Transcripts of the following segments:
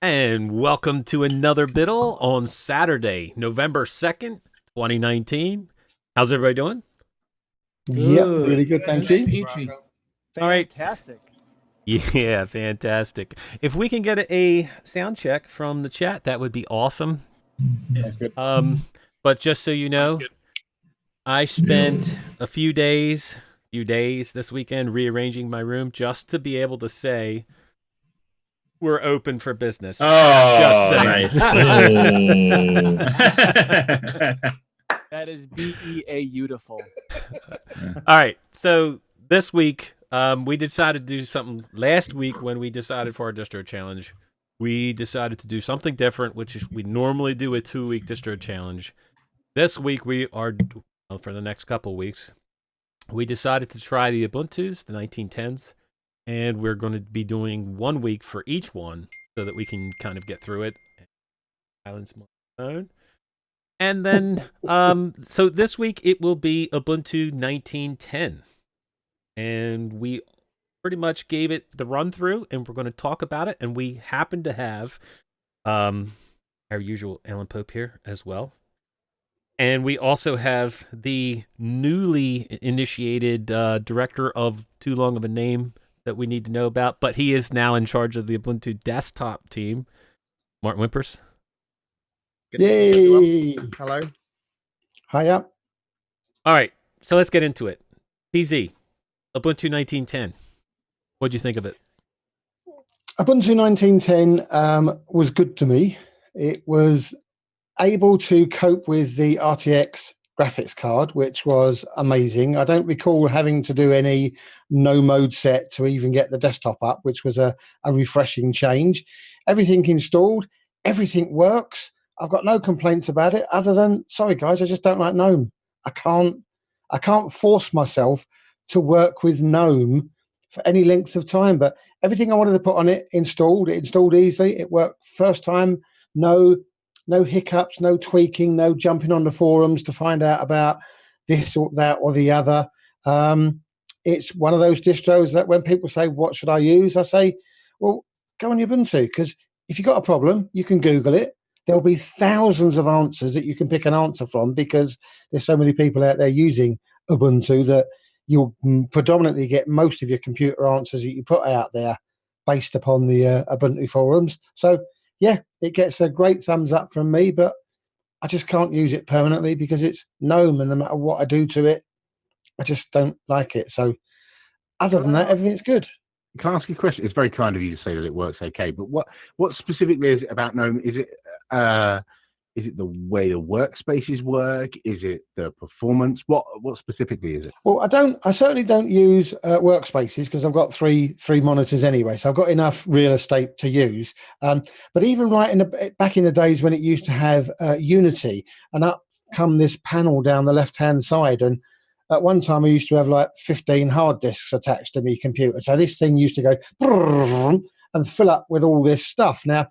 And welcome to another Biddle on Saturday, November 2nd, 2019. How's everybody doing? Yep, Good. really good, thank you. Peachy. All right. Fantastic. Yeah, fantastic. If we can get a sound check from the chat, that would be awesome. That's good. But just so you know, I spent a few days this weekend rearranging my room just to be able to say we're open for business. Oh, Just saying. nice. That is beautiful. All right. So this week, we decided to do something. Last week, when we decided for our distro challenge, we decided to do something different, which is we normally do a 2-week distro challenge. This week, we are, for the next couple weeks, we decided to try the Ubuntus, the 1910s, and we're going to be doing 1 week for each one so that we can kind of get through it. Silence my phone. And then, so this week it will be Ubuntu 1910. And we pretty much gave it the run through, and we're going to talk about it. And we happen to have our usual Alan Pope here as well. And we also have the newly initiated director of Too Long of a Name that we need to know about, but he is now in charge of the Ubuntu desktop team, Martin Wimpers. Yay! Hello. Hiya. All right, so let's get into it. PZ, Ubuntu 1910. What'd you think of it? Ubuntu 1910 was good to me. It was able to cope with the RTX graphics card, which was amazing. I don't recall having to do any no mode set to even get the desktop up, which was a refreshing change. Everything installed, everything works. I've got no complaints about it other than, sorry guys, I just don't like GNOME. I can't force myself to work with GNOME for any length of time, but everything I wanted to put on it installed. It installed easily. It worked first time. No hiccups, no tweaking, no jumping on the forums to find out about this or that or the other. It's one of those distros that when people say, what should I use? I say, well, go on Ubuntu, because if you've got a problem, you can Google it. There'll be thousands of answers that you can pick an answer from because there's so many people out there using Ubuntu that you'll predominantly get most of your computer answers that you put out there based upon the Ubuntu forums. So, yeah, it gets a great thumbs up from me, but I just can't use it permanently because it's GNOME, and no matter what I do to it, I just don't like it. So other than that, everything's good. Can I ask you a question? It's very kind of you to say that it works okay, but what specifically is it about GNOME? Is it the way the workspaces work? Is it the performance? What specifically is it? Well, I certainly don't use workspaces because I've got three monitors anyway, so I've got enough real estate to use. But even back in the days when it used to have Unity, and up come this panel down the left-hand side, and at one time I used to have like 15 hard disks attached to my computer. So this thing used to go and fill up with all this stuff. Now,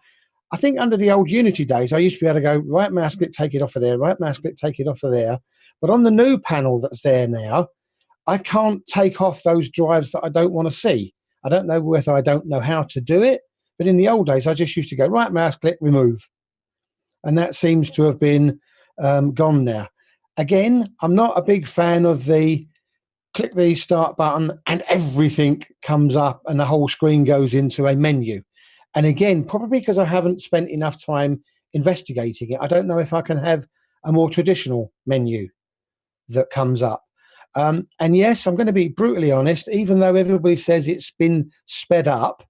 I think under the old Unity days, I used to be able to go, right mouse click, take it off of there, right mouse click, take it off of there. But on the new panel that's there now, I can't take off those drives that I don't want to see. I don't know whether I don't know how to do it, but in the old days, I just used to go, right mouse click, remove. And that seems to have been gone now. Again, I'm not a big fan of the click the start button and everything comes up and the whole screen goes into a menu. And again, probably because I haven't spent enough time investigating it, I don't know if I can have a more traditional menu that comes up. And yes, I'm going to be brutally honest, even though everybody says it's been sped up,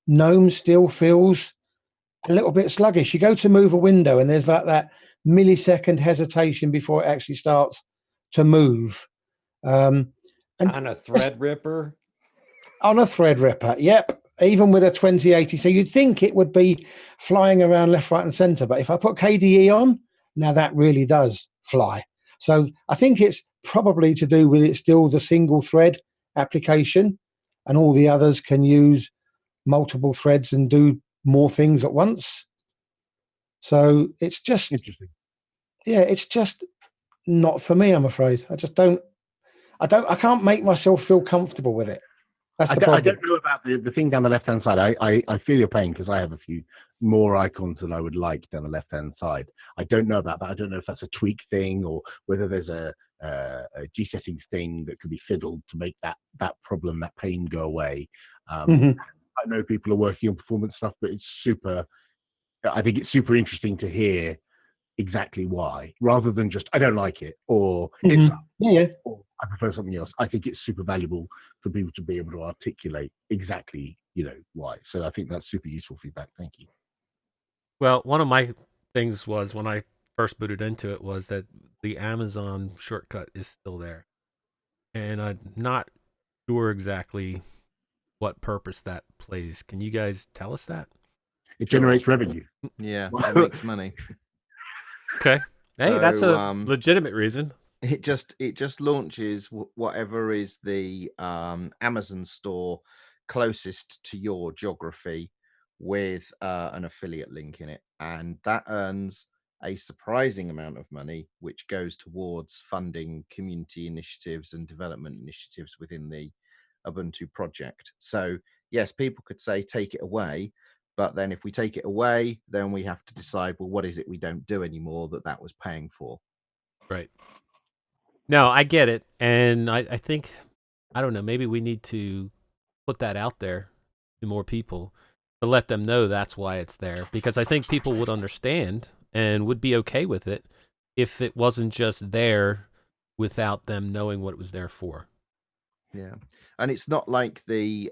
GNOME still feels a little bit sluggish. You go to move a window and there's like that millisecond hesitation before it actually starts to move. On a thread ripper? On a thread ripper, yep. Even with a 2080, so you'd think it would be flying around left, right, and centre. But if I put KDE on, now that really does fly. So I think it's probably to do with it's still the single thread application, and all the others can use multiple threads and do more things at once. So it's just Interesting. Yeah, it's just not for me. I'm afraid I can't make myself feel comfortable with it. That's the problem. I don't know about the thing down the left-hand side. I feel your pain because I have a few more icons than I would like down the left-hand side. I don't know about that. I don't know if that's a tweak thing or whether there's a G-settings thing that could be fiddled to make that problem, that pain go away. I know people are working on performance stuff, but I think it's super interesting to hear exactly why, rather than just, I don't like it, or or I prefer something else. I think it's super valuable for people to be able to articulate exactly, why. So I think that's super useful feedback. Thank you. Well, one of my things was when I first booted into it was that the Amazon shortcut is still there. And I'm not sure exactly what purpose that plays. Can you guys tell us that? It generates revenue. Yeah, it makes money. Okay. Hey, that's a So, legitimate reason. it just launches whatever is the Amazon store closest to your geography with an affiliate link in it, and that earns a surprising amount of money, which goes towards funding community initiatives and development initiatives within the Ubuntu project. So yes, people could say take it away, but then if we take it away, then we have to decide, well, what is it we don't do anymore that was paying for? Right. No, I get it. And I think, I don't know, maybe we need to put that out there to more people to let them know that's why it's there. Because I think people would understand and would be okay with it if it wasn't just there without them knowing what it was there for. Yeah, and it's not like the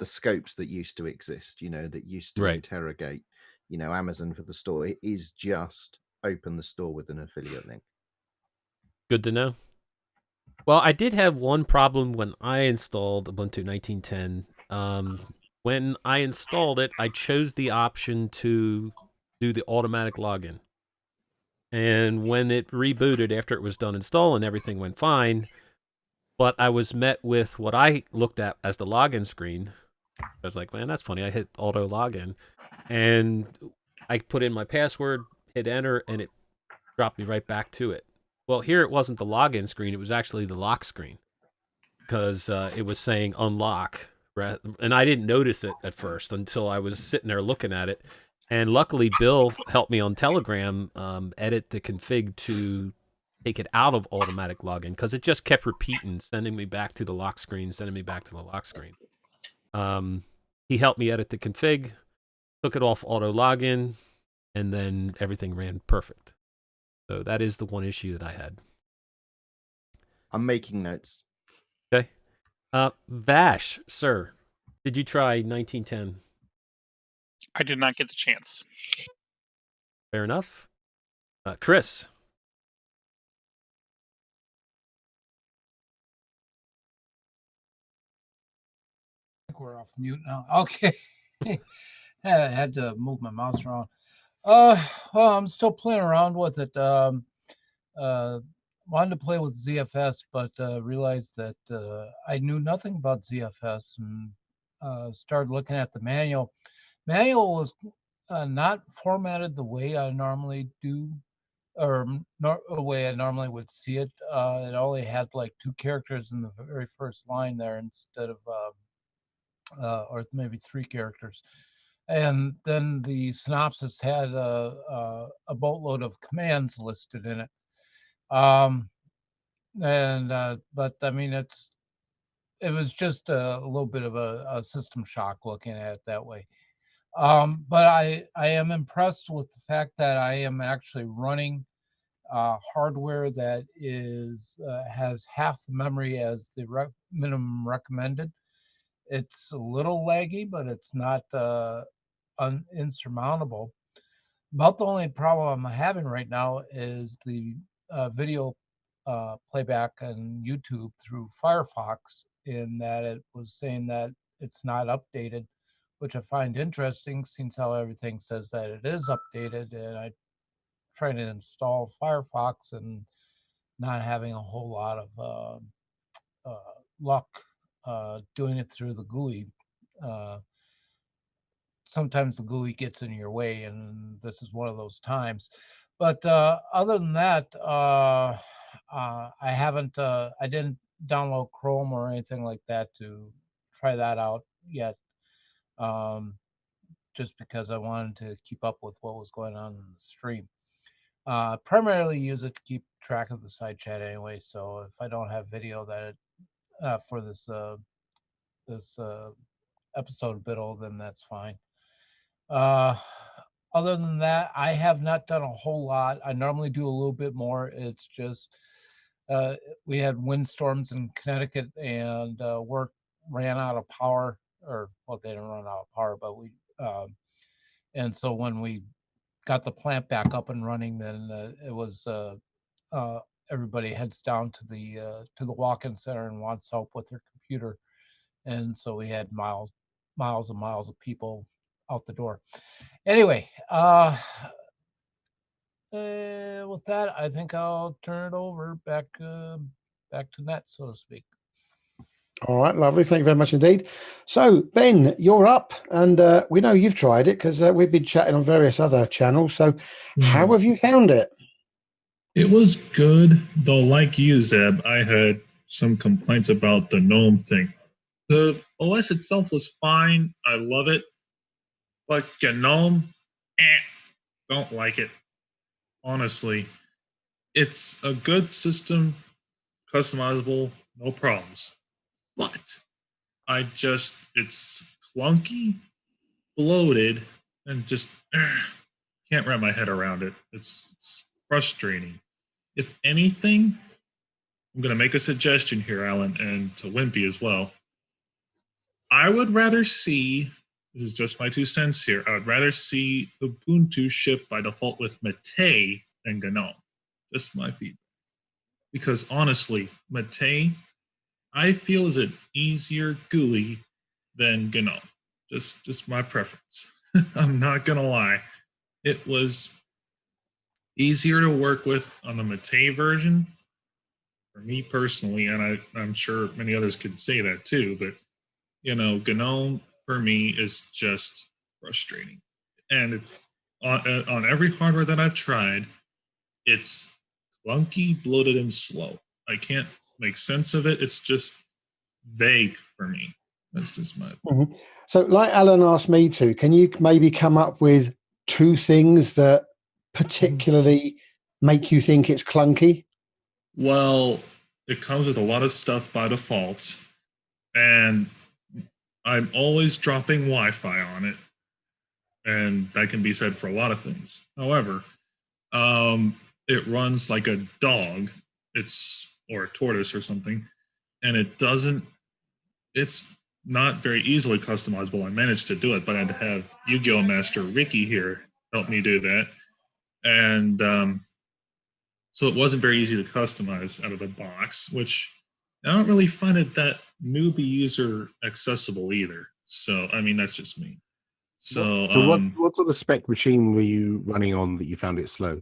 scopes that used to exist, that used to Right. interrogate, Amazon for the store. It is just open the store with an affiliate link. Good to know. Well, I did have one problem when I installed Ubuntu 19.10. When I installed it, I chose the option to do the automatic login. And when it rebooted after it was done installing, everything went fine. But I was met with what I looked at as the login screen. I was like, man, that's funny. I hit auto login and I put in my password, hit enter, and it dropped me right back to it. Well, here it wasn't the login screen. It was actually the lock screen because it was saying unlock. And I didn't notice it at first until I was sitting there looking at it. And luckily, Bill helped me on Telegram edit the config to take it out of automatic login because it just kept repeating, sending me back to the lock screen, sending me back to the lock screen. He helped me edit the config, took it off auto login, and then everything ran perfect. So that is the one issue that I had. I'm making notes. Okay. Vash, sir, did you try 19.10? I did not get the chance. Fair enough. Chris. I think we're off mute now. Okay. I had to move my mouse around. Well, I'm still playing around with it. Wanted to play with ZFS, but realized that I knew nothing about ZFS and started looking at the manual. Manual was not formatted the way I normally do, or the way I normally would see it. It only had like 2 characters in the very first line there instead of, or maybe 3 characters. And then the synopsis had a boatload of commands listed in it. But I mean, it was just a little bit of a system shock looking at it that way. But I am impressed with the fact that I am actually running hardware that has half the memory as the minimum recommended. It's a little laggy, but it's not insurmountable. About the only problem I'm having right now is the video playback on YouTube through Firefox, in that it was saying that it's not updated, which I find interesting since how everything says that it is updated. And I try to install Firefox and not having a whole lot of luck doing it through the GUI. Sometimes the GUI gets in your way, and this is one of those times. But other than that, I didn't download Chrome or anything like that to try that out yet. just because I wanted to keep up with what was going on in the stream. Primarily use it to keep track of the side chat anyway. So if I don't have video for this episode Biddle, then that's fine. Other than that, I have not done a whole lot. I normally do a little bit more. It's just we had windstorms in Connecticut, and work ran out of power, or well, they didn't run out of power, but and so when we got the plant back up and running, then it was everybody heads down to the walk-in center and wants help with their computer, and so we had miles and miles of people out the door. Anyway, with that, I think I'll turn it over back to Net, so to speak. All right, lovely. Thank you very much indeed. So, Ben, you're up, and we know you've tried it because we've been chatting on various other channels. So, how have you found it? It was good, though. Like you, Zeb, I had some complaints about the GNOME thing. The OS itself was fine. I love it. But GNOME, don't like it. Honestly, it's a good system, customizable, no problems. But it's clunky, bloated, and just can't wrap my head around it. It's frustrating. If anything, I'm going to make a suggestion here, Alan, and to Wimpy as well. I would rather see, this is just my 2 cents here, I would rather see Ubuntu ship by default with Mate than GNOME. Just my feedback. Because honestly, Mate, I feel is an easier GUI than GNOME. Just my preference. I'm not going to lie. It was easier to work with on the Mate version, for me personally, and I'm sure many others could say that too, but GNOME for me is just frustrating. And it's on every hardware that I've tried, it's clunky, bloated, and slow. I can't make sense of it. It's just vague for me. That's just my opinion. So, like Alan asked me to, can you maybe come up with 2 things that particularly make you think it's clunky? Well, it comes with a lot of stuff by default, and I'm always dropping Wi-Fi on it, and that can be said for a lot of things. However, it runs like a dog, or a tortoise or something, and it's not very easily customizable. I managed to do it, but I had to have Yu-Gi-Oh! Master Ricky here help me do that. And so it wasn't very easy to customize out of the box, which I don't really find it that newbie user accessible either. So, I mean, that's just me. So what sort of spec machine were you running on that you found it slow?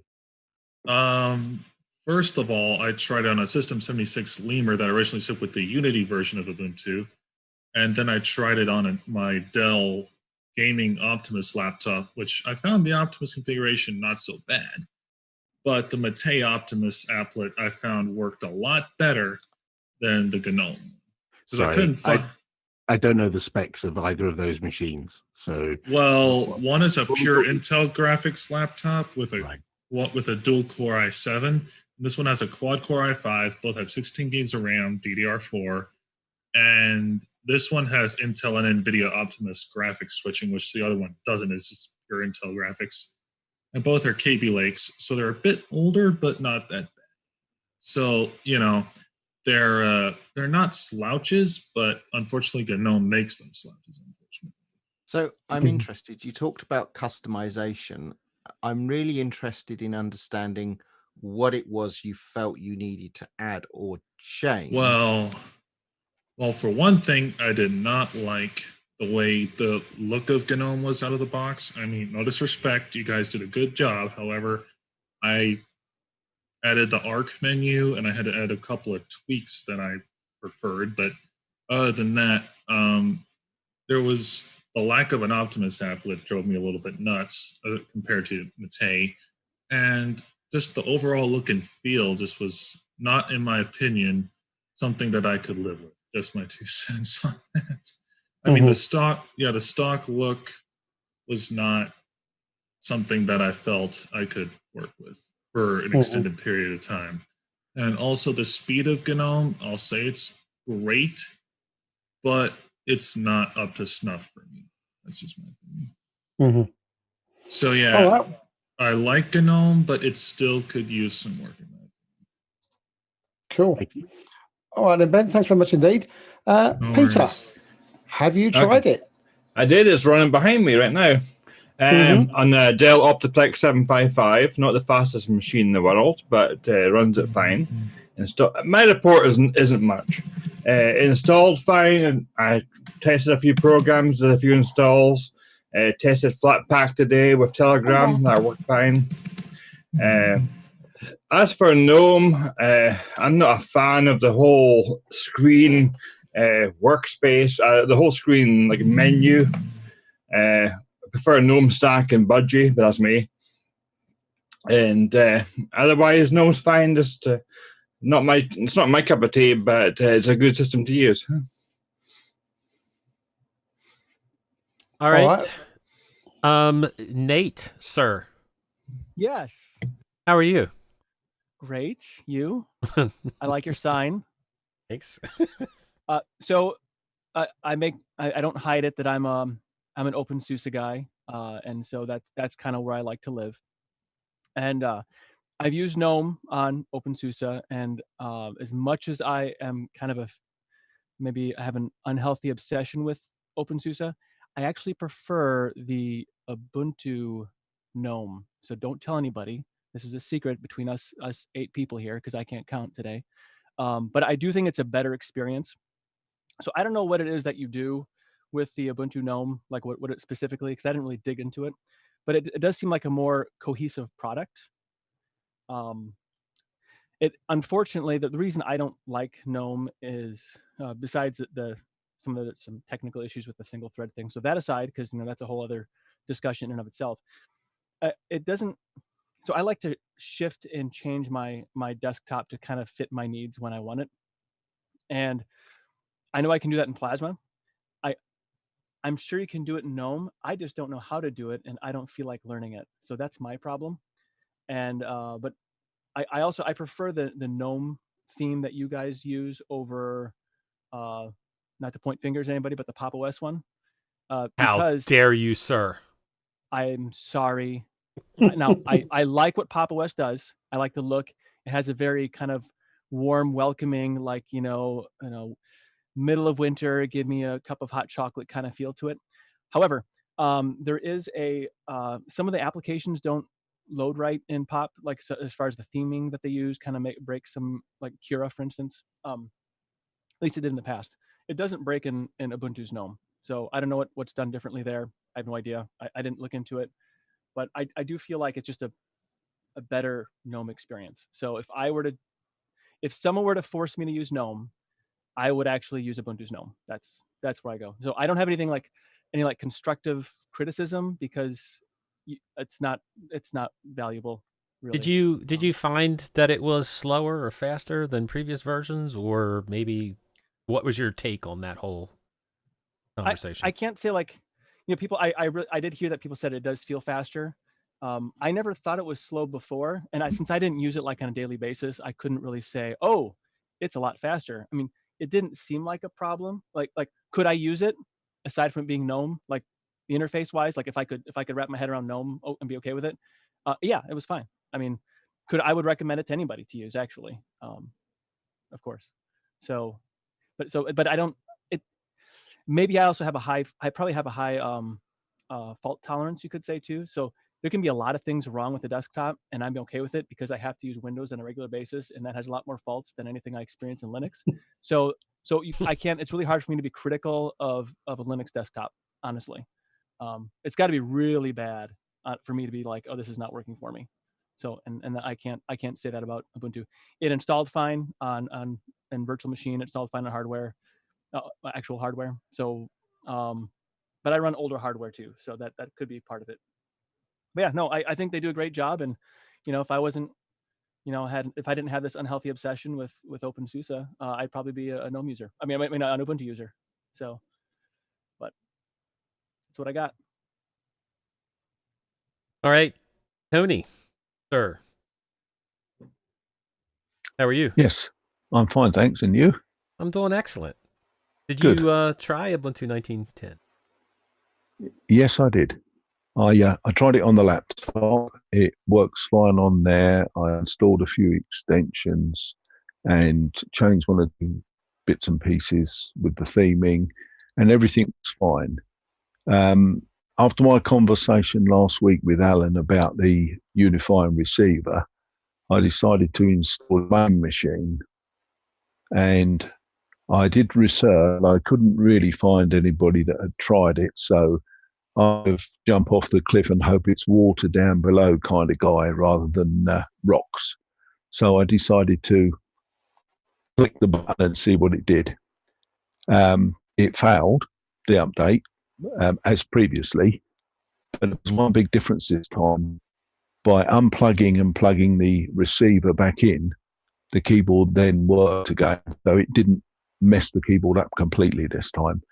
First of all, I tried on a System 76 Lemur that originally shipped with the Unity version of Ubuntu. And then I tried it on my Dell gaming Optimus laptop, which I found the Optimus configuration not so bad. But the Mate Optimus applet I found worked a lot better than the GNOME. Because I couldn't find... I don't know the specs of either of those machines. So, well, one is a pure Intel graphics laptop with a dual core i7. And this one has a quad core i5. Both have 16 gigs of RAM, DDR4, and this one has Intel and NVIDIA Optimus graphics switching, which the other one doesn't. It's just pure Intel graphics. And both are KB Lakes, so they're a bit older, but not that bad. So, they're not slouches, but unfortunately GNOME makes them slouches, unfortunately. So I'm interested. You talked about customization. I'm really interested in understanding what it was you felt you needed to add or change. Well, for one thing, I did not like the way the look of GNOME was out of the box. I mean, no disrespect, you guys did a good job. However, I added the ARC menu, and I had to add a couple of tweaks that I preferred. But other than that, there was the lack of an Optimus applet drove me a little bit nuts compared to Mate. And just the overall look and feel just was not, in my opinion, something that I could live with. Just my 2 cents on that. I mean, the stock look was not something that I felt I could work with for an extended period of time. And also the speed of GNOME, I'll say it's great, but it's not up to snuff for me. That's just my opinion. Mm-hmm. So yeah, All right. I like GNOME, but it still could use some work in that. Cool. Thank you. All right, then, Ben, thanks very much indeed. No Peter, worries. have you tried it? I did. It's running behind me right now. On the Dell Optiplex 755, not the fastest machine in the world, but runs it fine. My report isn't much. Installed fine, and I tested a few programs, a few installs. Tested Flatpak today with Telegram. That worked fine. As for GNOME, I'm not a fan of the whole screen workspace, the whole screen like menu. I prefer GNOME Stack and Budgie, but that's me. And otherwise, GNOME's fine. Just it's not my cup of tea, but it's a good system to use. All right. Nate, sir. Yes. How are you? Great. You? I like your sign. Thanks. So I don't hide it that I'm an OpenSUSE guy, and so that's kind of where I like to live. And I've used GNOME on OpenSUSE, and as much as I am kind of maybe I have an unhealthy obsession with OpenSUSE, I actually prefer the Ubuntu GNOME. So don't tell anybody. This is a secret between us 8 people here because I can't count today. But I do think it's a better experience. So I don't know what it is that you do with the Ubuntu GNOME, like what it specifically, because I didn't really dig into it. But it does seem like a more cohesive product. It unfortunately the reason I don't like GNOME is besides some technical issues with the single thread thing. So that aside, because that's a whole other discussion in and of itself. It doesn't. So I like to shift and change my desktop to kind of fit my needs when I want it. And I know I can do that in Plasma. I'm sure you can do it in GNOME. I just don't know how to do it, and I don't feel like learning it. So that's my problem. And but I also prefer the GNOME theme that you guys use over not to point fingers at anybody, but the Pop! OS one. How dare you, sir? I'm sorry. Now I like what Pop! OS does. I like the look. It has a very kind of warm, welcoming, like middle of winter, give me a cup of hot chocolate kind of feel to it. However, there is some of the applications don't load right in Pop, like so as far as the theming that they use kind of break some, like Cura, for instance. At least it did in the past. It doesn't break in Ubuntu's GNOME. So I don't know what's done differently there. I have no idea. I didn't look into it, but I do feel like it's just a better GNOME experience. So if someone were to force me to use GNOME, I would actually use Ubuntu's GNOME. That's where I go. So I don't have anything any constructive criticism because it's not valuable. Really. Did you find that it was slower or faster than previous versions, or maybe what was your take on that whole conversation? I can't say people. I did hear that people said it does feel faster. I never thought it was slow before, and since I didn't use it on a daily basis, I couldn't really say, oh, it's a lot faster. I mean, it didn't seem like a problem. Like could I use it aside from it being GNOME, like the interface wise? Like if I could wrap my head around GNOME and be okay with it, yeah, it was fine. I mean, I would recommend it to anybody to use, actually, of course. But I don't. Maybe I also have I probably have a high fault tolerance, you could say, too. So there can be a lot of things wrong with the desktop, and I'm okay with it because I have to use Windows on a regular basis, and that has a lot more faults than anything I experience in Linux. So I can't. It's really hard for me to be critical of a Linux desktop, honestly. It's got to be really bad for me to be like, oh, this is not working for me. So and I can't say that about Ubuntu. It installed fine on virtual machine. It installed fine on hardware, actual hardware. So, but I run older hardware too, so that could be part of it. But yeah, no, I think they do a great job. And if I wasn't, if I didn't have this unhealthy obsession with OpenSUSE, I'd probably be a GNOME user. I mean, an Ubuntu user. So, but that's what I got. All right, Tony, sir. How are you? Yes, I'm fine, thanks. And you? I'm doing excellent. Did Good. you try Ubuntu 19.10? Yes, I did. I tried it on the laptop. It works fine on there. I installed a few extensions and changed one of the bits and pieces with the theming, and everything was fine. After my conversation last week with Alan about the unifying receiver, I decided to install a main machine, and I did research. I couldn't really find anybody that had tried it, so I've jump off the cliff and hope it's water down below kind of guy rather than rocks. So I decided to click the button and see what it did. It failed the update as previously, but there's one big difference this time. By unplugging and plugging the receiver back in, the keyboard then worked again. So it didn't mess the keyboard up completely this time.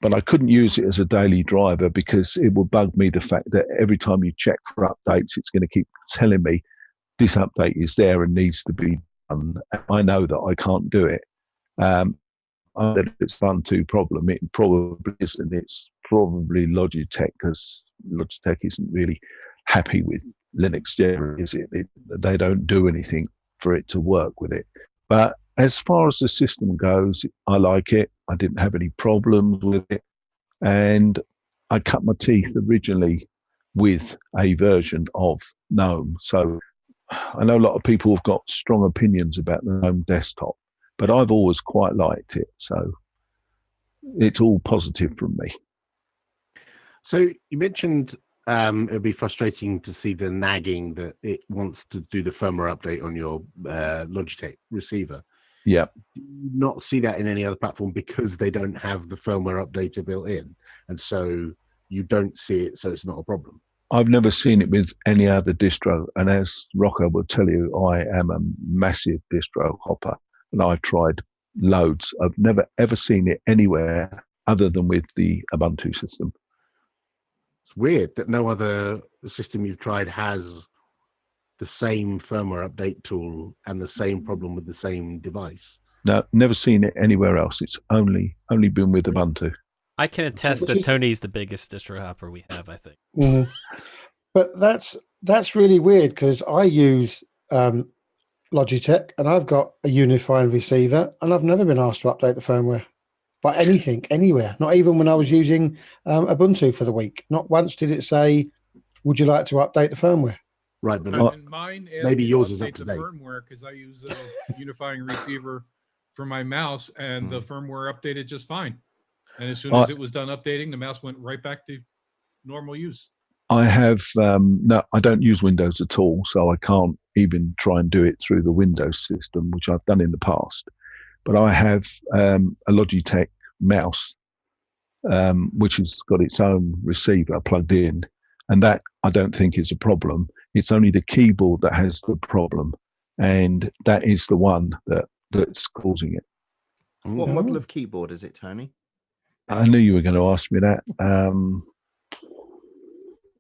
But I couldn't use it as a daily driver because it would bug me the fact that every time you check for updates, it's going to keep telling me this update is there and needs to be done. I know that I can't do it. I know it's an Ubuntu problem. It probably isn't. It's probably Logitech, because Logitech isn't really happy with Linux generally, is it? They don't do anything for it to work with it. But as far as the system goes, I like it. I didn't have any problems with it. And I cut my teeth originally with a version of GNOME. So I know a lot of people have got strong opinions about the GNOME desktop, but I've always quite liked it. So it's all positive from me. So you mentioned it would be frustrating to see the nagging that it wants to do the firmware update on your Logitech receiver. Yeah. Do you not see that in any other platform because they don't have the firmware updater built in, and so you don't see it, so it's not a problem? I've never seen it with any other distro, and as Rocco will tell you, I am a massive distro hopper, and I've tried loads. I've never ever seen it anywhere other than with the Ubuntu system. It's weird that no other system you've tried has the same firmware update tool and the same problem with the same device. No, never seen it anywhere else. It's only been with Ubuntu. I can attest that Tony's the biggest distro hopper we have, I think. Mm. But that's really weird because I use Logitech and I've got a unifying receiver and I've never been asked to update the firmware by anything, anywhere. Not even when I was using Ubuntu for the week. Not once did it say, would you like to update the firmware? Right, but and mine maybe yours is up update to the date. firmware because I use a unifying receiver for my mouse, and the firmware updated just fine. And as soon as it was done updating, the mouse went right back to normal use. I have no, I don't use Windows at all, so I can't even try and do it through the Windows system, which I've done in the past. But I have a Logitech mouse, which has got its own receiver plugged in, and that I don't think is a problem. It's only the keyboard that has the problem, and that is the one that's causing it. What model of keyboard is it, Tony? I knew you were going to ask me that.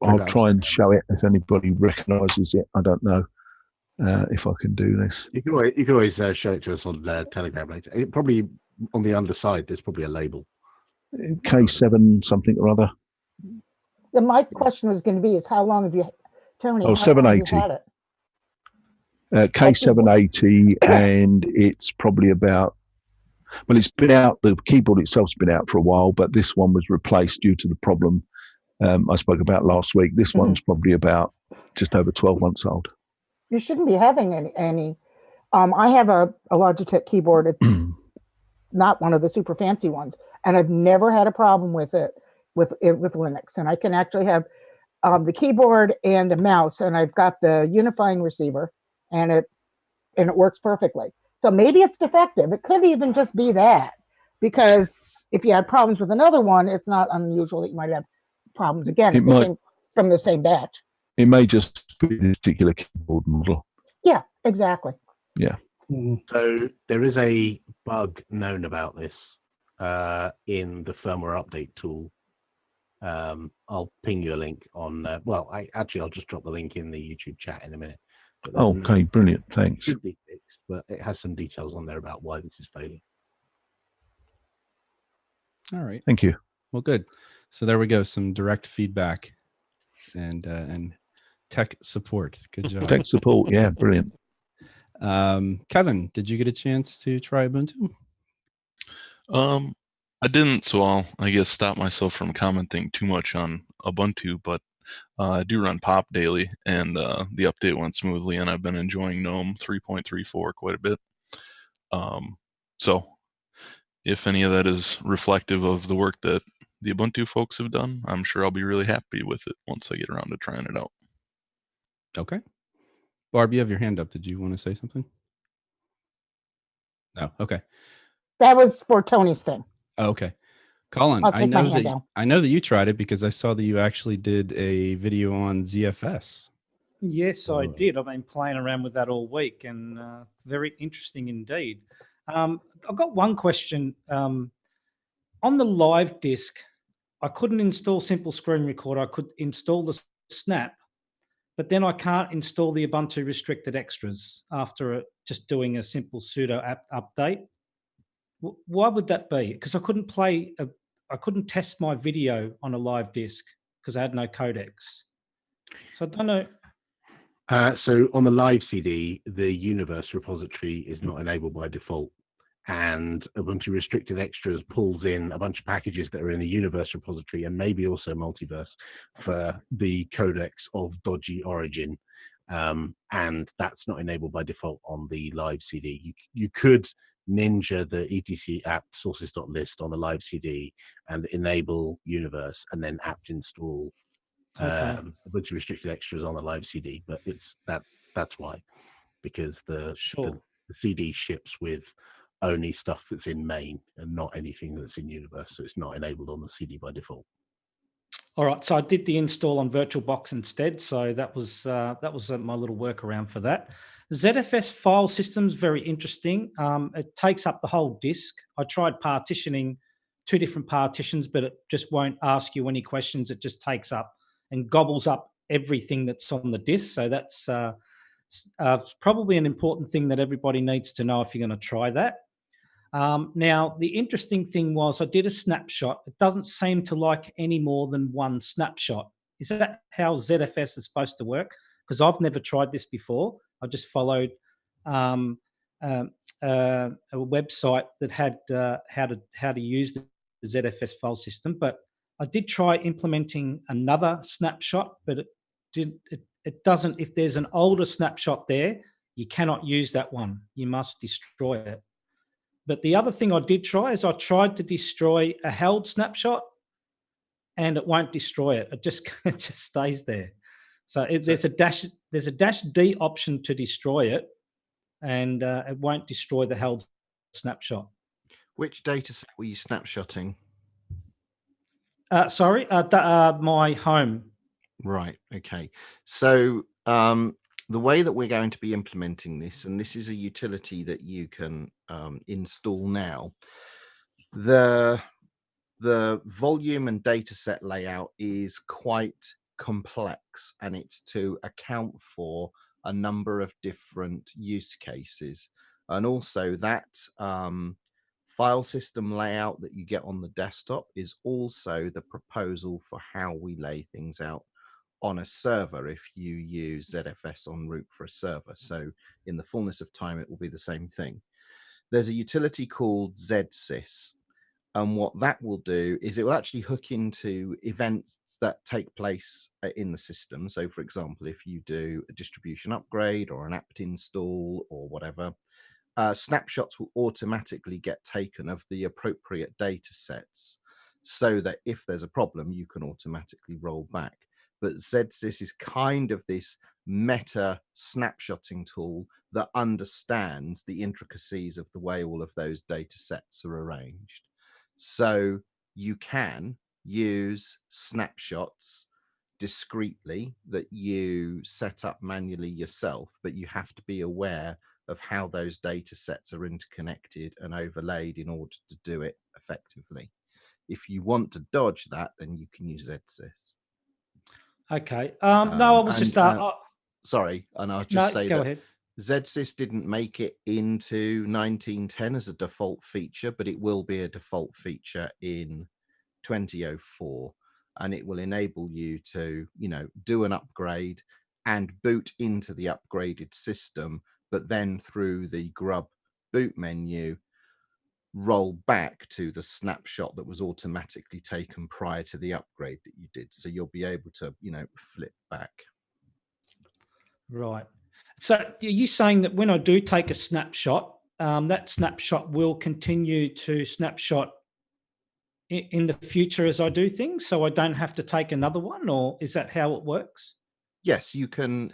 I'll try and show it if anybody recognises it. I don't know if I can do this. You can always show it to us on Telegram later. It probably on the underside, there's probably a label. K7 something or other. Yeah, my question was going to be is how long have you, Tony? Oh, how long have you 780. had it? K780, and it's probably about, well, it's been out, the keyboard itself's been out for a while, but this one was replaced due to the problem I spoke about last week. This one's probably about just over 12 months old. You shouldn't be having any. I have a Logitech keyboard. It's not one of the super fancy ones, and I've never had a problem with it with Linux. And I can actually have the keyboard and a mouse, and I've got the unifying receiver, and it works perfectly. So maybe it's defective. It could even just be that, because if you had problems with another one, it's not unusual that you might have problems again if they came from the same batch. It may just be this particular keyboard model. Yeah, exactly. Yeah. So there is a bug known about this in the firmware update tool. I'll ping you a link on. I'll just drop the link in the YouTube chat in a minute. Okay, brilliant. Thanks. Should be fixed, but it has some details on there about why this is failing. All right. Thank you. Well, good. So there we go. Some direct feedback and tech support. Good job. Tech support. Yeah, brilliant. Kevin, did you get a chance to try Ubuntu? I didn't, so I guess stop myself from commenting too much on Ubuntu, but I do run Pop daily, and the update went smoothly, and I've been enjoying GNOME 3.34 quite a bit. So if any of that is reflective of the work that the Ubuntu folks have done, I'm sure I'll be really happy with it once I get around to trying it out. Okay. Barb, you have your hand up. Did you want to say something? No. Okay. That was for Tony's thing. Oh, okay. Colin, I'll take my hand down. I know that you tried it because I saw that you actually did a video on ZFS. Yes, I did. I've been playing around with that all week, and very interesting indeed. I've got one question. On the live disk, I couldn't install Simple Screen Recorder. I could install the Snap, but then I can't install the Ubuntu restricted extras after just doing a simple sudo app update. Why would that be? Because I couldn't test my video on a live disk because I had no codecs. So I don't know. So on the live CD, the Universe repository is not enabled by default, and Ubuntu Restricted Extras pulls in a bunch of packages that are in the Universe repository and maybe also Multiverse for the codecs of dodgy origin, and that's not enabled by default on the live CD. You could ninja the etc app sources.list on the live CD and enable Universe and then apt install Ubuntu Restricted Extras on the live CD, but that's why, because the CD ships with only stuff that's in main and not anything that's in Universe, so it's not enabled on the CD by default. All right, so I did the install on VirtualBox instead, so that was my little workaround for that. ZFS file system's very interesting. It takes up the whole disk. I tried partitioning 2 different partitions, but it just won't ask you any questions. It just takes up and gobbles up everything that's on the disk. So that's probably an important thing that everybody needs to know if you're going to try that. Now, the interesting thing was I did a snapshot. It doesn't seem to like any more than one snapshot. Is that how ZFS is supposed to work? Because I've never tried this before. I just followed a website that had how to use the ZFS file system. But I did try implementing another snapshot, but it doesn't. If there's an older snapshot there, you cannot use that one. You must destroy it. But the other thing I did try is I tried to destroy a held snapshot, and it won't destroy it. It just stays there. So there's a dash D option to destroy it, and it won't destroy the held snapshot. Which data set were you snapshotting? Sorry, my home. Right. Okay. So the way that we're going to be implementing this, and this is a utility that you can install now, the volume and data set layout is quite complex, and it's to account for a number of different use cases. And also that file system layout that you get on the desktop is also the proposal for how we lay things out on a server if you use ZFS en route for a server. So in the fullness of time, it will be the same thing. There's a utility called ZSys. And what that will do is it will actually hook into events that take place in the system. So for example, if you do a distribution upgrade or an apt install or whatever, snapshots will automatically get taken of the appropriate data sets so that if there's a problem, you can automatically roll back. But ZSys is kind of this meta snapshotting tool that understands the intricacies of the way all of those data sets are arranged. So you can use snapshots discreetly that you set up manually yourself, but you have to be aware of how those data sets are interconnected and overlaid in order to do it effectively. If you want to dodge that, then you can use ZSys. Okay. No, I was just. Sorry, and I'll just No, say go that ahead. ZSys didn't make it into 1910 as a default feature, but it will be a default feature in 2004, and it will enable you to, do an upgrade and boot into the upgraded system, but then through the grub boot menu, roll back to the snapshot that was automatically taken prior to the upgrade that you did. So you'll be able to, flip back. Right. So are you saying that when I do take a snapshot, that snapshot will continue to snapshot in the future as I do things, so I don't have to take another one, or is that how it works? Yes, you can.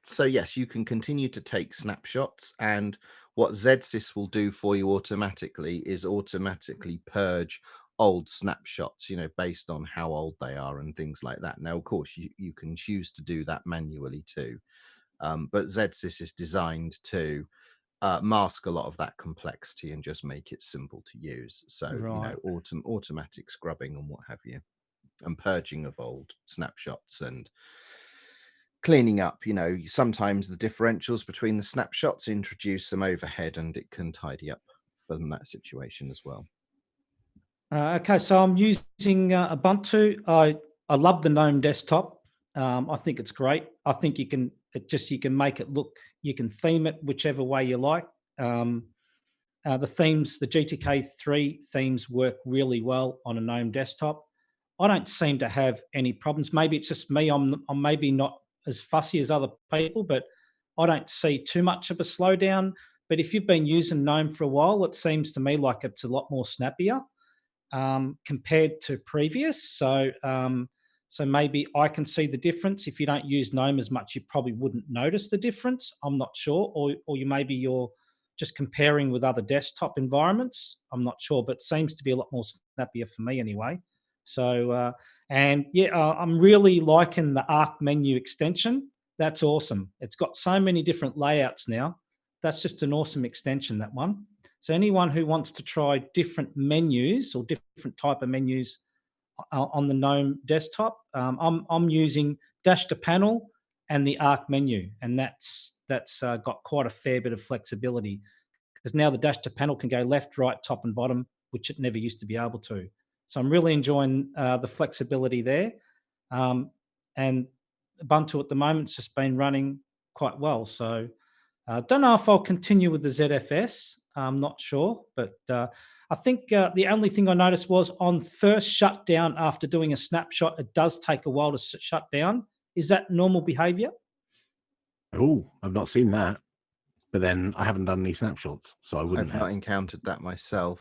So yes, you can continue to take snapshots, and what ZSys will do for you automatically is automatically purge old snapshots, based on how old they are and things like that. Now, of course, you can choose to do that manually too, but ZSys is designed to mask a lot of that complexity and just make it simple to use. So, Right. automatic scrubbing and what have you, and purging of old snapshots and cleaning up. Sometimes the differentials between the snapshots introduce some overhead, and it can tidy up from that situation as well. Okay, so I'm using Ubuntu. I love the GNOME desktop. I think it's great. I think you can make it look, you can theme it whichever way you like. The themes, the GTK3 themes work really well on a GNOME desktop. I don't seem to have any problems. Maybe it's just me. I'm maybe not as fussy as other people, but I don't see too much of a slowdown. But if you've been using GNOME for a while, it seems to me like it's a lot more snappier compared to previous. So maybe I can see the difference. If you don't use GNOME as much, you probably wouldn't notice the difference. I'm not sure. Or you're just comparing with other desktop environments. I'm not sure, but it seems to be a lot more snappier for me anyway. So, I'm really liking the Arc menu extension. That's awesome. It's got so many different layouts now. That's just an awesome extension, that one. So anyone who wants to try different menus or different type of menus on the GNOME desktop, I'm using Dash to Panel and the Arc menu, and that's got quite a fair bit of flexibility, because now the Dash to Panel can go left, right, top, and bottom, which it never used to be able to. So I'm really enjoying the flexibility there, and Ubuntu at the moment's just been running quite well. So I don't know if I'll continue with the ZFS. I'm not sure, but I think the only thing I noticed was on first shutdown after doing a snapshot, it does take a while to shut down. Is that normal behavior? Oh, I've not seen that. But then I haven't done any snapshots, so I wouldn't I've not encountered that myself.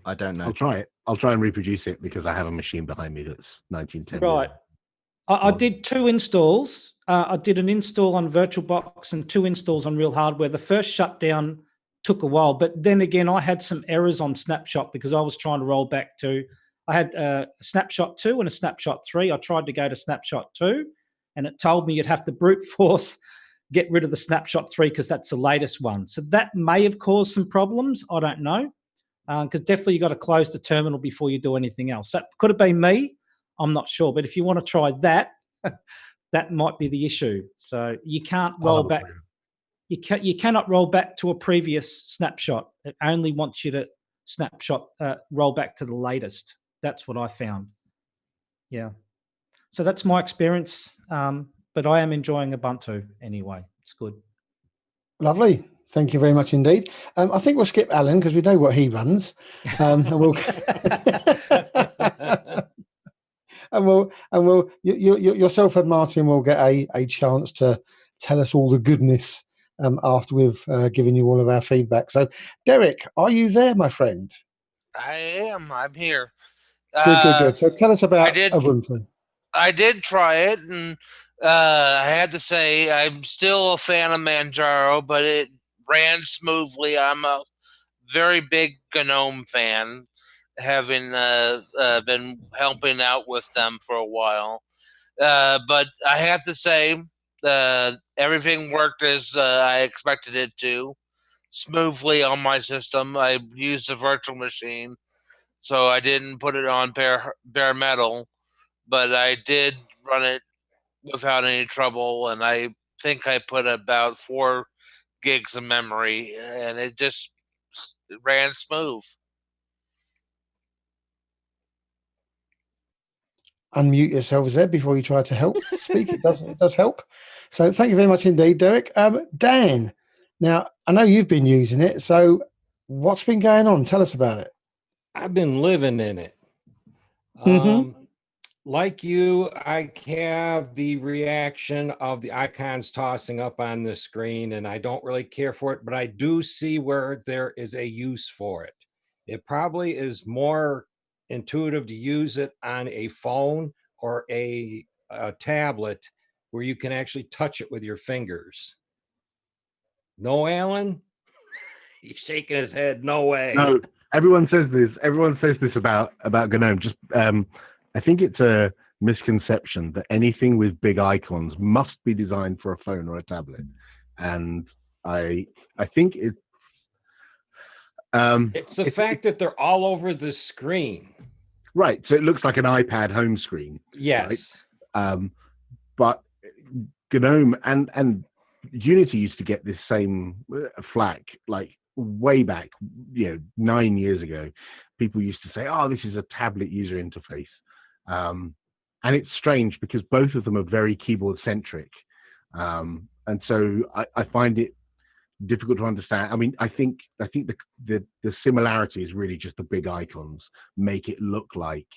I don't know. I'll try it. I'll try and reproduce it because I have a machine behind me that's 1910. Right. I did 2 installs. I did an install on VirtualBox and 2 installs on real hardware. The first shutdown took a while, but then again, I had some errors on Snapshot because I was trying to roll back to, I had a Snapshot 2 and a Snapshot 3. I tried to go to Snapshot 2 and it told me you'd have to brute force get rid of the Snapshot 3 because that's the latest one. So that may have caused some problems. I don't know, because definitely you got to close the terminal before you do anything else. That could have been me. I'm not sure, but if you want to try that, that might be the issue. So you can't roll back. You cannot roll back to a previous snapshot. It only wants you to roll back to the latest. That's what I found. Yeah. So that's my experience. But I am enjoying Ubuntu anyway. It's good. Lovely. Thank you very much indeed. I think we'll skip Alan because we know what he runs. And we'll yourself and Martin will get a chance to tell us all the goodness after we've given you all of our feedback. So, Derek, are you there, my friend? I am. I'm here. Good. So tell us about Ubuntu. I did try it, and I had to say I'm still a fan of Manjaro, but it ran smoothly. I'm a very big GNOME fan, having been helping out with them for a while. But I have to say everything worked as I expected it to. smoothly on my system. I used a virtual machine, so I didn't put it on bare metal, but I did run it without any trouble, and I think I put about 4 gigs of memory, and it just ran smooth. Unmute yourself, Zed, before you try to help speak. It does help. So thank you very much indeed, Derek. Dan, now I know you've been using it. So what's been going on? Tell us about it. I've been living in it. Mhm. Like you, I have the reaction of the icons tossing up on the screen, and I don't really care for it, but I do see where there is a use for it. It probably is more intuitive to use it on a phone or a tablet where you can actually touch it with your fingers. No, Alan? He's shaking his head. No way. No, everyone says this. Everyone says this about GNOME. Just, I think it's a misconception that anything with big icons must be designed for a phone or a tablet, and I think it. It's the fact that they're all over the screen. Right, so it looks like an iPad home screen. Yes. Right? But GNOME and Unity used to get this same flack, like way back, 9 years ago. People used to say, "Oh, this is a tablet user interface," and it's strange because both of them are very keyboard centric, and so I find it difficult to understand. I mean, I think the similarity is really just the big icons make it look like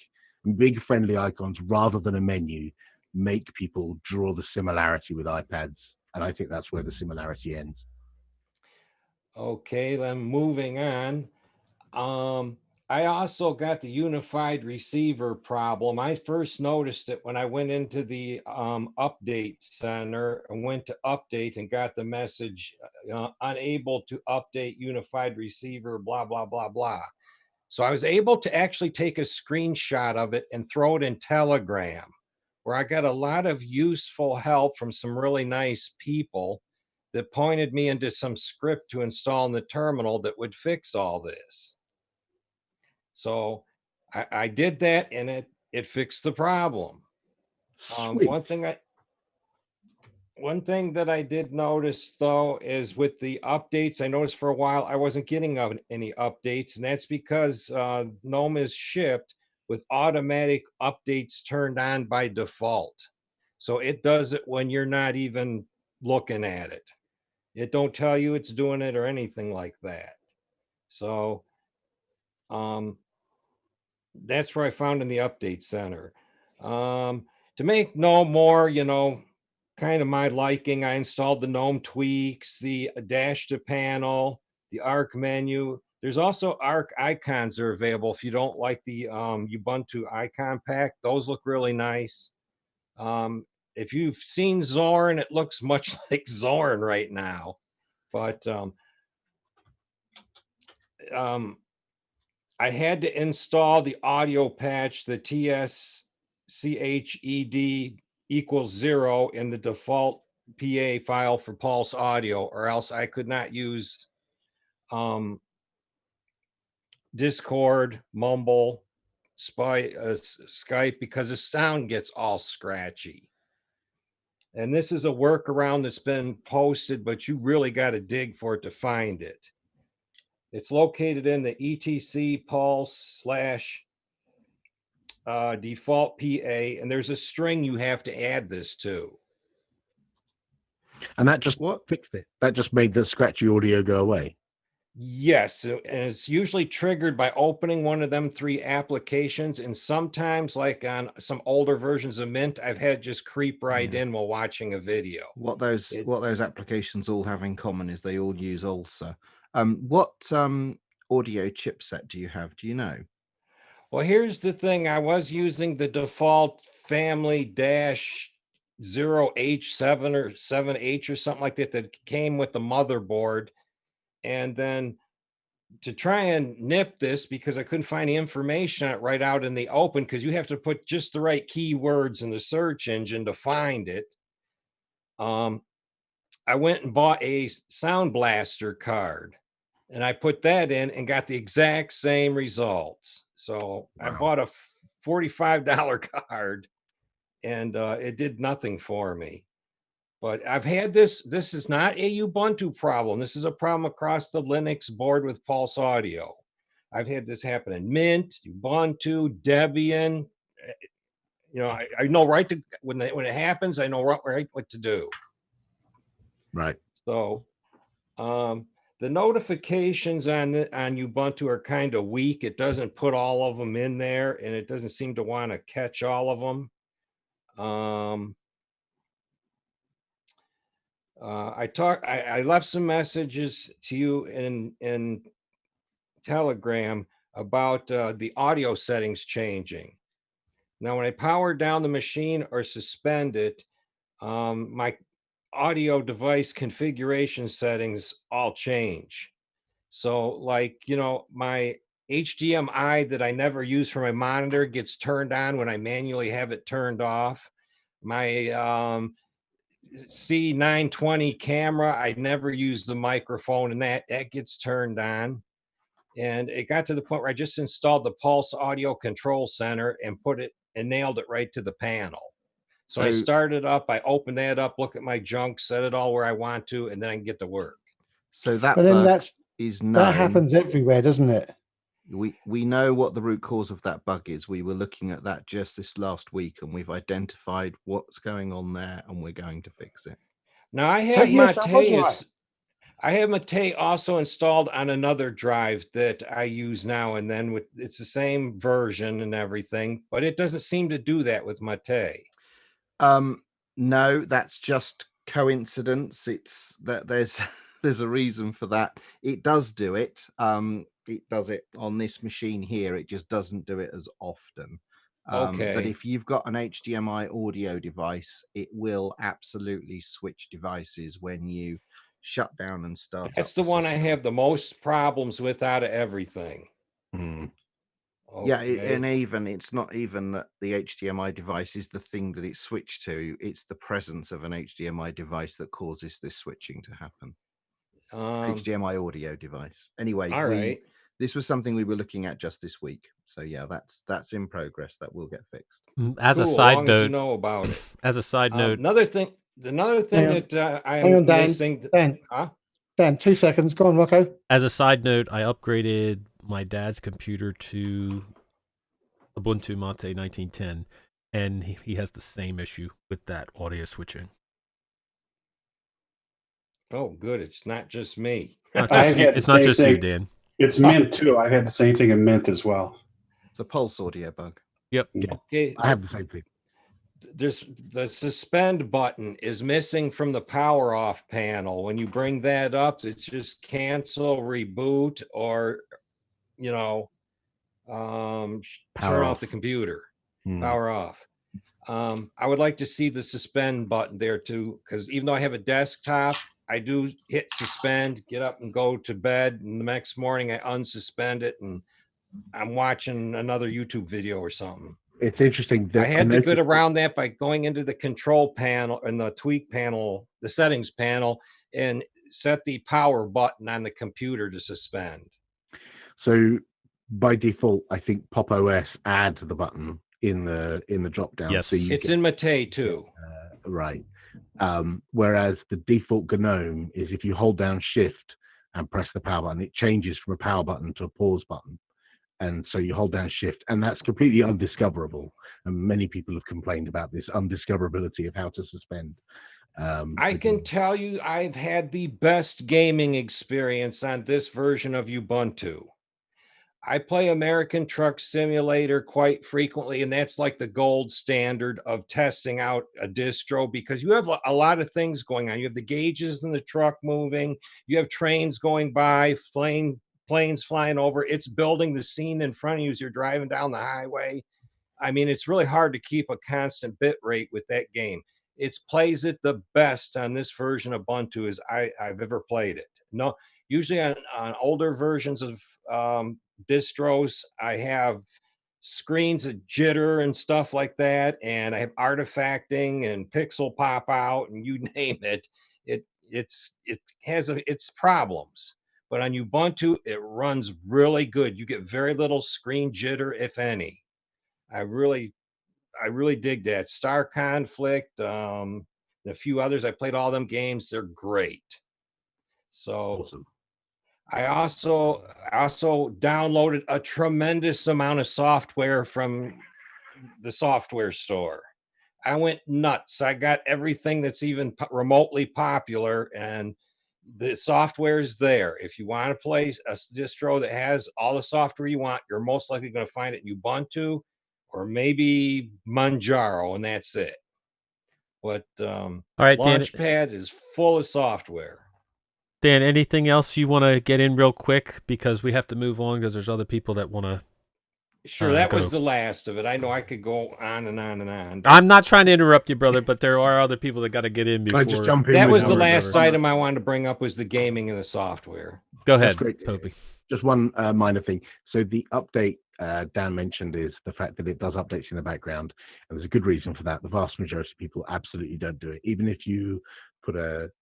big friendly icons rather than a menu make people draw the similarity with iPads, and I think that's where the similarity ends. Okay, then moving on. I also got the unified receiver problem. I first noticed it when I went into the update center and went to update and got the message, unable to update unified receiver, blah, blah, blah, blah. So I was able to actually take a screenshot of it and throw it in Telegram, where I got a lot of useful help from some really nice people that pointed me into some script to install in the terminal that would fix all this. So I did that, and it fixed the problem. One thing that I did notice, though, is with the updates, I noticed for a while I wasn't getting any updates, and that's because GNOME is shipped with automatic updates turned on by default. So it does it when you're not even looking at it. It don't tell you it's doing it or anything like that. So that's where I found in the update center. To make GNOME more, kind of my liking, I installed the GNOME tweaks, the dash to panel, the arc menu. There's also arc icons that are available if you don't like the Ubuntu icon pack. Those look really nice. If you've seen Zorn, it looks much like Zorn right now. But I had to install the audio patch, the TSCHED equals 0 in the default PA file for Pulse Audio, or else I could not use Discord, Mumble, Skype, because the sound gets all scratchy. And this is a workaround that's been posted, but you really got to dig for it to find it. It's located in the etc pulse / default PA, and there's a string you have to add this to. And that just fixed it. That just made the scratchy audio go away. Yes, and it's usually triggered by opening one of them 3 applications, and sometimes, like on some older versions of Mint, I've had it just creep right in while watching a video. What those applications all have in common is they all use ULSA. What audio chipset do you have? Do you know? Well, here's the thing. I was using the default family dash 0H7 or 7H or something like that came with the motherboard. And then to try and nip this, because I couldn't find the information on it right out in the open, because you have to put just the right keywords in the search engine to find it. I went and bought a Sound Blaster card. and I put that in and got the exact same results. So I bought a $45 card, and it did nothing for me. But I've had this. This is not a Ubuntu problem. This is a problem across the Linux board with Pulse Audio. I've had this happen in Mint, Ubuntu, Debian. You know, I know right to when it happens. I know right what to do. Right. So, the notifications on Ubuntu are kind of weak. It doesn't put all of them in there, and it doesn't seem to want to catch all of them. I left some messages to you in Telegram about the audio settings changing. Now, when I power down the machine or suspend it, my audio device configuration settings all change. So, like, you know, my HDMI that I never use for my monitor gets turned on when I manually have it turned off. My C920 camera, I never use the microphone, and that gets turned on. And it got to the point where I just installed the Pulse Audio Control Center and put it and nailed it right to the panel. So I started up, I opened that up, look at my junk, set it all where I want to, and then I can get to work. So that But then bug is known. that happens everywhere, doesn't it? We know what the root cause of that bug is. We were looking at that just this last week, and we've identified what's going on there, and we're going to fix it. Now I have I have Mate also installed on another drive that I use now and then. With it's the same version and everything, but it doesn't seem to do that with Mate. No, that's just coincidence. It's that there's a reason for that. It does do it. It does it on this machine here. It just doesn't do it as often. Okay. But if you've got an HDMI audio device, it will absolutely switch devices when you shut down and start. That's the one I have the most problems with out of everything. Yeah, and even it's not even that the HDMI device is the thing that it's switched to. It's the presence of an HDMI device that causes this switching to happen. HDMI audio device. Anyway, this was something we were looking at just this week. So yeah, that's in progress. That will get fixed. As a side note, you know about it. As a side note, another thing that I am missing. Dan, 2 seconds. Go on, Rocco. As a side note, I upgraded my dad's computer to Ubuntu Mate 1910, and he has the same issue with that audio switching. Oh, good. It's not just me. It's not just you, Dan. It's Mint too. I've had the same thing in Mint as well. It's a Pulse audio bug. Yep. Yeah. Okay. I have the same thing. There's the suspend button is missing from the power off panel. When you bring that up, it's just cancel, reboot, or turn off the computer. Power off. I would like to see the suspend button there too, because even though I have a desktop, I do hit suspend, get up and go to bed, and the next morning I unsuspend it and I'm watching another YouTube video or something. It's interesting. I had to get around that by going into the control panel and the tweak panel, the settings panel, and set the power button on the computer to suspend. So by default, I think Pop OS adds the button in the drop down. Yes, so it's in Mate too. Right. Whereas the default GNOME is if you hold down Shift and press the power button, it changes from a power button to a pause button. And so you hold down Shift, and that's completely undiscoverable. And many people have complained about this undiscoverability of how to suspend. I can tell you I've had the best gaming experience on this version of Ubuntu. I play American Truck Simulator quite frequently, and that's like the gold standard of testing out a distro because you have a lot of things going on. You have the gauges in the truck moving, you have trains going by, planes flying over. It's building the scene in front of you as you're driving down the highway. I mean, it's really hard to keep a constant bit rate with that game. It plays it the best on this version of Ubuntu as I've ever played it. No, usually on older versions of distros, I have screens of jitter and stuff like that, and I have artifacting and pixel pop out, and you name it. It has its problems. but on Ubuntu, it runs really good. You get very little screen jitter, if any. I really dig that. Star Conflict, and a few others. I played all them games. They're great. So Awesome. I also downloaded a tremendous amount of software from the software store. I went nuts. I got everything that's even remotely popular, and the software is there. If you want to play a distro that has all the software you want, you're most likely going to find it in Ubuntu or maybe Manjaro, and that's it. But all right, Dan, Launchpad is full of software. Dan, anything else you want to get in real quick, because we have to move on because there's other people that want to. Sure, that was the last of it. I know I could go on and on and on. I'm not trying to interrupt you, brother, but there are other people that got to get in before. Can I just jump in that with was the last item I wanted to bring up, was the gaming and the software. Go ahead, Popey. Just one minor thing. So the update Dan mentioned is the fact that it does updates in the background, and there's a good reason for that. The vast majority of people absolutely don't do it. Even if you put an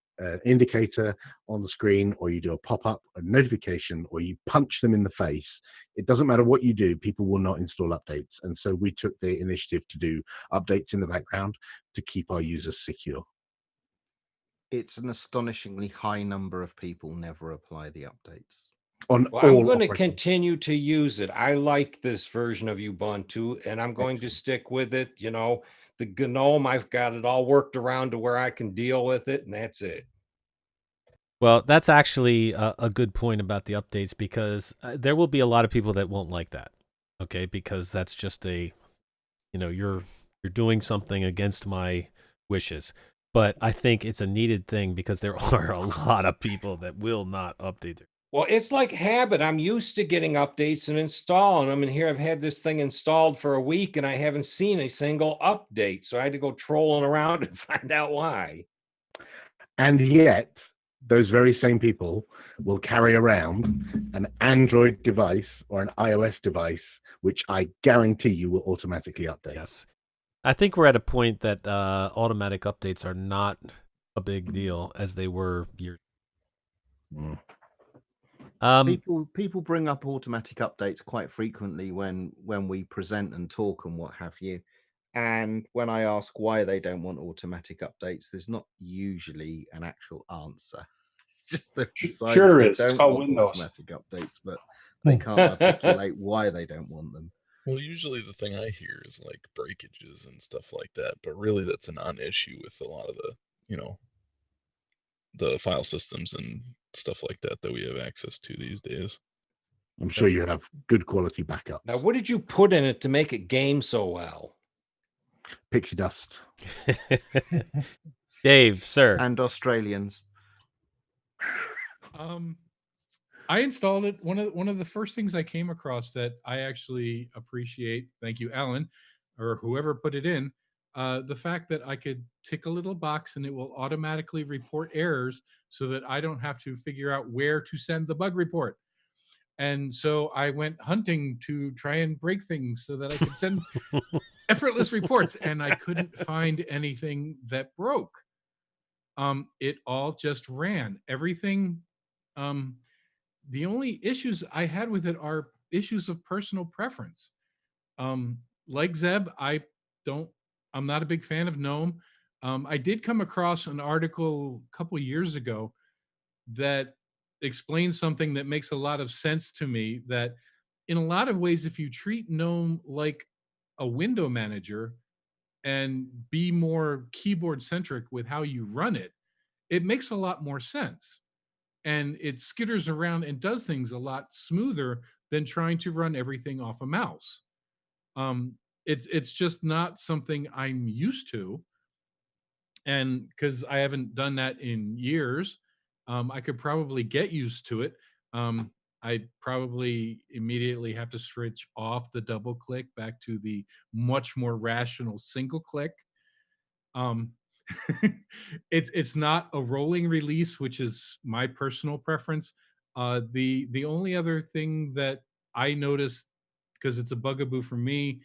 indicator on the screen, or you do a pop-up, a notification, or you punch them in the face, it doesn't matter what you do, people will not install updates. And so we took the initiative to do updates in the background to keep our users secure. It's an astonishingly high number of people never apply the updates. Well, I'm going to continue to use it. I like this version of Ubuntu, and I'm going to stick with it. You know, the GNOME, I've got it all worked around to where I can deal with it, and that's it. Well, that's actually a good point about the updates, because there will be a lot of people that won't like that. Okay, because that's just you're doing something against my wishes. But I think it's a needed thing, because there are a lot of people that will not update their. Well, it's like habit. I'm used to getting updates and installing them. And here I've had this thing installed for a week and I haven't seen a single update. So I had to go trolling around and find out why. And yet, those very same people will carry around an Android device or an iOS device, which I guarantee you will automatically update. Yes. I think we're at a point that automatic updates are not a big deal as they were years ago. People bring up automatic updates quite frequently when we present and talk and what have you. And when I ask why they don't want automatic updates, there's not usually an actual answer. It's just that sure there is. It's called Windows. Automatic updates, but they can't articulate why they don't want them. Well, usually the thing I hear is like breakages and stuff like that, but really that's a non-issue with a lot of the file systems and stuff like that we have access to these days. I'm sure you have good quality backup. Now, what did you put in it to make it game so well? Pixie dust. Dave, sir. And Australians. I installed it. One of the first things I came across that I actually appreciate, thank you, Alan, or whoever put it in, the fact that I could tick a little box and it will automatically report errors so that I don't have to figure out where to send the bug report. And so I went hunting to try and break things so that I could send effortless reports, and I couldn't find anything that broke. It all just ran. Everything. The only issues I had with it are issues of personal preference. Like Zeb, I'm not a big fan of GNOME. I did come across an article a couple years ago that explains something that makes a lot of sense to me, that in a lot of ways, if you treat GNOME like a window manager and be more keyboard centric with how you run it, it makes a lot more sense. And it skitters around and does things a lot smoother than trying to run everything off a mouse. It's just not something I'm used to. And because I haven't done that in years, I could probably get used to it. I'd probably immediately have to switch off the double click back to the much more rational single click. It's not a rolling release, which is my personal preference. The only other thing that I noticed, because it's a bugaboo for me,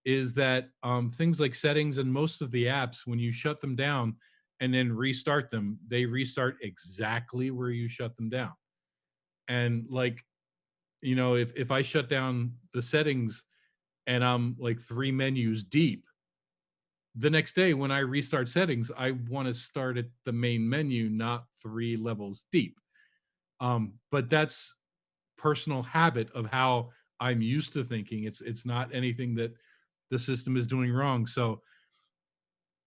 is that things like settings and most of the apps, when you shut them down and then restart them, they restart exactly where you shut them down. And like, you know, if I shut down the settings and I'm like 3 menus deep, the next day when I restart settings, I want to start at the main menu, not 3 levels deep. But that's personal habit of how I'm used to thinking. It's not anything that the system is doing wrong. So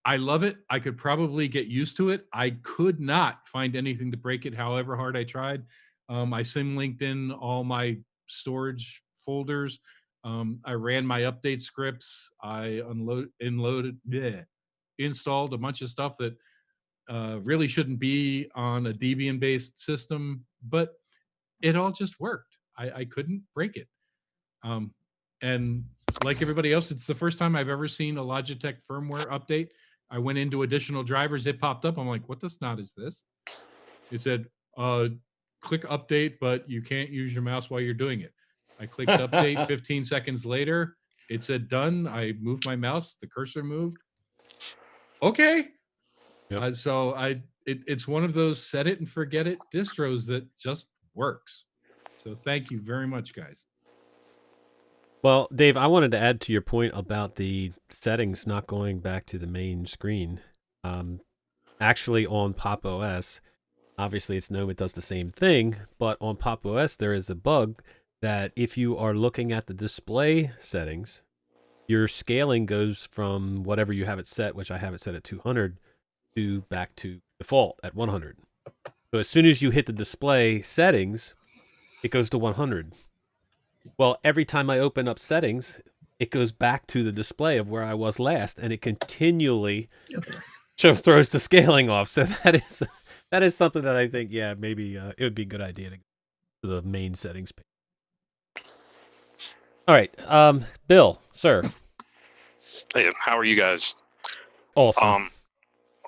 I love it. I could probably get used to it. I could not find anything to break it, however hard I tried. I sim linked in all my storage folders. I ran my update scripts. I installed a bunch of stuff that really shouldn't be on a Debian-based system, but it all just worked. I couldn't break it. And like everybody else, it's the first time I've ever seen a Logitech firmware update. I went into additional drivers, it popped up. I'm like, what the snot is this? It said, click update, but you can't use your mouse while you're doing it. I clicked update. 15 seconds later, it said done. I moved my mouse, the cursor moved. Okay. Yep. It's one of those set it and forget it distros that just works. So thank you very much, guys. Well, Dave, I wanted to add to your point about the settings not going back to the main screen. Actually, on Pop OS, obviously it's GNOME, it does the same thing, but on Pop OS, there is a bug that if you are looking at the display settings, your scaling goes from whatever you have it set, which I have it set at 200, to back to default at 100. So as soon as you hit the display settings, it goes to 100. Well, every time I open up settings, it goes back to the display of where I was last, and it continually throws the scaling off. So that is something that I think, yeah, maybe it would be a good idea to go to the main settings page. All right, Bill, sir. Hey, how are you guys? Awesome.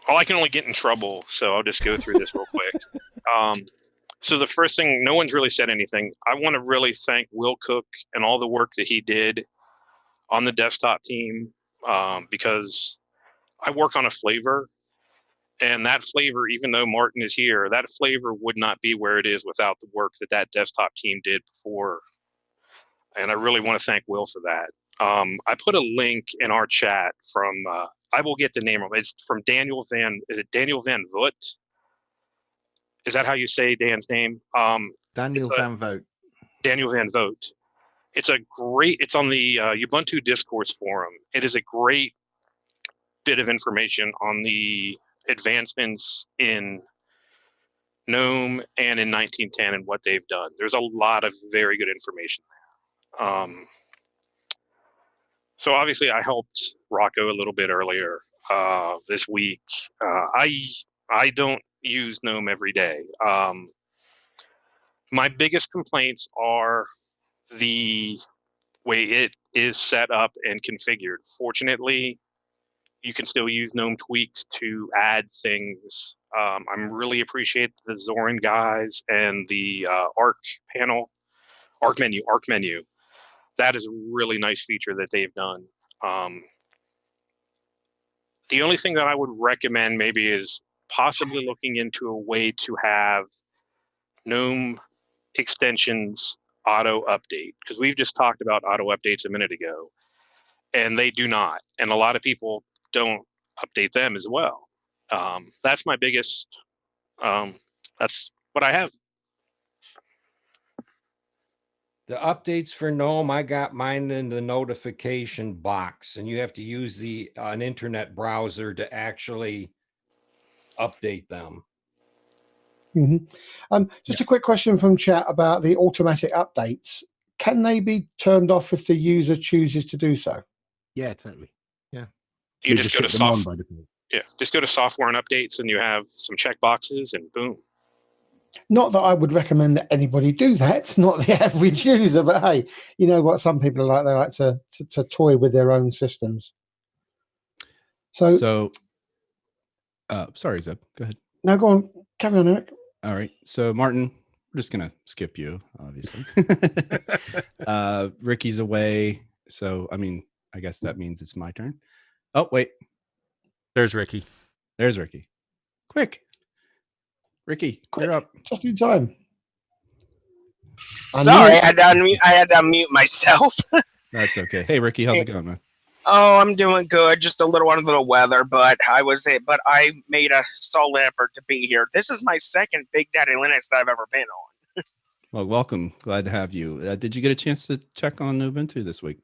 I can only get in trouble, so I'll just go through this real quick. So the first thing, no one's really said anything. I want to really thank Will Cook and all the work that he did on the desktop team, because I work on a flavor, and that flavor, even though Martin is here, that flavor would not be where it is without the work that desktop team did before. And I really want to thank Will for that. I put a link in our chat from, I will get the name of it. It's from Daniel Van Vogt? Is that how you say Dan's name? Daniel Van Vogt. Daniel Van Vogt. It's on the Ubuntu discourse forum. It is a great bit of information on the advancements in GNOME and in 1910 and what they've done. There's a lot of very good information there. So obviously I helped Rocco a little bit earlier this week. I don't use GNOME every day. My biggest complaints are the way it is set up and configured. Fortunately, you can still use GNOME tweaks to add things. I'm really appreciate the Zorin guys and the Arc menu. That is a really nice feature that they've done. The only thing that I would recommend maybe is possibly looking into a way to have GNOME extensions auto update, because we've just talked about auto updates a minute ago, and they do not. And a lot of people don't update them as well. That's my biggest, that's what I have. The updates for GNOME, I got mine in the notification box, and you have to use an internet browser to actually update them. Just a quick question from chat about the automatic updates. Can they be turned off if the user chooses to do so? Yeah, totally. Yeah. You just go to just go to software and updates, and you have some check boxes, and boom. Not that I would recommend that anybody do that. It's not the average user, but hey, you know what some people are like. They like to toy with their own systems. So sorry, Zeb. Go ahead. No, go on. Carry on, Eric. All right. So Martin, we're just gonna skip you, obviously. Ricky's away, so I mean, I guess that means it's my turn. Oh wait, there's Ricky. There's Ricky. Quick, Ricky, you're up. Just in time. Sorry, I had to unmute myself. That's okay. Hey, Ricky, how's it going, man? Oh, I'm doing good. Just a little under the weather, but I made a solid effort to be here. This is my second Big Daddy Linux that I've ever been on. Well, welcome. Glad to have you. Did you get a chance to check on Ubuntu this week?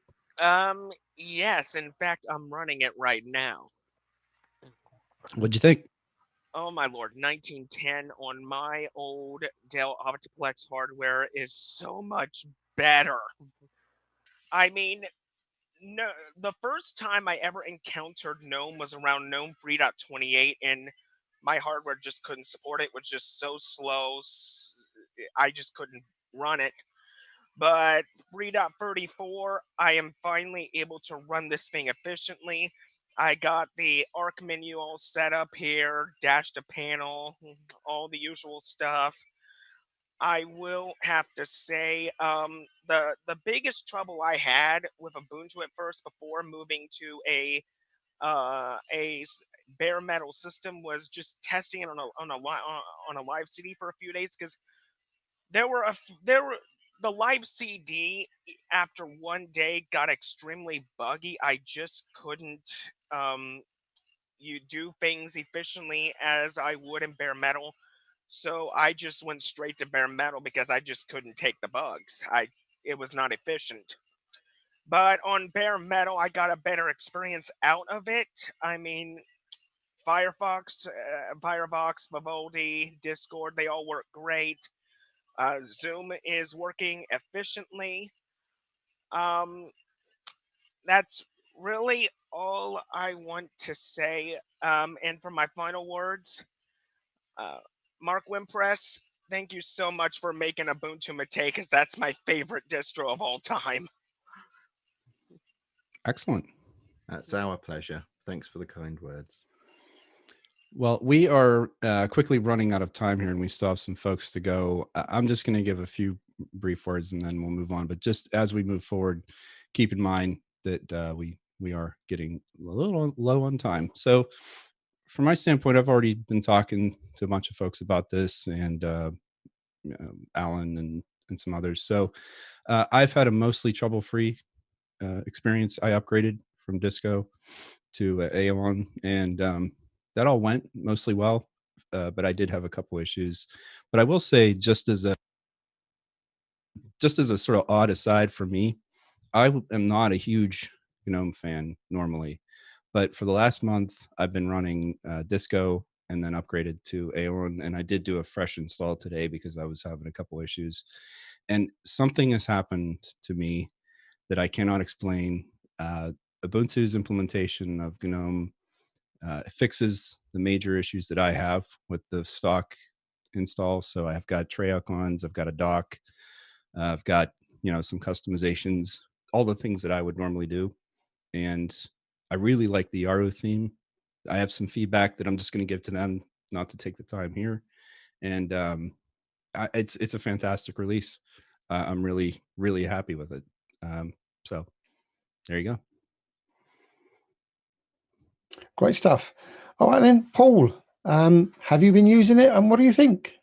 Yes. In fact, I'm running it right now. What'd you think? Oh my lord, 1910 on my old Dell Optiplex hardware is so much better. I mean, no, the first time I ever encountered GNOME was around GNOME 3.28, and my hardware just couldn't support it. It was just so slow. I just couldn't run it. But 3.34, I am finally able to run this thing efficiently. I got the ARC menu all set up here, dash to panel, all the usual stuff. I will have to say the biggest trouble I had with Ubuntu at first before moving to a bare metal system was just testing it on a live CD for a few days, because there were the live CD after one day got extremely buggy. I just couldn't you do things efficiently as I would in bare metal. So I just went straight to bare metal because I just couldn't take the bugs. It was not efficient. But on bare metal, I got a better experience out of it. I mean, Firefox, Vivaldi, Discord, they all work great. Zoom is working efficiently. That's really all I want to say. And for my final words, Mark Wimpress, thank you so much for making Ubuntu Mate, because that's my favorite distro of all time. Excellent. That's our pleasure. Thanks for the kind words. Well, we are quickly running out of time here, and we still have some folks to go. I'm just going to give a few brief words, and then we'll move on. But just as we move forward, keep in mind that we are getting a little low on time. So from my standpoint, I've already been talking to a bunch of folks about this, and Alan and some others. So I've had a mostly trouble-free experience. I upgraded from Disco to Aeon, and that all went mostly well, but I did have a couple issues. But I will say, just as a sort of odd aside for me, I am not a huge GNOME fan normally, but for the last month, I've been running Disco and then upgraded to Aeon, and I did do a fresh install today because I was having a couple issues, and something has happened to me that I cannot explain. Ubuntu's implementation of GNOME fixes the major issues that I have with the stock install. So I've got tray icons, I've got a dock, I've got some customizations, all the things that I would normally do, and I really like the Yaru theme. I have some feedback that I'm just going to give to them, not to take the time here, and it's a fantastic release. I'm really happy with it. So there you go. Great stuff. All right then, Paul, have you been using it, and what do you think?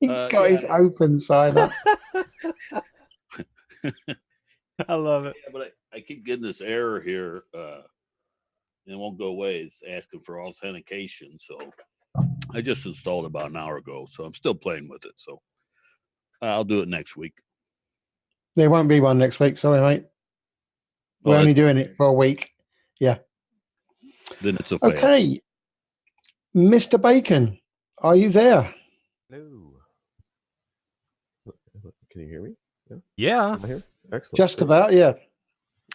He's got his open sign up. I love it. Yeah, but I keep getting this error here, and it won't go away. It's asking for authentication. So I just installed it about an hour ago, so I'm still playing with it. So I'll do it next week. There won't be one next week. Sorry, mate. We're only doing it for a week. Yeah. Then it's a fail. Okay. Mr. Bacon, are you there? Hello. Can you hear me? Yeah. Am I here? Excellent. Just about, yeah.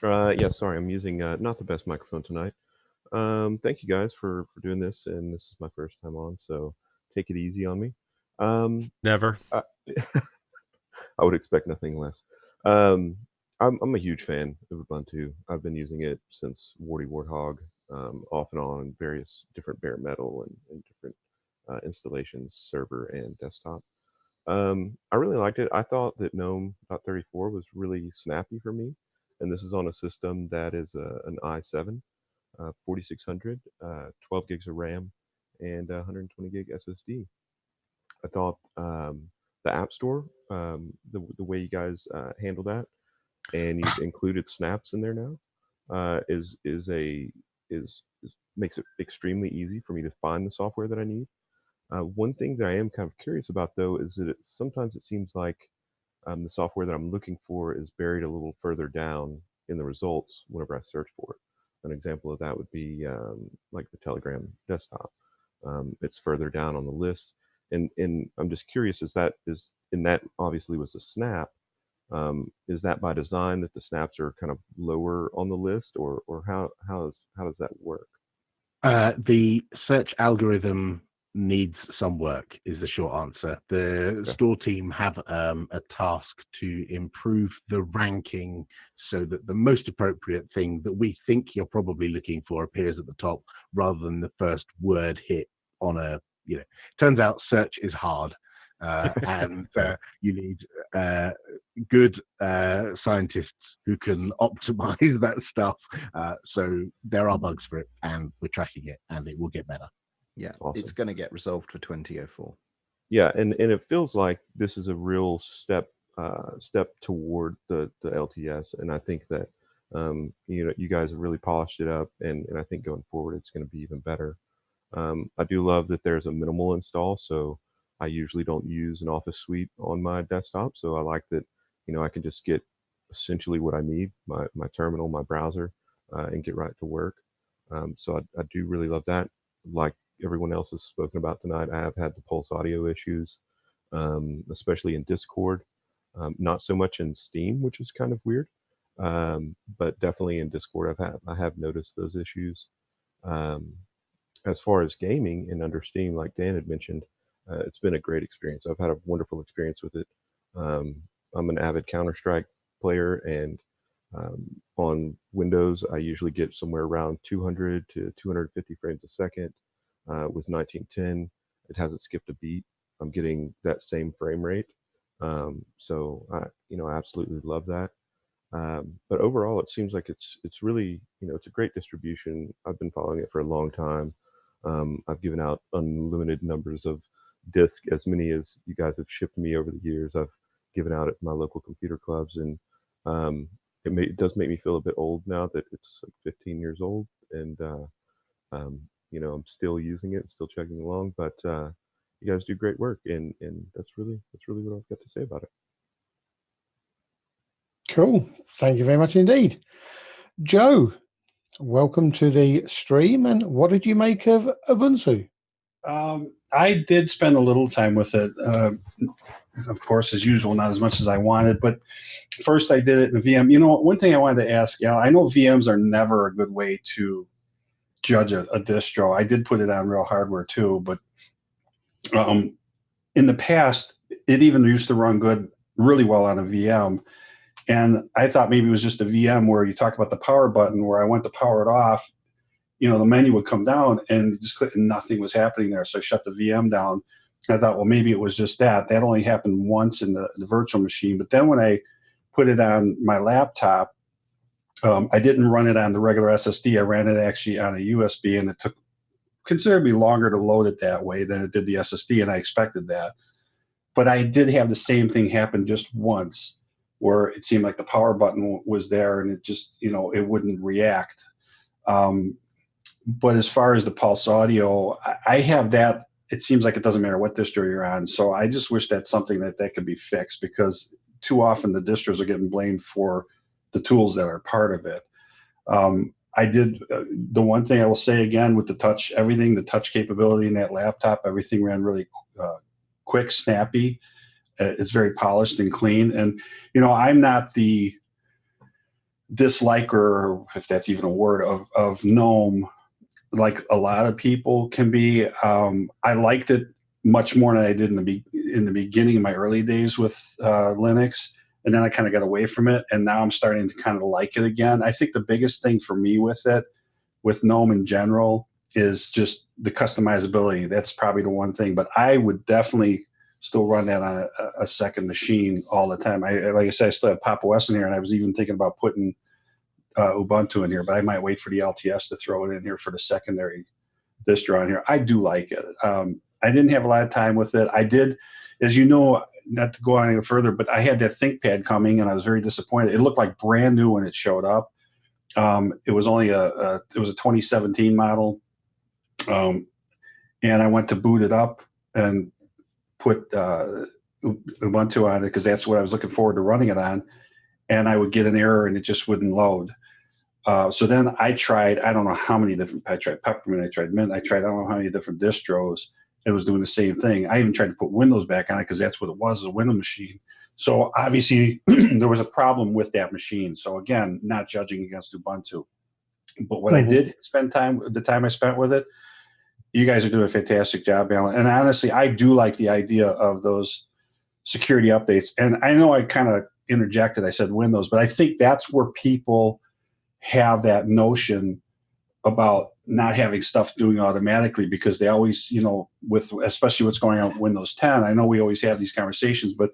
Yeah, sorry, I'm using not the best microphone tonight. Thank you guys for doing this, and this is my first time on, so take it easy on me. Never. I would expect nothing less. I'm a huge fan of Ubuntu. I've been using it since Warty Warthog, off and on various different bare metal and different installations, server and desktop. I really liked it. I thought that GNOME.34 was really snappy for me, and this is on a system that is an i7, 4600, 12 gigs of RAM, and 120 gig SSD. I thought App Store, the way you guys handle that, and you've included snaps in there now, is makes it extremely easy for me to find the software that I need. One thing that I am kind of curious about though is that sometimes it seems like the software that I'm looking for is buried a little further down in the results whenever I search for it. An example of that would be like the Telegram desktop. It's further down on the list, and I'm just curious, and that obviously was a snap. Is that by design that the snaps are kind of lower on the list, or how does that work? The search algorithm needs some work, is the short answer. The store team have a task to improve the ranking so that the most appropriate thing that we think you're probably looking for appears at the top rather than the first word hit on a, turns out search is hard. And you need good scientists who can optimize that stuff. So there are bugs for it, and we're tracking it, and it will get better. Yeah, Awesome. It's going to get resolved for 2004. Yeah, and it feels like this is a real step toward the LTS, and I think that you guys have really polished it up, and I think going forward it's going to be even better. I do love that there's a minimal install, so I usually don't use an Office suite on my desktop, so I like that I can just get essentially what I need, my terminal, my browser, and get right to work. So I do really love that. Like everyone else has spoken about tonight, I have had the Pulse audio issues, especially in Discord. Not so much in Steam, which is kind of weird, but definitely in Discord I have noticed those issues. As far as gaming and under Steam, like Dan had mentioned, it's been a great experience. I've had a wonderful experience with it. I'm an avid Counter-Strike player, and on Windows, I usually get somewhere around 200 to 250 frames a second. With 1910, it hasn't skipped a beat. I'm getting that same frame rate. So I absolutely love that. But overall, it seems like it's really, it's a great distribution. I've been following it for a long time. I've given out unlimited numbers of discs, as many as you guys have shipped me over the years. I've given out at my local computer clubs, and it does make me feel a bit old now that it's like 15 years old, and I'm still using it, still chugging along. But you guys do great work, and that's really what I've got to say about it. Cool. Thank you very much indeed. Joe, welcome to the stream. And what did you make of Ubuntu? I did spend a little time with it. Of course, as usual, not as much as I wanted. But first I did it in VM. One thing I wanted to ask, I know VMs are never a good way to judge a distro. I did put it on real hardware too. But in the past, it even used to run really well on a VM. And I thought maybe it was just a VM where you talk about the power button, where I went to power it off, the menu would come down and just click and nothing was happening there. So I shut the VM down. I thought, well, maybe it was just that. That only happened once in the virtual machine. But then when I put it on my laptop, I didn't run it on the regular SSD. I ran it actually on a USB, and it took considerably longer to load it that way than it did the SSD, and I expected that. But I did have the same thing happen just once, where it seemed like the power button was there and it just, it wouldn't react. But as far as the Pulse audio, I have that. It seems like it doesn't matter what distro you're on. So I just wish that's something that could be fixed, because too often the distros are getting blamed for the tools that are part of it. I did the one thing I will say again with the touch, the touch capability in that laptop, everything ran really quick, snappy. It's very polished and clean. And, I'm not the disliker, if that's even a word, of GNOME, like a lot of people can be. I liked it much more than I did in the beginning, in my early days with Linux. And then I kind of got away from it. And now I'm starting to kind of like it again. I think the biggest thing for me with it, with GNOME in general, is just the customizability. That's probably the one thing. But I would definitely still run that on a second machine all the time. Like I said, I still have Papa West in here, and I was even thinking about putting Ubuntu in here, but I might wait for the LTS to throw it in here for the secondary distro on here. I do like it. I didn't have a lot of time with it. I did, as you know, not to go on any further, but I had that ThinkPad coming, and I was very disappointed. It looked like brand new when it showed up. It was only it was a 2017 model, and I went to boot it up and put Ubuntu on it because that's what I was looking forward to running it on, and I would get an error and it just wouldn't load. So then I tried, I don't know how many different, I tried Peppermint, I tried Mint, I don't know how many different distros. It was doing the same thing. I even tried to put Windows back on it because that's what it was, a Windows machine. So obviously there was a problem with that machine. So again, not judging against Ubuntu. But what I did spend the time I spent with it, you guys are doing a fantastic job, Alan. And honestly, I do like the idea of those security updates. And I know I kind of interjected, I said Windows, but I think that's where people have that notion about not having stuff doing automatically because they always, with especially what's going on with Windows 10, I know we always have these conversations, but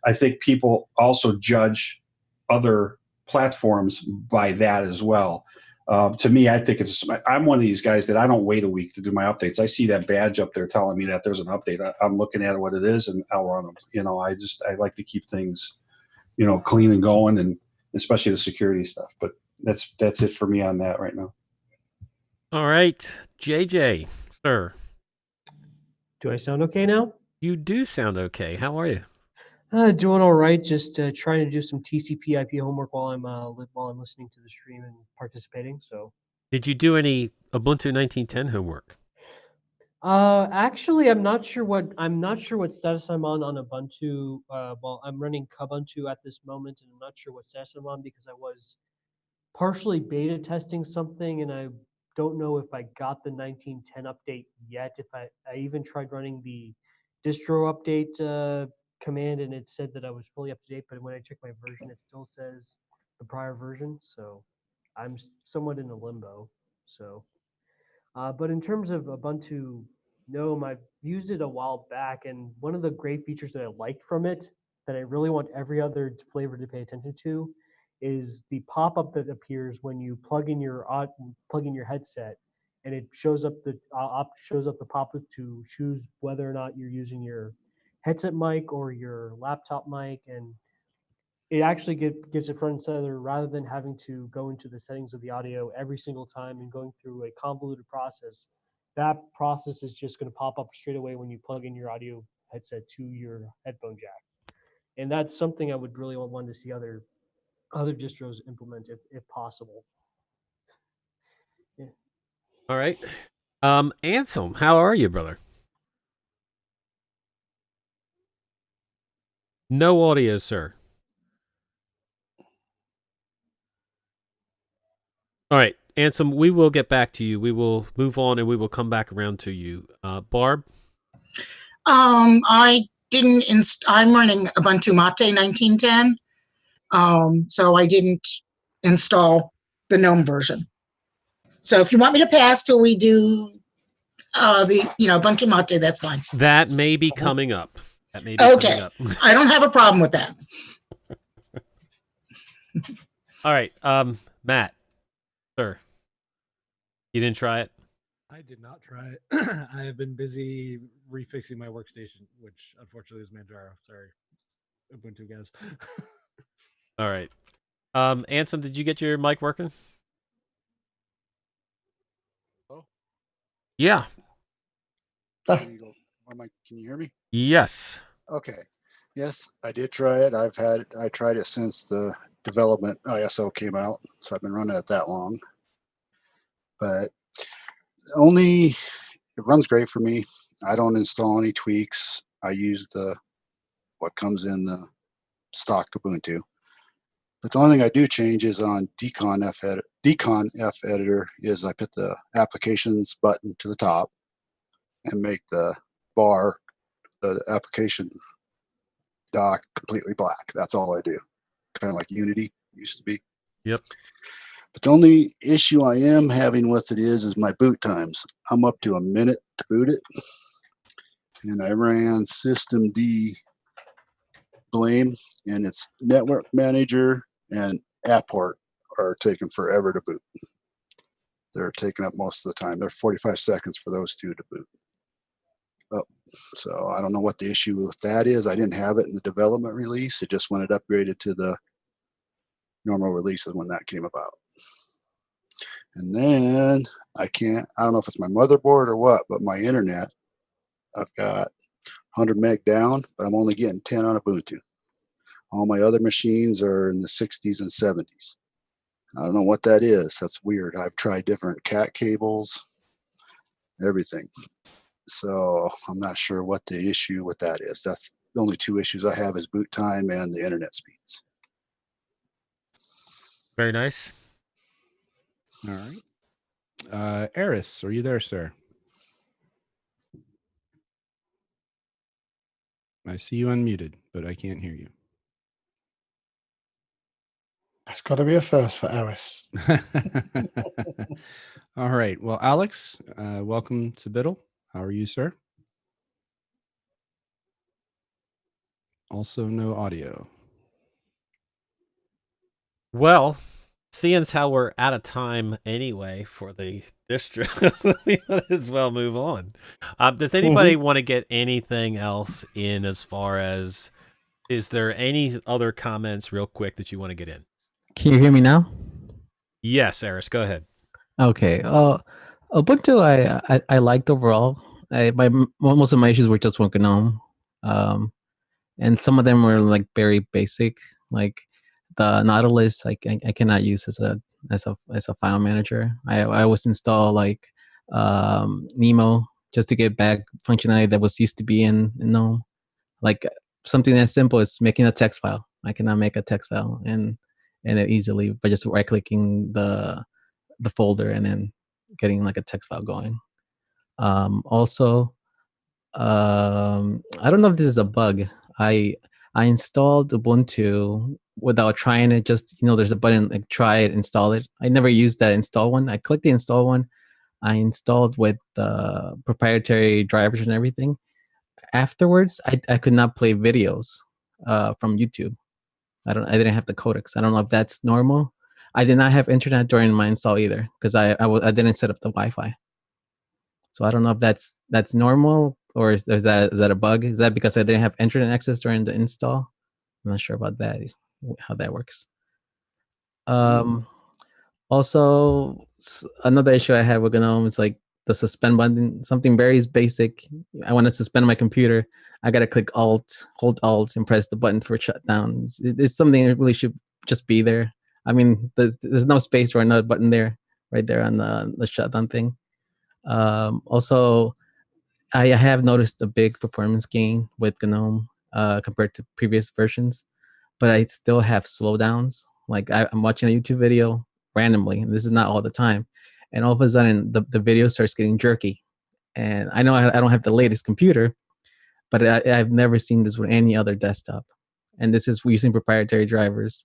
I think people also judge other platforms by that as well. To me, I think I'm one of these guys that I don't wait a week to do my updates. I see that badge up there telling me that there's an update. I'm looking at what it is and I'll run them. I like to keep things, clean and going, and especially the security stuff. But that's it for me on that right now. All right, JJ, sir. Do I sound okay now? You do sound okay. How are you? Doing all right. Just trying to do some TCP/IP homework while I'm listening to the stream and participating. So, did you do any Ubuntu 1910 homework? Actually, I'm not sure what status I'm on Ubuntu. Well, I'm running Kubuntu at this moment, and I'm not sure what status I'm on because I was partially beta testing something, and I don't know if I got the 1910 update yet. If I even tried running the distro update command, and it said that I was fully up to date, but when I check my version, it still says the prior version. So I'm somewhat in a limbo. So, but in terms of Ubuntu GNOME, I've used it a while back, and one of the great features that I liked from it that I really want every other flavor to pay attention to is the pop-up that appears when you plug in your headset, and it shows up the pop-up to choose whether or not you're using your headset mic or your laptop mic, and it actually gives it front and center rather than having to go into the settings of the audio every single time and going through a convoluted process. That process is just going to pop up straight away when you plug in your audio headset to your headphone jack, and that's something I would really want to see other distros implement if possible. Yeah. All right. Anselm, how are you, brother? No audio, sir. All right, Anselm, we will get back to you. We will move on and we will come back around to you. Barb? I didn't I'm running Ubuntu Mate 1910. So I didn't install the GNOME version. So if you want me to pass till we do Ubuntu Mate, that's fine. That may be coming up. Okay. Coming up. I don't have a problem with that. All right. Matt, sir, you didn't try it? I did not try it. I have been busy refixing my workstation, which unfortunately is Manjaro. Sorry, Ubuntu guys. All right. Anselm, did you get your mic working? Oh. Yeah. Can you hear me? Yes. Okay. Yes, I did try it. I tried it since the development ISO came out, so I've been running it that long. But it runs great for me. I don't install any tweaks. I use what comes in the stock Ubuntu. But the only thing I do change is on Decon F editor is I put the applications button to the top and make the bar, the application dock, completely black. That's all I do. Kind of like Unity used to be. Yep. But the only issue I am having with it is my boot times. I'm up to a minute to boot it. And I ran systemd blame, and its network manager and apport are taking forever to boot. They're taking up most of the time. They're 45 seconds for those two to boot. up. So I don't know what the issue with that is. I didn't have it in the development release. It just when it upgraded to the normal release is when that came about. And then I don't know if it's my motherboard or what, but my internet, I've got 100 meg down, but I'm only getting 10 on Ubuntu. All my other machines are in the 60s and 70s. I don't know what that is. That's weird. I've tried different cat cables, everything. So I'm not sure what the issue with that is. That's the only two issues I have is boot time and the internet speeds. Very nice. All right. Eris, are you there, sir? I see you unmuted, but I can't hear you. That's got to be a first for Eris. All right. Well, Alex, welcome to Biddle. How are you, sir? Also, no audio. Well, seeing as how we're out of time anyway for the distro, we might as well move on. Does anybody want to get anything else in as far as, is there any other comments real quick that you want to get in? Can you hear me now? Yes, Eris, go ahead. Okay. Ubuntu, I liked overall. Most of my issues were just with GNOME, and some of them were like very basic, like the Nautilus. I cannot use as a file manager. I always install like Nemo just to get back functionality that was used to be in GNOME, like something as simple as making a text file. I cannot make a text file and it easily by just right clicking the folder and then getting like a text file going. Also, I don't know if this is a bug. I installed Ubuntu without trying it. Just, there's a button like try it, install it. I never used that install one. I clicked the install one. I installed with proprietary drivers and everything. Afterwards, I could not play videos from YouTube. I didn't have the codecs. I don't know if that's normal. I did not have internet during my install either because I didn't set up the Wi-Fi. So I don't know if that's normal or is that a bug? Is that because I didn't have internet access during the install? I'm not sure about that, how that works. Also, another issue I had with GNOME is like the suspend button, something very basic. I want to suspend my computer. I got to click Alt, hold Alt, and press the button for shutdown. It's something that really should just be there. I mean, there's no space for another button there, right there on the shutdown thing. Also, I have noticed a big performance gain with GNOME compared to previous versions, but I still have slowdowns. Like I'm watching a YouTube video randomly, and this is not all the time, and all of a sudden the video starts getting jerky. And I know I don't have the latest computer, but I've never seen this with any other desktop. And this is using proprietary drivers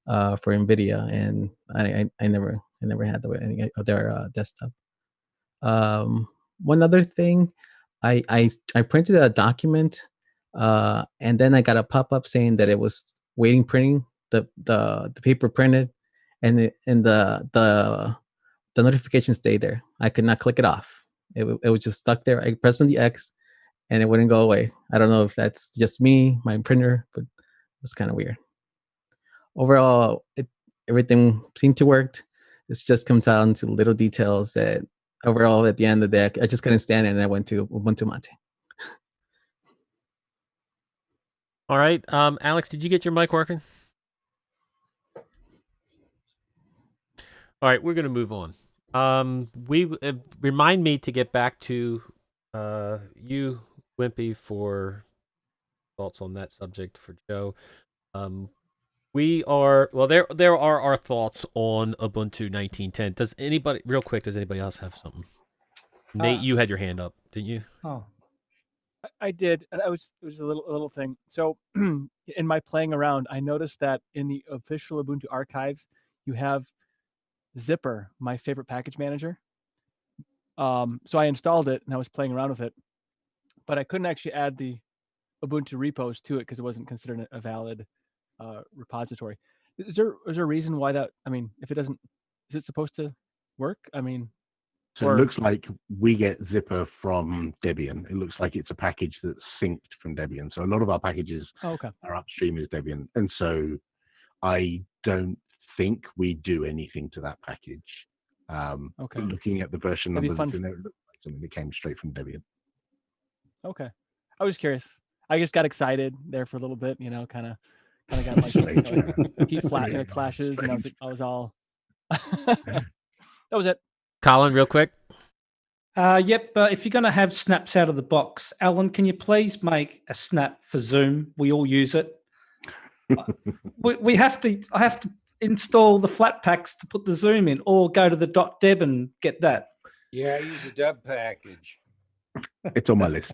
for NVIDIA, and I never had that with any other desktop. One other thing, I printed a document, and then I got a pop-up saying that it was waiting printing. The paper printed, and the notification stayed there. I could not click it off. It was just stuck there. I pressed on the X, and it wouldn't go away. I don't know if that's just me, my printer, but it was kind of weird. Overall, everything seemed to work. It just comes down to little details that overall at the end of the day, I just couldn't stand it, and I went to Ubuntu Mate. All right, Alex, did you get your mic working? All right, we're gonna move on. Remind me to get back to you, Wimpy, for thoughts on that subject for Joe. There are our thoughts on Ubuntu 19.10. Does anybody else have something? Nate, you had your hand up, didn't you? Oh, I did. And it was a little thing. So in my playing around, I noticed that in the official Ubuntu archives, you have Zipper, my favorite package manager. So I installed it and I was playing around with it, but I couldn't actually add the Ubuntu repos to it because it wasn't considered a valid repository. Is there a reason why that? I mean, if it doesn't, is it supposed to work? I mean, So it looks like we get Zipper from Debian. It looks like it's a package that's synced from Debian. So a lot of our packages are upstream as Debian. And so I don't think we do anything to that package. Looking at the version That'd be number, fun. it looked like something that came straight from Debian. Okay. I was curious. I just got excited there for a little bit, you know, kind of got like, heat flashes, and I was all. That was it. Colin, real quick. Yep. If you're going to have snaps out of the box, Alan, can you please make a snap for Zoom? We all use it. I have to install the flat packs to put the Zoom in, or go to the .deb and get that. Yeah, I use a deb package. It's on my list.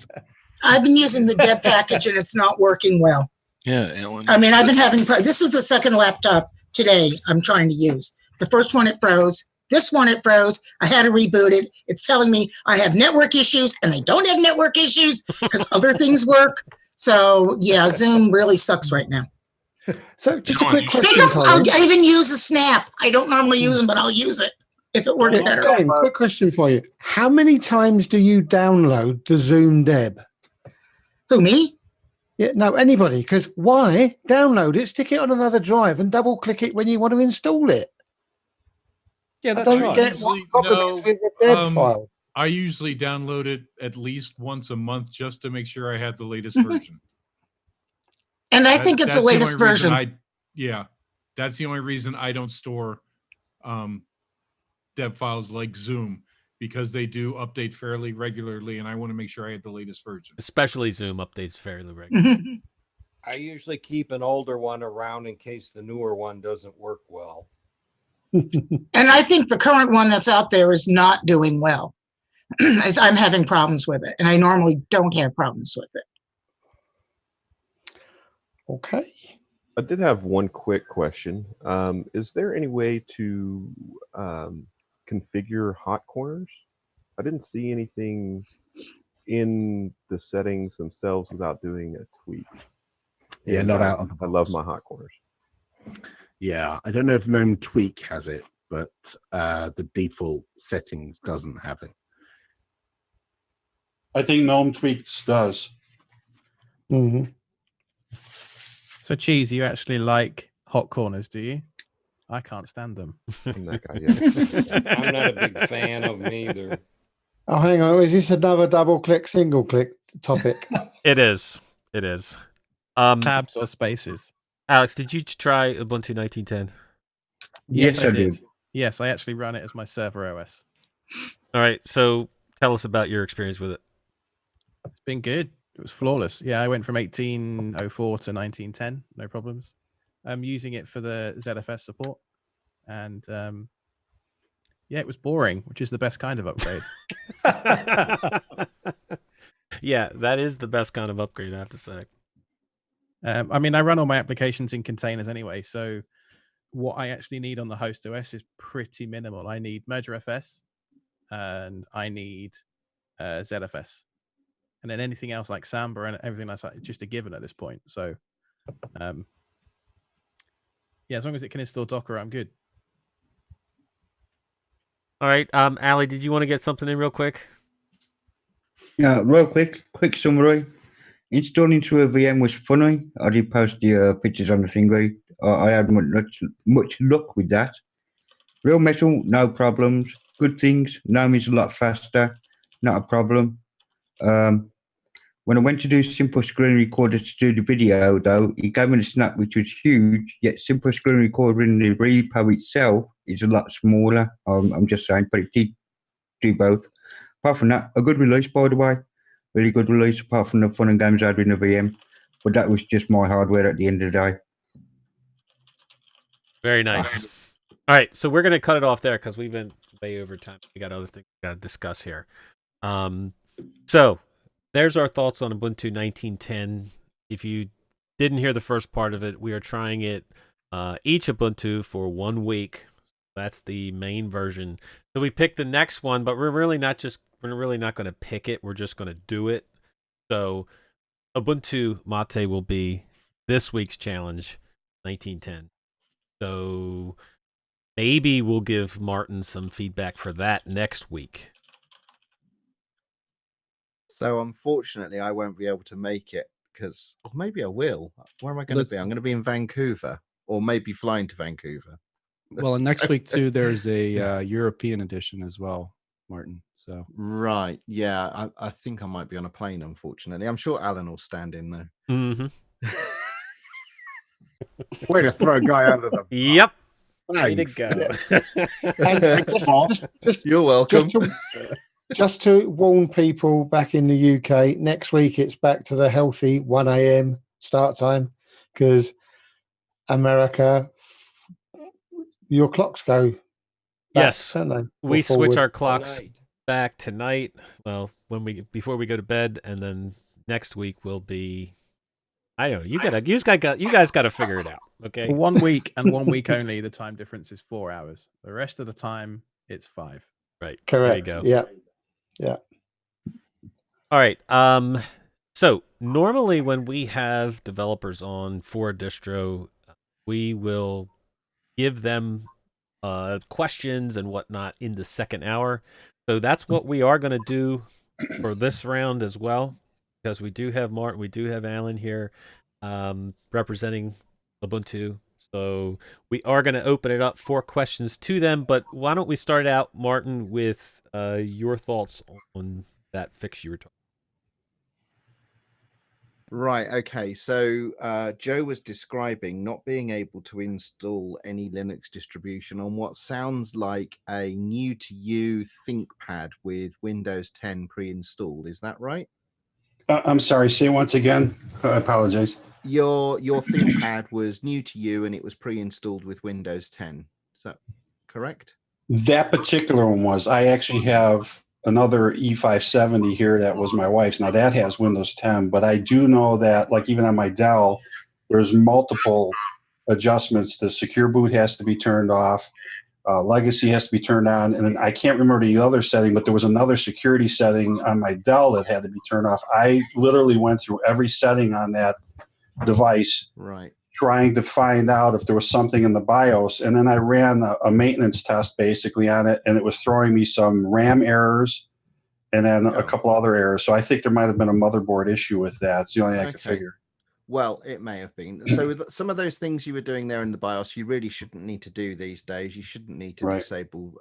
I've been using the deb package and it's not working well. Yeah, Alan. I mean, I've been having this is the second laptop today I'm trying to use. The first one, it froze. This one, it froze. I had to reboot it. It's telling me I have network issues, and I don't have network issues because other things work. So, yeah, Zoom really sucks right now. So, just a quick question. I even use a Snap. I don't normally use them, but I'll use it if it works better. Colin, quick question for you. How many times do you download the Zoom Deb? Who, me? Yeah, no, anybody. Because why download it, stick it on another drive, and double click it when you want to install it? Yeah, that's I don't right. get what the problem is with the Deb file. I usually download it at least once a month just to make sure I have the latest version. And I think it's the latest version. That's the only reason I don't store Deb files like Zoom, because they do update fairly regularly, and I want to make sure I have the latest version. Especially Zoom updates fairly regularly. I usually keep an older one around in case the newer one doesn't work well. And I think the current one that's out there is not doing well. As I'm having problems with it, and I normally don't have problems with it. Okay. I did have one quick question. Is there any way to configure hot corners? I didn't see anything in the settings themselves without doing a tweak. Yeah, And not out of the I love my hot corners. Yeah, I don't know if GNOME Tweak has it, but the default settings doesn't have it. I think GNOME Tweaks does. Mm-hmm. So, Cheese, you actually like hot corners, do you? I can't stand them. I'm that guy, yeah. I'm not a big fan of them either. Oh, hang on. Is this another double-click, single-click topic? It is. It is. Tabs or spaces? Alex, did you try Ubuntu 1910? Yes, I did. Yes, I actually run it as my server OS. All right. So tell us about your experience with it. It's been good. It was flawless. Yeah, I went from 1804 to 1910, no problems. I'm using it for the ZFS support, and yeah, it was boring, which is the best kind of upgrade. Yeah, that is the best kind of upgrade, I have to say. I mean, I run all my applications in containers anyway, so what I actually need on the host OS is pretty minimal. I need MergerFS, and I need ZFS. And then anything else like Samba and everything else, it's just a given at this point. So, yeah, as long as it can install Docker, I'm good. All right, Ali, did you want to get something in real quick? Yeah, real quick summary. Installing through a VM was funny. I did post the pictures on the thingy. I had much luck with that. Real metal, no problems. Good things. GNOME is a lot faster. Not a problem. When I went to do Simple Screen Recorder to do the video, though, it gave me the snap, which was huge, yet Simple Screen Recorder in the repo itself is a lot smaller. I'm just saying, but it did do both. Apart from that, a good release, by the way. Really good release, apart from the fun and games I had in the VM. But that was just my hardware at the end of the day. Very nice. All right, so we're going to cut it off there because we've been way over time. We got other things we got to discuss here. So there's our thoughts on Ubuntu 1910. If you didn't hear the first part of it, we are trying it each Ubuntu for 1 week. That's the main version. So we picked the next one, but we're really not going to pick it. We're just going to do it. So Ubuntu Mate will be this week's challenge, 1910. So maybe we'll give Martin some feedback for that next week. So unfortunately, I won't be able to make it because, or maybe I will. Where am I going to be? I'm going to be in Vancouver, or maybe flying to Vancouver. Well, and next week too, there's a European edition as well, Martin. So right, yeah, I think I might be on a plane. Unfortunately, I'm sure Alan will stand in though. Mm-hmm. Way to throw a guy under the. Yep. Way to go. You're welcome. Just to warn people back in the UK, next week it's back to the healthy 1 a.m. start time because America, your clocks go back, Yes, don't they? we Or switch forward. our clocks back tonight. Well, before we go to bed, and then next week will be. I don't know. You guys got to figure it out. Okay. For 1 week and 1 week only, the time difference is 4 hours. The rest of the time, it's 5. Right. Correct. There you go. Yeah. All right. So normally when we have developers on for a distro, we will give them questions and whatnot in the second hour. So that's what we are going to do for this round as well, because we do have Martin, we do have Alan here representing Ubuntu. So we are going to open it up for questions to them. But why don't we start out, Martin, with your thoughts on that fix you were talking. Right. Okay. So Joe was describing not being able to install any Linux distribution on what sounds like a new to you ThinkPad with Windows 10 pre-installed. Is that right? I'm sorry. Say once again. I apologize. Your ThinkPad was new to you and it was pre-installed with Windows 10. Is that correct? That particular one was. I actually have another E570 here that was my wife's. Now that has Windows 10, but I do know that, like, even on my Dell, there's multiple adjustments. The secure boot has to be turned off. Legacy has to be turned on. And then I can't remember the other setting, but there was another security setting on my Dell that had to be turned off. I literally went through every setting on that device, right, trying to find out if there was something in the BIOS. And then I ran a maintenance test basically on it, and it was throwing me some RAM errors and then a couple other errors. So I think there might have been a motherboard issue with that. It's the only thing I could figure. Well, it may have been. So with some of those things you were doing there in the BIOS, you really shouldn't need to do these days. You shouldn't need to disable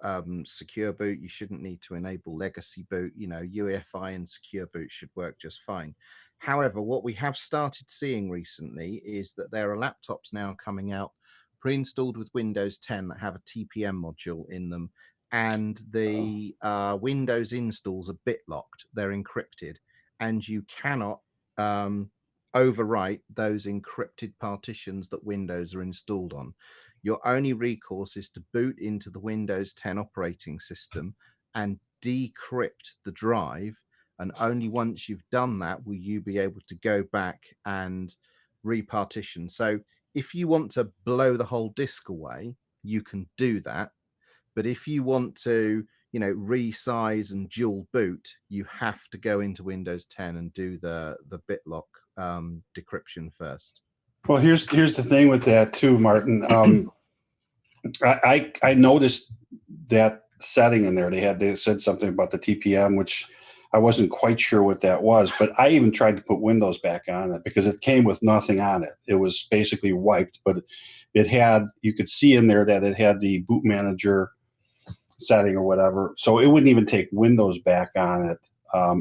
secure boot. You shouldn't need to enable legacy boot. You know, UEFI and secure boot should work just fine. However, what we have started seeing recently is that there are laptops now coming out pre-installed with Windows 10 that have a TPM module in them, and the Windows installs are bit locked. They're encrypted, and you cannot overwrite those encrypted partitions that Windows are installed on. Your only recourse is to boot into the Windows 10 operating system and decrypt the drive. And only once you've done that will you be able to go back and repartition. So if you want to blow the whole disk away, you can do that. But if you want to, you know, resize and dual boot, you have to go into Windows 10 and do the BitLock decryption first. Well, here's the thing with that too, Martin. I noticed that setting in there. They said something about the TPM, which I wasn't quite sure what that was, but I even tried to put Windows back on it because it came with nothing on it. It was basically wiped, but it had, you could see in there that it had the boot manager setting or whatever. So it wouldn't even take Windows back on it.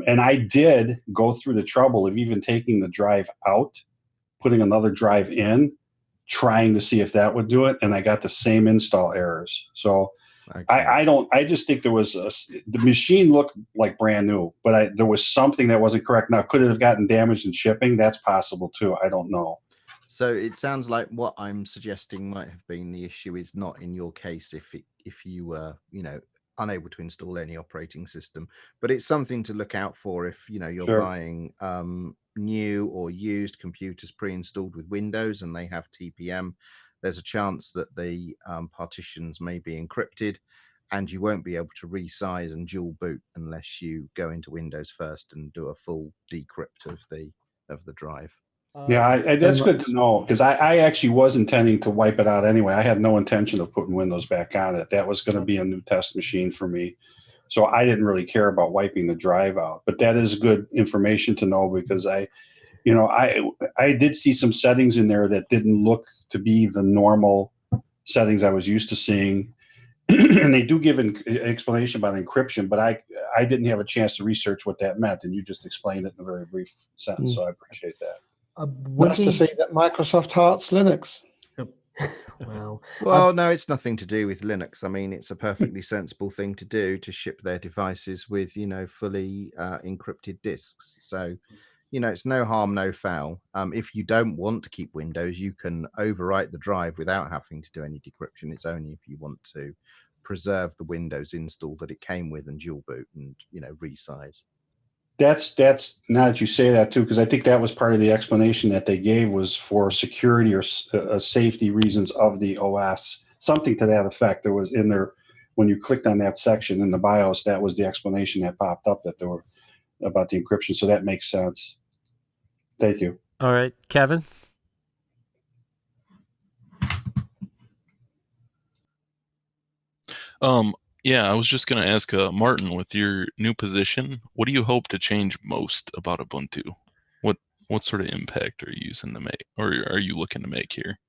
And I did go through the trouble of even taking the drive out, putting another drive in, trying to see if that would do it. And I got the same install errors. So I just think there was, the machine looked like brand new, but there was something that wasn't correct. Now, could it have gotten damaged in shipping? That's possible too. I don't know. So it sounds like what I'm suggesting might have been the issue is not in your case if you were, you know, unable to install any operating system, but it's something to look out for if, you know, you're buying new or used computers pre-installed with Windows and they have TPM. There's a chance that the partitions may be encrypted and you won't be able to resize and dual boot unless you go into Windows first and do a full decrypt of the drive. Yeah, that's good to know because I actually was intending to wipe it out anyway. I had no intention of putting Windows back on it. That was going to be a new test machine for me. So I didn't really care about wiping the drive out, but that is good information to know because I did see some settings in there that didn't look to be the normal settings I was used to seeing. And they do give an explanation about encryption, but I didn't have a chance to research what that meant, and you just explained it in a very brief sentence, so I appreciate that. Nice to see that Microsoft hearts Linux. Wow. Well, no, it's nothing to do with Linux. I mean, it's a perfectly sensible thing to do to ship their devices with, fully encrypted disks. So, it's no harm, no foul. If you don't want to keep Windows, you can overwrite the drive without having to do any decryption. It's only if you want to preserve the Windows install that it came with and dual boot and, resize. That's now that you say that too, because I think that was part of the explanation that they gave was for security or safety reasons of the OS, something to that effect. There was in there when you clicked on that section in the BIOS, that was the explanation that popped up that there were about the encryption. So that makes sense. Thank you. All right, Kevin. Yeah, I was just going to ask Martin, with your new position, what do you hope to change most about Ubuntu? What sort of impact are you using to make, or are you looking to make here?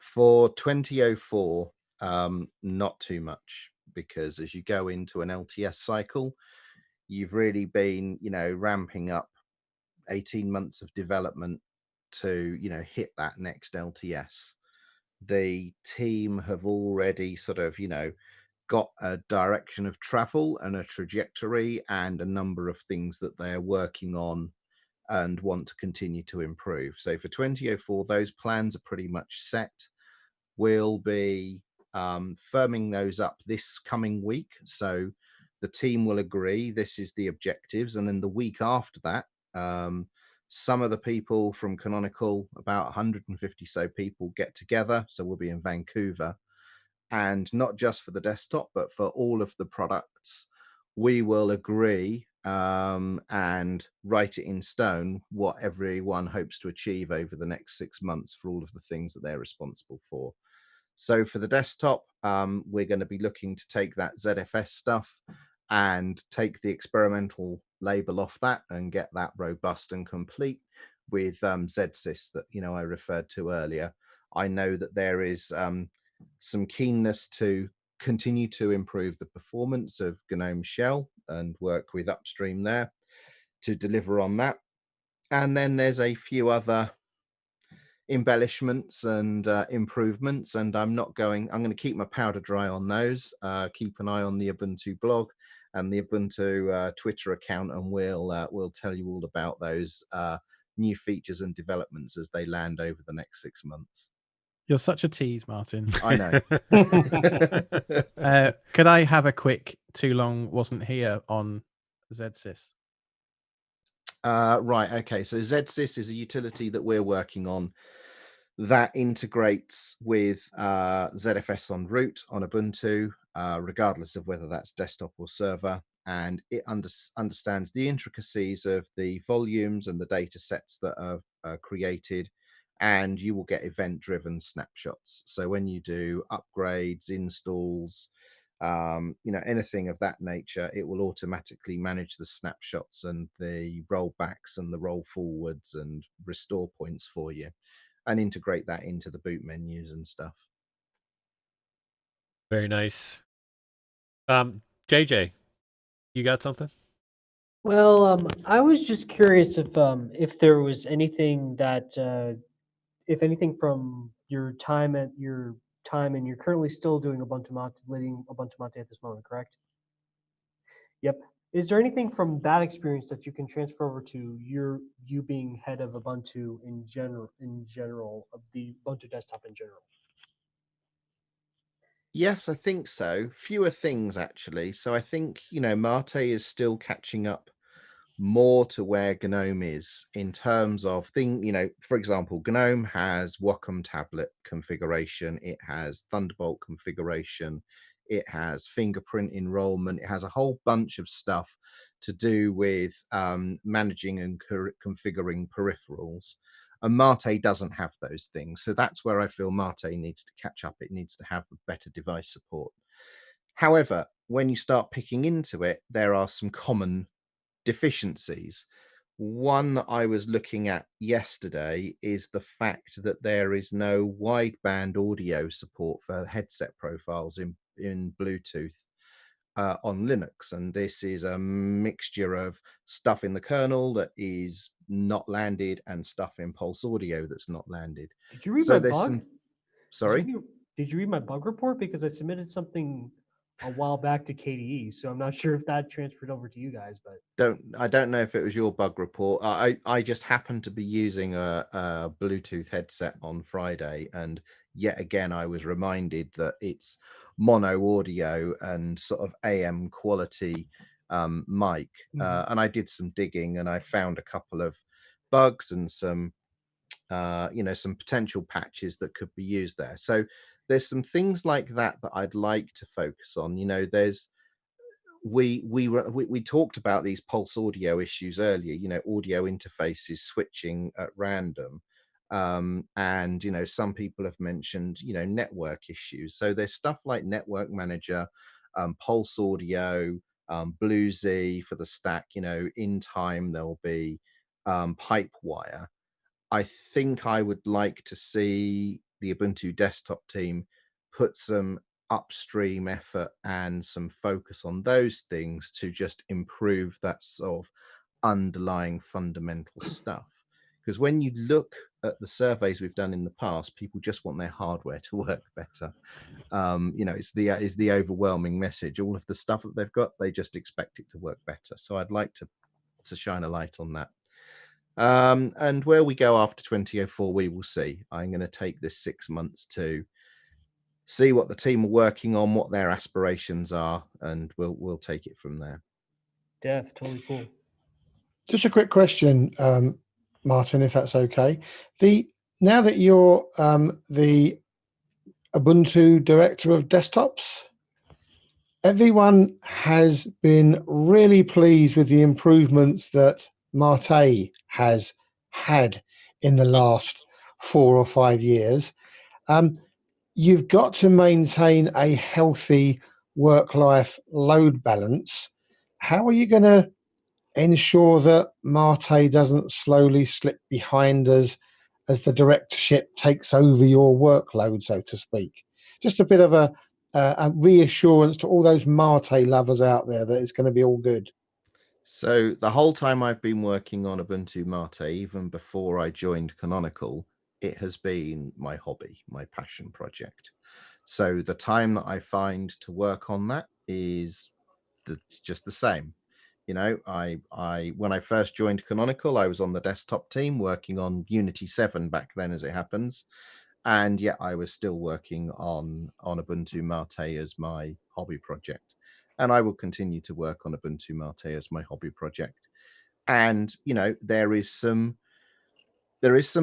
For 2004, not too much, because as you go into an LTS cycle, you've really been, ramping up 18 months of development to, hit that next LTS. The team have already sort of, got a direction of travel and a trajectory and a number of things that they're working on and want to continue to improve. So for 2004, those plans are pretty much set. We'll be firming those up this coming week. So the team will agree this is the objectives. And then the week after that, some of the people from Canonical, about 150 so people, get together. So we'll be in Vancouver. And not just for the desktop, but for all of the products, we will agree and write it in stone what everyone hopes to achieve over the next 6 months for all of the things that they're responsible for. So for the desktop, we're going to be looking to take that ZFS stuff and take the experimental label off that and get that robust and complete with ZSys that I referred to earlier. I know that there is some keenness to continue to improve the performance of GNOME Shell and work with upstream there to deliver on that. And then there's a few other embellishments and improvements, and I'm going to keep my powder dry on those. Keep an eye on the Ubuntu blog and the Ubuntu Twitter account, and we'll tell you all about those new features and developments as they land over the next 6 months. You're such a tease, Martin. I know. Could I have a quick too long wasn't here on ZSys? Right. Okay. So ZSys is a utility that we're working on that integrates with ZFS on root on Ubuntu, regardless of whether that's desktop or server. And it understands the intricacies of the volumes and the data sets that are created. And you will get event-driven snapshots. So when you do upgrades, installs, anything of that nature, it will automatically manage the snapshots and the rollbacks and the roll forwards and restore points for you, and integrate that into the boot menus and stuff. Very nice. JJ, you got something? Well, I was just curious if there was anything that, if anything from your time and you're currently still doing Ubuntu Mate, leading Ubuntu Mate at this moment, correct? Yep. Is there anything from that experience that you can transfer over to you being head of Ubuntu in general of the Ubuntu desktop in general? Yes, I think so. Fewer things, actually. So I think, Mate is still catching up more to where GNOME is in terms of for example, GNOME has Wacom tablet configuration. It has Thunderbolt configuration. It has fingerprint enrollment. It has a whole bunch of stuff to do with managing and configuring peripherals. And Mate doesn't have those things. So that's where I feel Mate needs to catch up. It needs to have better device support. However, when you start picking into it, there are some common deficiencies. One that I was looking at yesterday is the fact that there is no wideband audio support for headset profiles in Bluetooth on Linux. And this is a mixture of stuff in the kernel that is not landed and stuff in Pulse Audio that's not landed. Did you read So my there's bug? some, sorry? Did you read my bug report? Because I submitted something a while back to KDE, so I'm not sure if that transferred over to you guys. But I don't know if it was your bug report. I just happened to be using a Bluetooth headset on Friday, and yet again I was reminded that it's mono audio and sort of AM quality mic. And I did some digging, and I found a couple of bugs and some some potential patches that could be used there. So there's some things like that I'd like to focus on. There's we talked about these Pulse Audio issues earlier. Audio interfaces switching at random, and some people have mentioned network issues. So there's stuff like Network Manager, Pulse Audio, Bluesy for the stack. In time there'll be Pipewire. I think I would like to see the Ubuntu desktop team put some upstream effort and some focus on those things to just improve that sort of underlying fundamental stuff. Because when you look at the surveys we've done in the past, people just want their hardware to work better. It's the overwhelming message. All of the stuff that they've got, they just expect it to work better. So I'd like to shine a light on that. And where we go after 2004, we will see. I'm going to take this 6 months to see what the team are working on, what their aspirations are, and we'll take it from there. Def, totally cool. Just a quick question, Martin, if that's okay. Now that you're the Ubuntu director of desktops, everyone has been really pleased with the improvements that Mate has had in the last 4 or 5 years. You've got to maintain a healthy work-life load balance. How are you going to ensure that Mate doesn't slowly slip behind us as the directorship takes over your workload, so to speak? Just a bit of a reassurance to all those Mate lovers out there that it's going to be all good. So the whole time I've been working on Ubuntu Mate, even before I joined Canonical, it has been my hobby, my passion project. So the time that I find to work on that is just the same. I when I first joined Canonical, I was on the desktop team working on Unity 7 back then, as it happens. And yet I was still working on Ubuntu Mate as my hobby project. And I will continue to work on Ubuntu Mate as my hobby project. And, there is some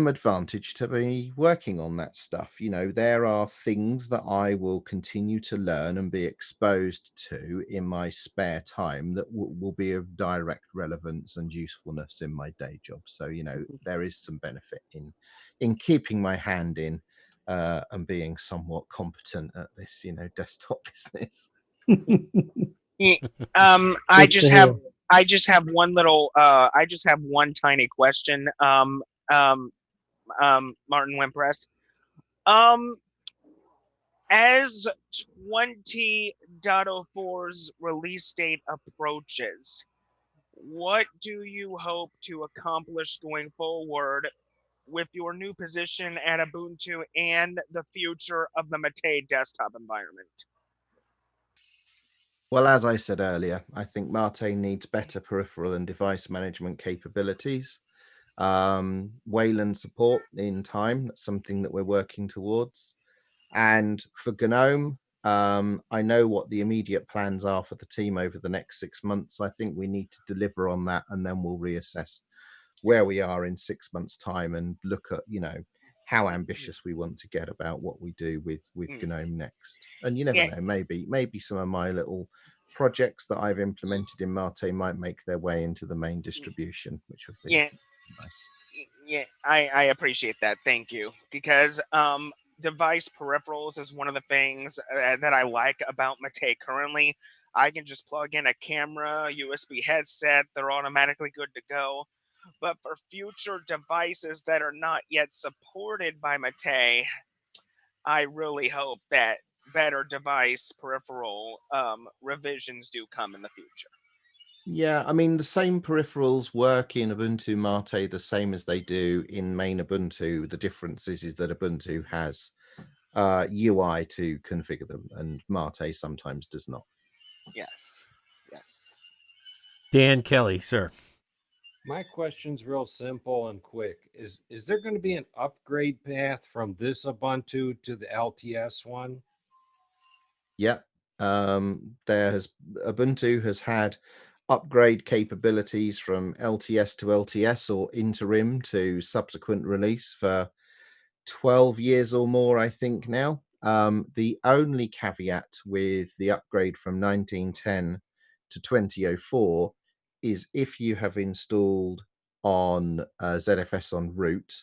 advantage to be working on that stuff. There are things that I will continue to learn and be exposed to in my spare time that will be of direct relevance and usefulness in my day job. So, there is some benefit in keeping my hand in and being somewhat competent at this, desktop business. I just have one little I just have one tiny question. Martin Wimpress. As 20.04's release date approaches, what do you hope to accomplish going forward with your new position at Ubuntu and the future of the Mate desktop environment? Well, as I said earlier, I think Mate needs better peripheral and device management capabilities. Wayland support in time, that's something that we're working towards. And for GNOME, I know what the immediate plans are for the team over the next 6 months. I think we need to deliver on that, and then we'll reassess where we are in 6 months' time and look at, how ambitious we want to get about what we do with GNOME next. And you never know, maybe some of my little projects that I've implemented in Mate might make their way into the main distribution, which would be nice. Yeah, I appreciate that. Thank you. Because device peripherals is one of the things that I like about Mate currently. I can just plug in a camera, USB headset, they're automatically good to go. But for future devices that are not yet supported by Mate, I really hope that better device peripheral revisions do come in the future. Yeah, I mean, the same peripherals work in Ubuntu Mate the same as they do in main Ubuntu. The difference is that Ubuntu has UI to configure them, and Mate sometimes does not. Yes, yes. Dan Kelly, sir. My question's real simple and quick. Is there going to be an upgrade path from this Ubuntu to the LTS one? Yeah, Ubuntu has had upgrade capabilities from LTS to LTS or interim to subsequent release for 12 years or more, I think now. The only caveat with the upgrade from 1910 to 2004 is if you have installed on ZFS on root,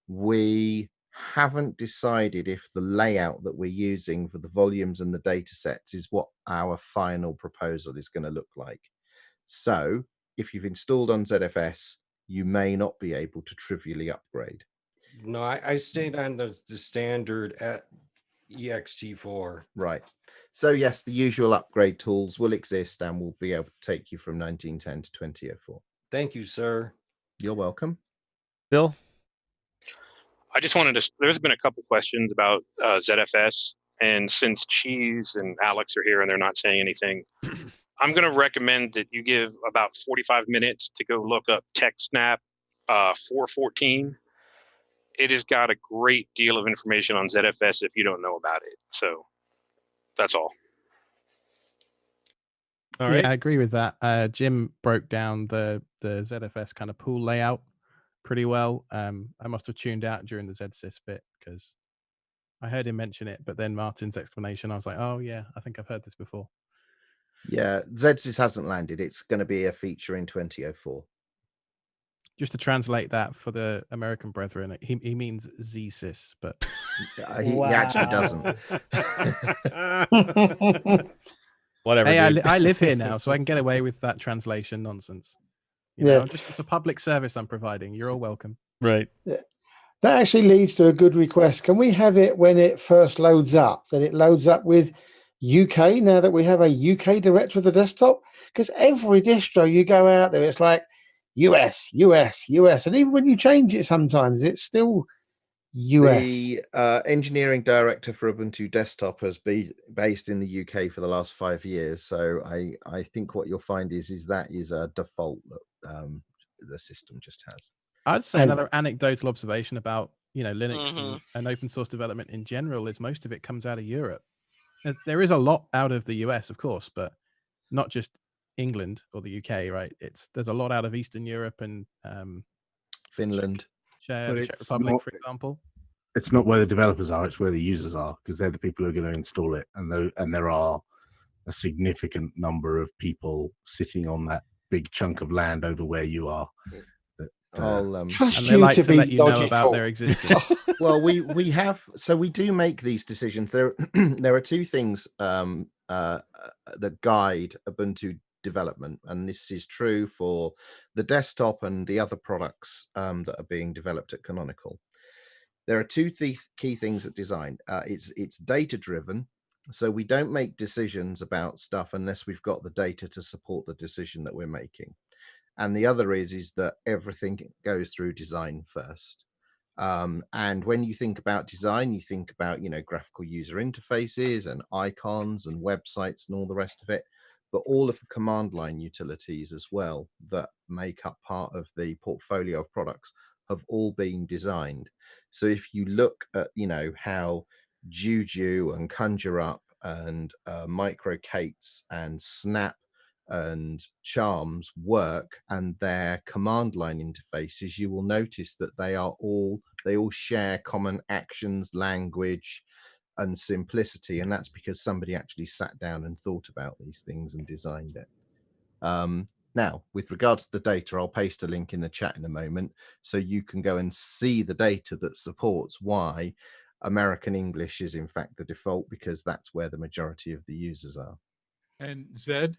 we haven't decided if the layout that we're using for the volumes and the data sets is what our final proposal is going to look like. So if you've installed on ZFS, you may not be able to trivially upgrade. No, I stayed on the standard at ext4. Right. So yes, the usual upgrade tools will exist and will be able to take you from 1910 to 2004. Thank you, sir. You're welcome. Bill? I just wanted to, there's been a couple questions about ZFS, and since Cheese and Alex are here and they're not saying anything, I'm going to recommend that you give about 45 minutes to go look up TechSnap 414. It has got a great deal of information on ZFS if you don't know about it. So that's all. All right. Yeah, I agree with that. Jim broke down the ZFS kind of pool layout pretty well. I must have tuned out during the ZSys bit because I heard him mention it, but then Martin's explanation, I was like, oh yeah, I think I've heard this before. Yeah, ZSys hasn't landed. It's going to be a feature in 2004. Just to translate that for the American brethren, he means ZSys, but he actually doesn't. Whatever. Hey, I live here now, so I can get away with that translation nonsense. You know, it's a public service I'm providing. You're all welcome. Right. Yeah. That actually leads to a good request. Can we have it when it first loads up, that it loads up with UK now that we have a UK directory of the desktop? Because every distro you go out there, it's like US, US, US. And even when you change it sometimes, it's still US. The engineering director for Ubuntu Desktop has been based in the UK for the last 5 years. So I think what you'll find is that is a default that the system just has. I'd say another anecdotal observation about, you know, Linux and open source development in general is most of it comes out of Europe. There is a lot out of the US, of course, but not just England or the UK, right? There's a lot out of Eastern Europe and Finland, the Czech Republic, for example. It's not where the developers are; it's where the users are, because they're the people who are going to install it, and there are a significant number of people sitting on that big chunk of land over where you are. I'll trust and they you to to be let you know logical. about their existence. Well, we have, so we do make these decisions. There are two things that guide Ubuntu development, and this is true for the desktop and the other products that are being developed at Canonical. There are two key things at design. It's data driven, so we don't make decisions about stuff unless we've got the data to support the decision that we're making. And the other is that everything goes through design first. And when you think about design, you think about, you know, graphical user interfaces and icons and websites and all the rest of it, but all of the command line utilities as well that make up part of the portfolio of products have all been designed. So if you look at, you know, how Juju and Conjure Up and MicroKates and Snap and Charms work and their command line interfaces, you will notice that they all share common actions, language, and simplicity, and that's because somebody actually sat down and thought about these things and designed it. Now, with regards to the data, I'll paste a link in the chat in a moment so you can go and see the data that supports why American English is in fact the default because that's where the majority of the users are. And Zed,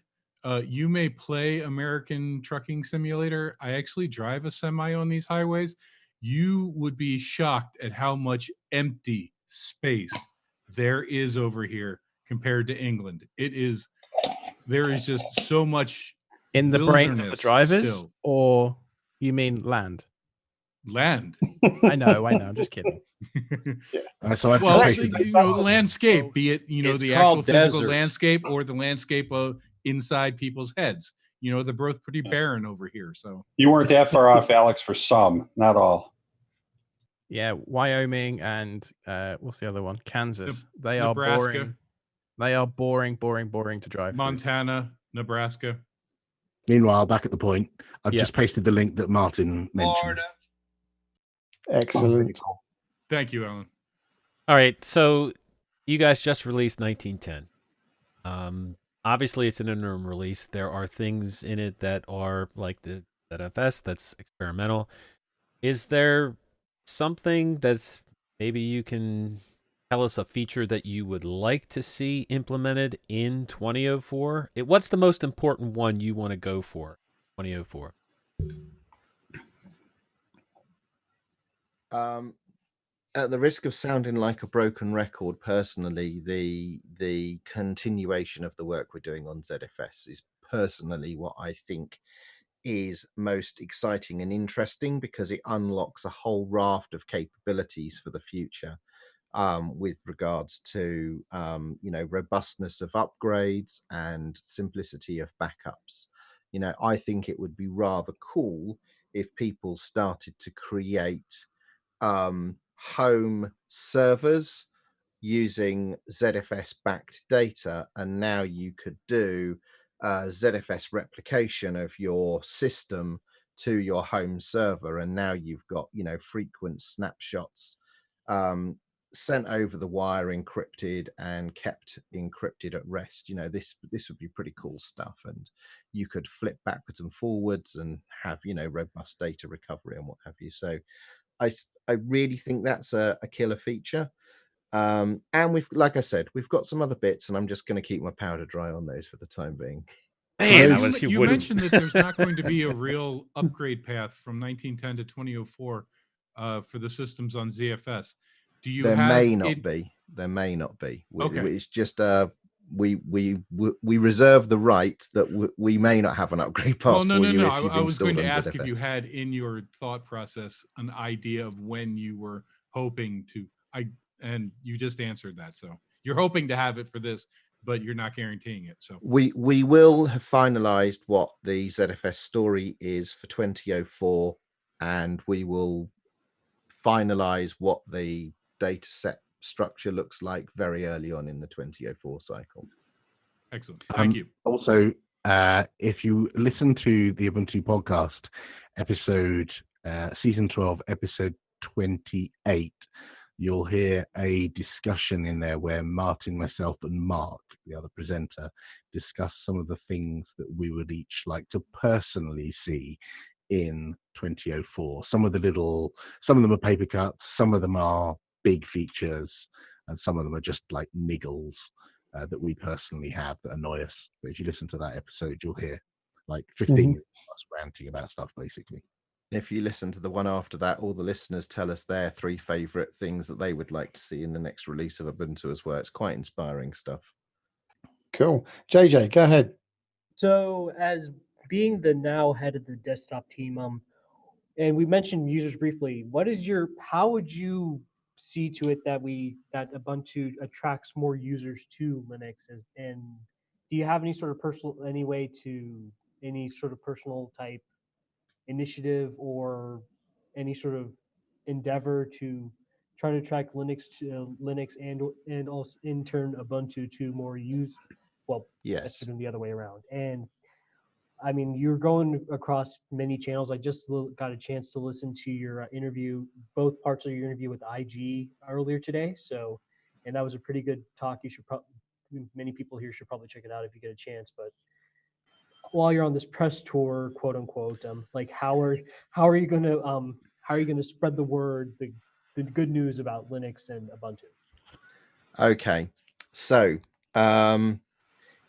you may play American Trucking Simulator. I actually drive a semi on these highways. You would be shocked at how much empty space there is over here compared to England. There is just so much in the brains of the wilderness drivers, still. or you mean land? Land. I know. I'm just kidding. So I've Well, just pasted the landscape, be it It's the actual called physical desert. landscape or the landscape of inside people's heads. They're both pretty barren over here. So You weren't that far off, Alex, for some, not all. Yeah, Wyoming and what's the other one? Kansas. They are Nebraska. boring. They are boring to drive through. Montana, Nebraska. Meanwhile, back at the point, I've Yeah. just pasted the link that Martin mentioned. Excellent. Thank you, Alan. All right, so you guys just released 1910. Obviously, it's an interim release. There are things in it that are like the ZFS that's experimental. Is there something that's maybe you can tell us a feature that you would like to see implemented in 2004? What's the most important one you want to go for 2004? At the risk of sounding like a broken record, personally, the continuation of the work we're doing on ZFS is personally what I think is most exciting and interesting, because it unlocks a whole raft of capabilities for the future, with regards to robustness of upgrades and simplicity of backups. I think it would be rather cool if people started to create home servers using ZFS backed data, and now you could do ZFS replication of your system to your home server, and now you've got frequent snapshots sent over the wire, encrypted and kept encrypted at rest. This would be pretty cool stuff, and you could flip backwards and forwards and have robust data recovery and what have you. So I really think that's a killer feature. And like I said, we've got some other bits, and I'm just going to keep my powder dry on those for the time being. Man, you mentioned that there's not going to be a real upgrade path from 1910 to 2004 for the systems on ZFS. There may not be. Okay. It's just we reserve the right that we may not have an upgrade path Well, no. if you've I was going to installed on ask if ZFS. you had in your thought process an idea of when you were hoping to. And you just answered that. So you're hoping to have it for this, but you're not guaranteeing it. So We will have finalized what the ZFS story is for 2004, and we will finalize what the data set structure looks like very early on in the 2004 cycle. Excellent. Thank you. Also, if you listen to the Ubuntu podcast episode, season 12, episode 28, you'll hear a discussion in there where Martin, myself, and Mark, the other presenter, discuss some of the things that we would each like to personally see in 2004. Some of them are paper cuts, some of them are big features, and some of them are just like niggles that we personally have that annoy us. But if you listen to that episode, you'll hear like 15 minutes of us ranting about stuff, basically. If you listen to the one after that, all the listeners tell us their 3 favorite things that they would like to see in the next release of Ubuntu as well. It's quite inspiring stuff. Cool. JJ, go ahead. So, as being the now head of the desktop team, and we mentioned users briefly, how would you see to it that Ubuntu attracts more users to Linux? And do you have any sort of personal type initiative or any sort of endeavor to try to attract Linux and also in turn Ubuntu to more use? Well, yes, that's been the other way around. And I mean, you're going across many channels. I just got a chance to listen to your interview, both parts of your interview with IG earlier today. So, and that was a pretty good talk. Many people here should probably check it out if you get a chance. But while you're on this press tour, quote unquote, like how are you going to spread the word, the good news about Linux and Ubuntu. Okay, so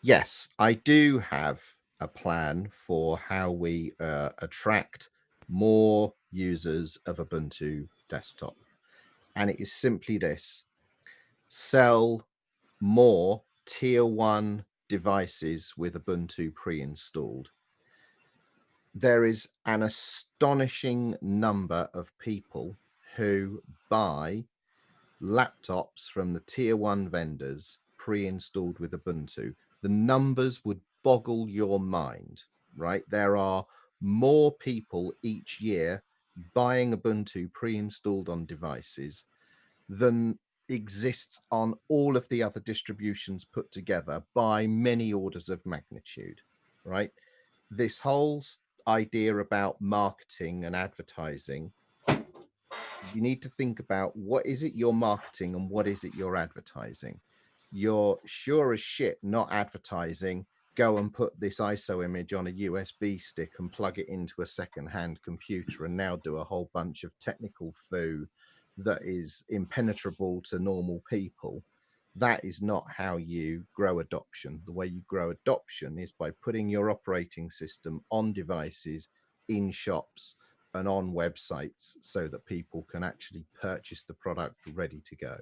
yes, I do have a plan for how we attract more users of Ubuntu desktop, and it is simply this: sell more tier 1 devices with Ubuntu pre-installed. There is an astonishing number of people who buy laptops from the tier 1 vendors pre-installed with Ubuntu. The numbers would boggle your mind, right? There are more people each year buying Ubuntu pre-installed on devices than exists on all of the other distributions put together by many orders of magnitude, right? This whole idea about marketing and advertising, you need to think about what is it you're marketing and what is it you're advertising. You're sure as shit not advertising, go and put this ISO image on a USB stick and plug it into a second-hand computer and now do a whole bunch of technical foo that is impenetrable to normal people. That is not how you grow adoption. The way you grow adoption is by putting your operating system on devices, in shops, and on websites so that people can actually purchase the product ready to go.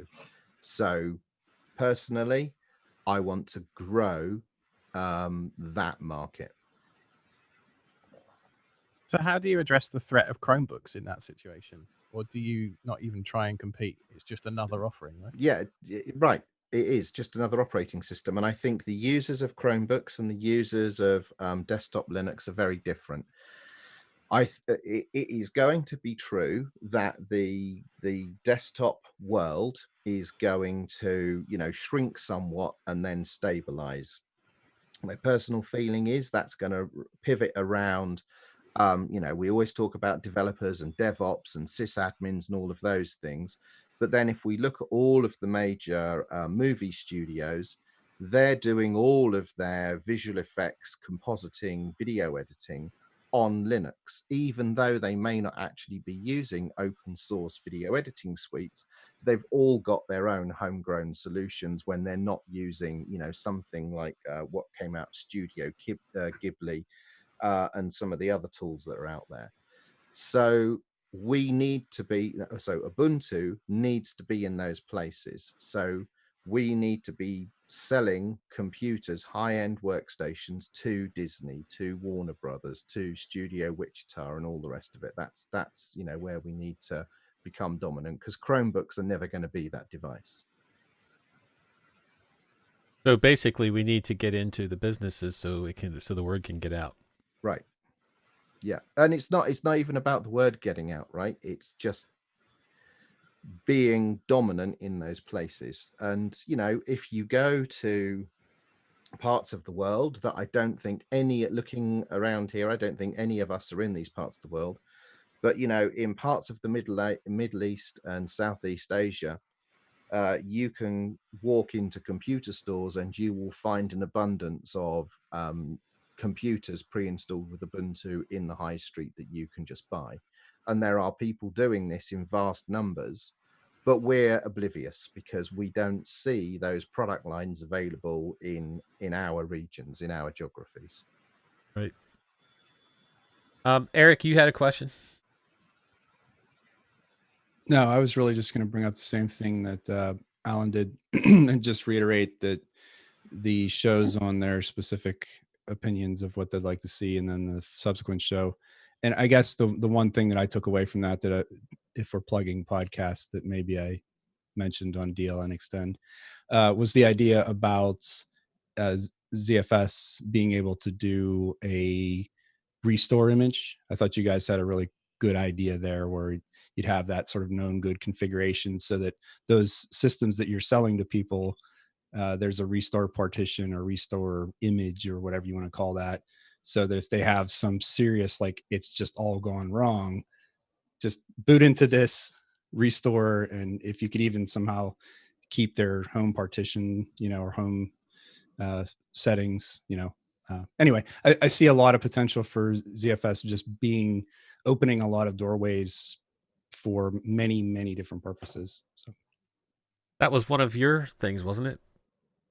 So personally, I want to grow that market. So how do you address the threat of Chromebooks in that situation? Or do you not even try and compete? It's just another offering, right? Yeah, right. It is just another operating system. And I think the users of Chromebooks and the users of desktop Linux are very different. It is going to be true that the desktop world is going to, shrink somewhat and then stabilize. My personal feeling is that's going to pivot around. We always talk about developers and DevOps and sysadmins and all of those things. But then if we look at all of the major movie studios, they're doing all of their visual effects, compositing, video editing on Linux, even though they may not actually be using open source video editing suites. They've all got their own homegrown solutions when they're not using, something like what came out Studio Ghibli and some of the other tools that are out there. So Ubuntu needs to be in those places. So we need to be selling computers, high-end workstations to Disney, to Warner Brothers, to Studio Wichita, and all the rest of it. That's where we need to become dominant, because Chromebooks are never going to be that device. So basically, we need to get into the businesses so the word can get out. Right. Yeah, and it's not even about the word getting out, right? It's just being dominant in those places. And if you go to parts of the world that I don't think looking around here, I don't think any of us are in these parts of the world, but in parts of the Middle East and Southeast Asia, you can walk into computer stores and you will find an abundance of computers pre-installed with Ubuntu in the high street that you can just buy. And there are people doing this in vast numbers, but we're oblivious because we don't see those product lines available in our regions, in our geographies. Right. Eric, you had a question? No, I was really just going to bring up the same thing that Alan did and just reiterate that the shows on their specific opinions of what they'd like to see, and then the subsequent show. And I guess the one thing that I took away from that if we're plugging podcasts that maybe I mentioned on DLN Extend, was the idea about ZFS being able to do a restore image. I thought you guys had a really good idea there where you'd have that sort of known good configuration so that those systems that you're selling to people, there's a restore partition or restore image or whatever you want to call that. So that if they have some serious, like it's just all gone wrong, just boot into this, restore. And if you could even somehow keep their home partition, or home settings, anyway, I see a lot of potential for ZFS just opening a lot of doorways for many, many different purposes. So that was one of your things, wasn't it,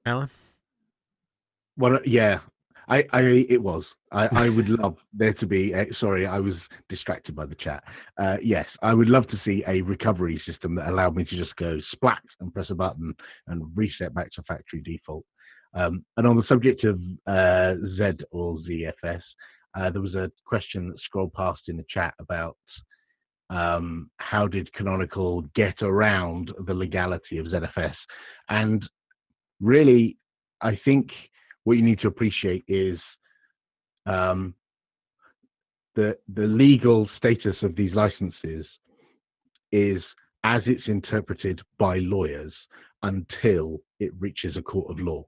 Alan? Well, yeah, it was. I would love there to be. Sorry, I was distracted by the chat. Yes, I would love to see a recovery system that allowed me to just go splat and press a button and reset back to factory default. And on the subject of Z or ZFS, there was a question that scrolled past in the chat about how did Canonical get around the legality of ZFS, and really, I think what you need to appreciate is the legal status of these licenses is as it's interpreted by lawyers until it reaches a court of law.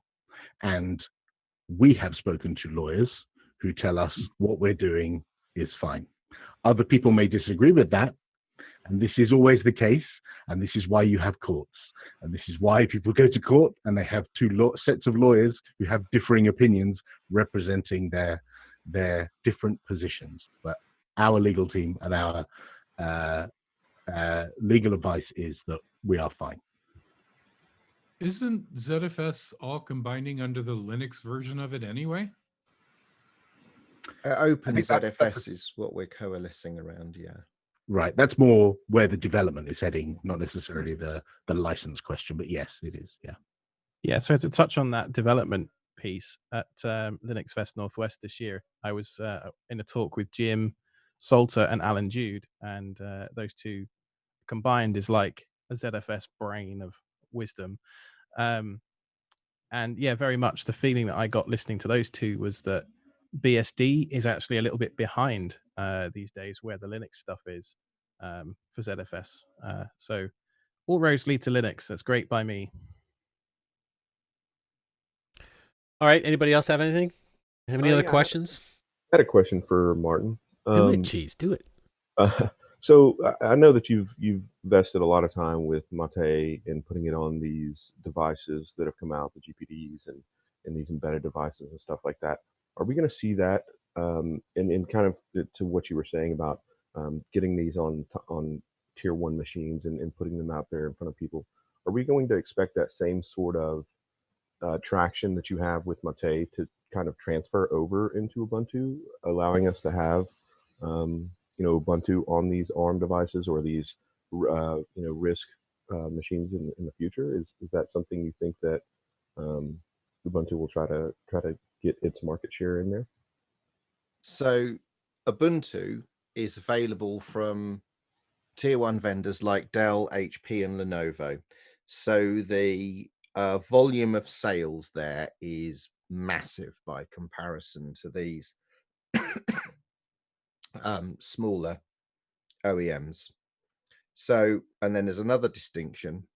And we have spoken to lawyers who tell us what we're doing is fine. Other people may disagree with that, and this is always the case, and this is why you have courts. And this is why people go to court and they have two sets of lawyers who have differing opinions representing their different positions. But our legal team and our legal advice is that we are fine. Isn't ZFS all combining under the Linux version of it anyway? Open ZFS is what we're coalescing around, yeah. Right, that's more where the development is heading, not necessarily the license question, but yes, it is, yeah. Yeah, so to touch on that development piece, at Linux Fest Northwest this year, I was in a talk with Jim Salter and Alan Jude, and those two combined is like a ZFS brain of wisdom. And yeah, very much the feeling that I got listening to those two was that BSD is actually a little bit behind these days where the Linux stuff is for ZFS. So all roads lead to Linux. That's great by me. All right. Anybody else have anything? Have any other questions? I had a question for Martin. Do it, Cheese. Do it. So I know that you've invested a lot of time with Mate in putting it on these devices that have come out, the GPDs and these embedded devices and stuff like that. Are we going to see that in kind of to what you were saying about getting these on tier 1 machines and putting them out there in front of people? Are we going to expect that same sort of traction that you have with Mate to kind of transfer over into Ubuntu, allowing us to have Ubuntu on these ARM devices or these RISC machines in the future? Is that something you think that Ubuntu will try to get its market share in there? So Ubuntu is available from tier 1 vendors like Dell, HP, and Lenovo. So the volume of sales there is massive by comparison to these smaller OEMs. So, and then there's another distinction.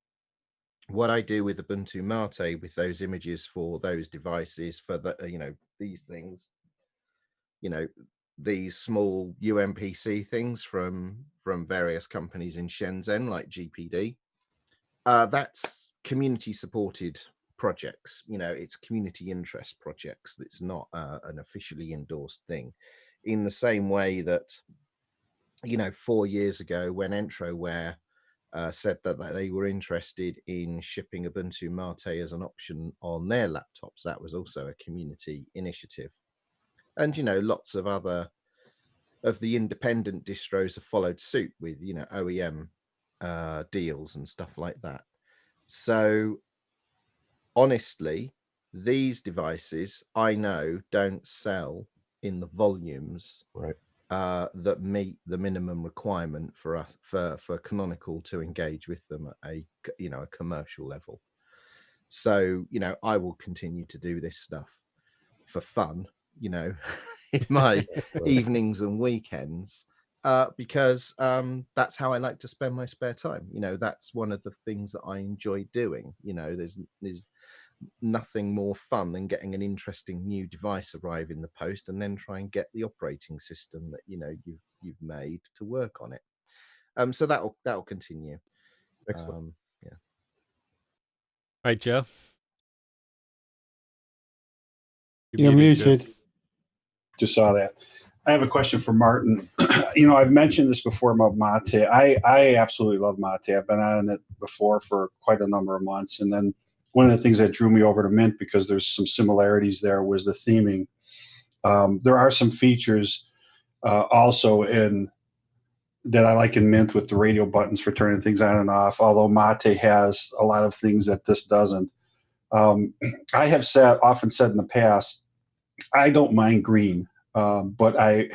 What I do with Ubuntu Mate with those images for those devices, for the these things, these small UMPC things from various companies in Shenzhen like GPD, that's community supported projects. It's community interest projects. It's not an officially endorsed thing, in the same way that 4 years ago when Entroware said that they were interested in shipping Ubuntu Mate as an option on their laptops, that was also a community initiative. And lots of other of the independent distros have followed suit with OEM deals and stuff like that. So honestly, these devices I know don't sell in the volumes that meet the minimum requirement for us for Canonical to engage with them at a commercial level. So I will continue to do this stuff for fun, in my evenings and weekends, because that's how I like to spend my spare time. That's one of the things that I enjoy doing. There's nothing more fun than getting an interesting new device arrive in the post and then try and get the operating system that you've made to work on it. So that'll continue. Excellent. Yeah. Right, Joe. You're muted. Just saw that. I have a question for Martin. You know, I've mentioned this before about Mate. I absolutely love Mate. I've been on it before for quite a number of months. And then one of the things that drew me over to Mint, because there's some similarities there, was the theming. There are some features also in that I like in Mint with the radio buttons for turning things on and off, although Mate has a lot of things that this doesn't. I have often said in the past, I don't mind green. But I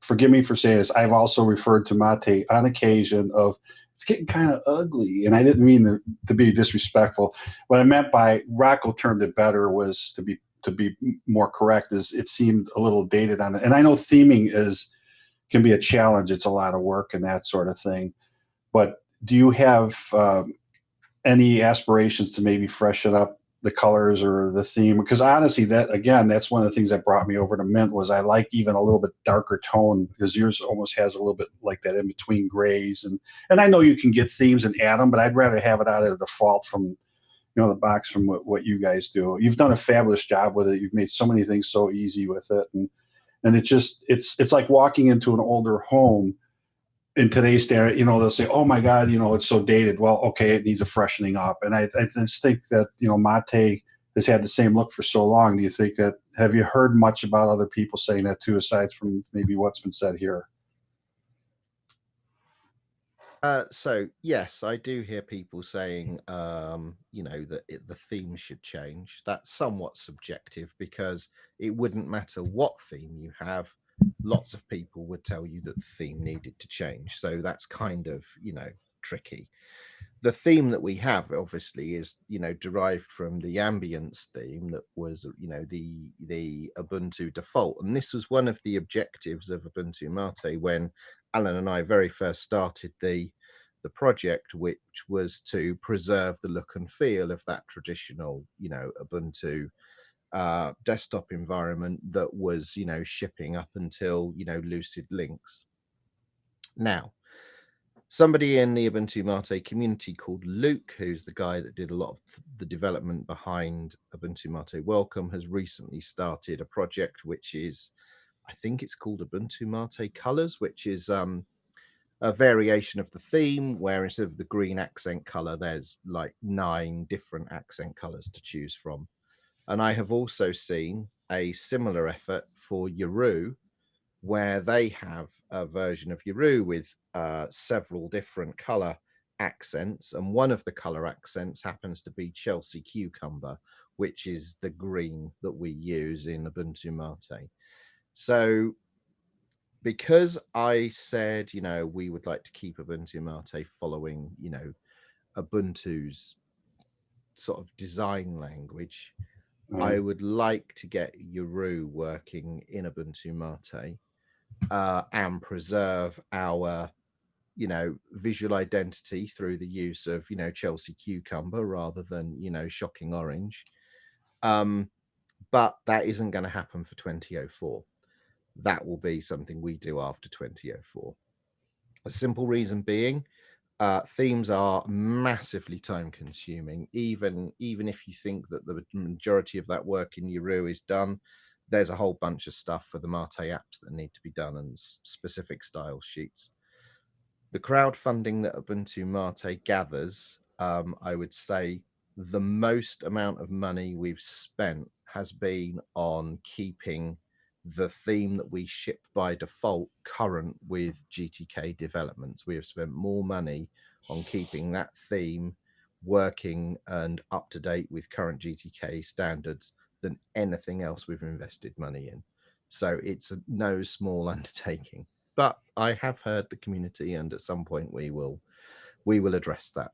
forgive me for saying this, I've also referred to Mate on occasion of it's getting kind of ugly, and I didn't mean to be disrespectful. What I meant by Rocco termed it better was to be more correct, is it seemed a little dated on it. And I know theming can be a challenge. It's a lot of work and that sort of thing. But do you have any aspirations to maybe freshen up the colors or the theme? Because honestly, that's one of the things that brought me over to Mint, was I like even a little bit darker tone, because yours almost has a little bit like that in between grays. And I know you can get themes and add them, but I'd rather have it out of the default from, the box from what you guys do. You've done a fabulous job with it. You've made so many things so easy with it. And it's like walking into an older home in today's standard. They'll say, oh my God, it's so dated. Well, okay, it needs a freshening up. And I just think that, Mate has had the same look for so long. Do you think have you heard much about other people saying that too, aside from maybe what's been said here? So yes, I do hear people saying, that the theme should change. That's somewhat subjective, because it wouldn't matter what theme you have. Lots of people would tell you that the theme needed to change. So that's kind of, tricky. The theme that we have obviously is, derived from the ambience theme that was, the Ubuntu default. And this was one of the objectives of Ubuntu Mate when Alan and I very first started the project, which was to preserve the look and feel of that traditional, Ubuntu desktop environment that was, shipping up until, Lucid Links. Now, somebody in the Ubuntu Mate community called Luke, who's the guy that did a lot of the development behind Ubuntu Mate Welcome, has recently started a project which is, I think it's called Ubuntu Mate Colors, which is a variation of the theme, where instead of the green accent color, there's like 9 different accent colors to choose from. And I have also seen a similar effort for Yaru, where they have a version of Yaru with several different color accents. And one of the color accents happens to be Chelsea Cucumber, which is the green that we use in Ubuntu Mate. So because I said, we would like to keep Ubuntu Mate following, Ubuntu's sort of design language, I would like to get Yaru working in Ubuntu Mate and preserve our, visual identity through the use of, Chelsea Cucumber rather than, Shocking Orange. But that isn't going to happen for 2004. That will be something we do after 2004. A simple reason being, themes are massively time consuming. Even if you think that the majority of that work in Yaru is done, there's a whole bunch of stuff for the Mate apps that need to be done and specific style sheets. The crowdfunding that Ubuntu Mate gathers, I would say the most amount of money we've spent has been on keeping the theme that we ship by default current with GTK developments. We have spent more money on keeping that theme working and up to date with current GTK standards than anything else we've invested money in. So it's no small undertaking. But I have heard the community, and at some point we will address that.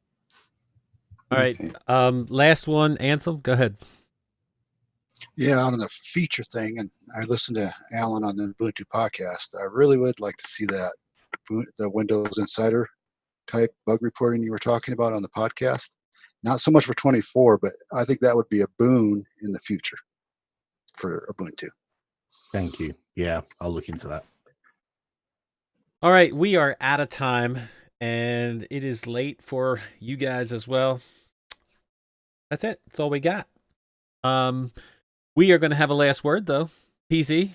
All right. Last one, Ansel, go ahead. Yeah, on the feature thing, and I listened to Alan on the Ubuntu podcast. I really would like to see that, the Windows Insider type bug reporting you were talking about on the podcast. Not so much for 24, but I think that would be a boon in the future for Ubuntu. Thank you. Yeah, I'll look into that. All right, we are out of time, and it is late for you guys as well. That's it. That's all we got. We are going to have a last word, though. PZ?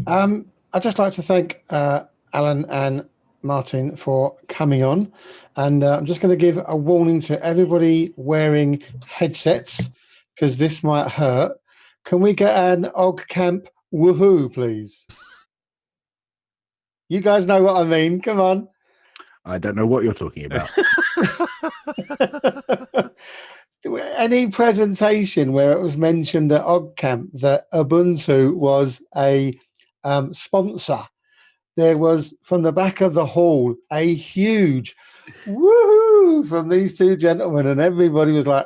I'd just like to thank Alan and Martin for coming on. And I'm just going to give a warning to everybody wearing headsets, because this might hurt. Can we get an Og Camp woohoo, please? You guys know what I mean. Come on. I don't know what you're talking about. Any presentation where it was mentioned at OggCamp that Ubuntu was a sponsor, there was from the back of the hall a huge woohoo from these two gentlemen, and everybody was like,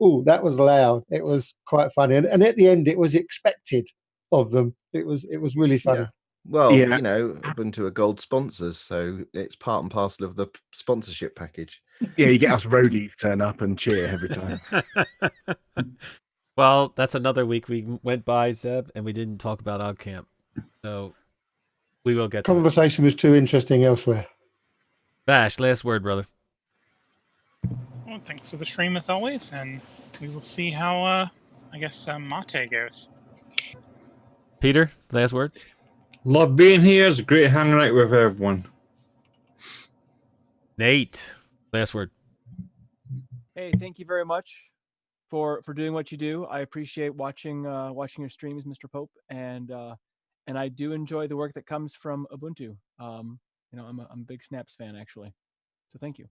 "Oh, that was loud." It was quite funny, and at the end, it was expected of them. It was really funny. Yeah. Well, Yeah. you know, Ubuntu are gold sponsors, so it's part and parcel of the sponsorship package. Yeah, you get us roadies turn up and cheer every time. Well, that's another week we went by, Zeb, and we didn't talk about OggCamp. So we will get to it. Conversation was too interesting elsewhere. Bash, last word, brother. Well, thanks for the stream as always, and we will see how, I guess, Mate goes. Peter, last word. Love being here. It's great hanging out with everyone. Nate, last word. Hey, thank you very much for doing what you do. I appreciate watching your streams, Mr. Pope, and I do enjoy the work that comes from Ubuntu. I'm a big Snaps fan, actually. So thank you.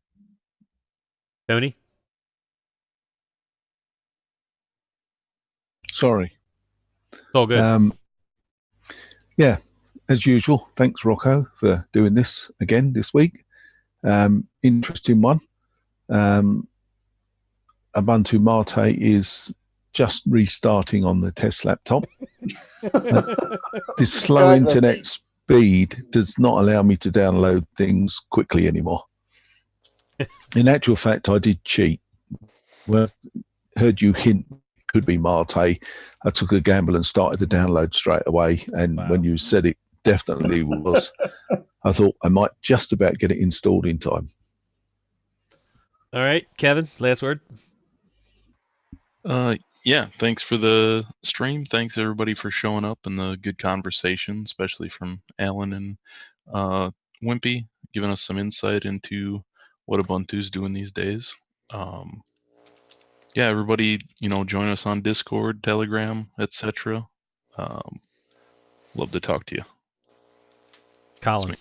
Tony? Sorry. It's all good. Yeah, as usual. Thanks, Rocco, for doing this again this week. Interesting one. Ubuntu Mate is just restarting on the test laptop. This slow internet speed does not allow me to download things quickly anymore. In actual fact, I did cheat. Well, heard you hint it could be Mate. I took a gamble and started the download straight away. And when you said it definitely was, I thought I might just about get it installed in time. All right, Kevin, last word. Yeah, thanks for the stream. Thanks everybody for showing up and the good conversation, especially from Alan and Wimpy, giving us some insight into what Ubuntu's doing these days. Yeah, everybody, join us on Discord, Telegram, etc. Love to talk to you. Colin.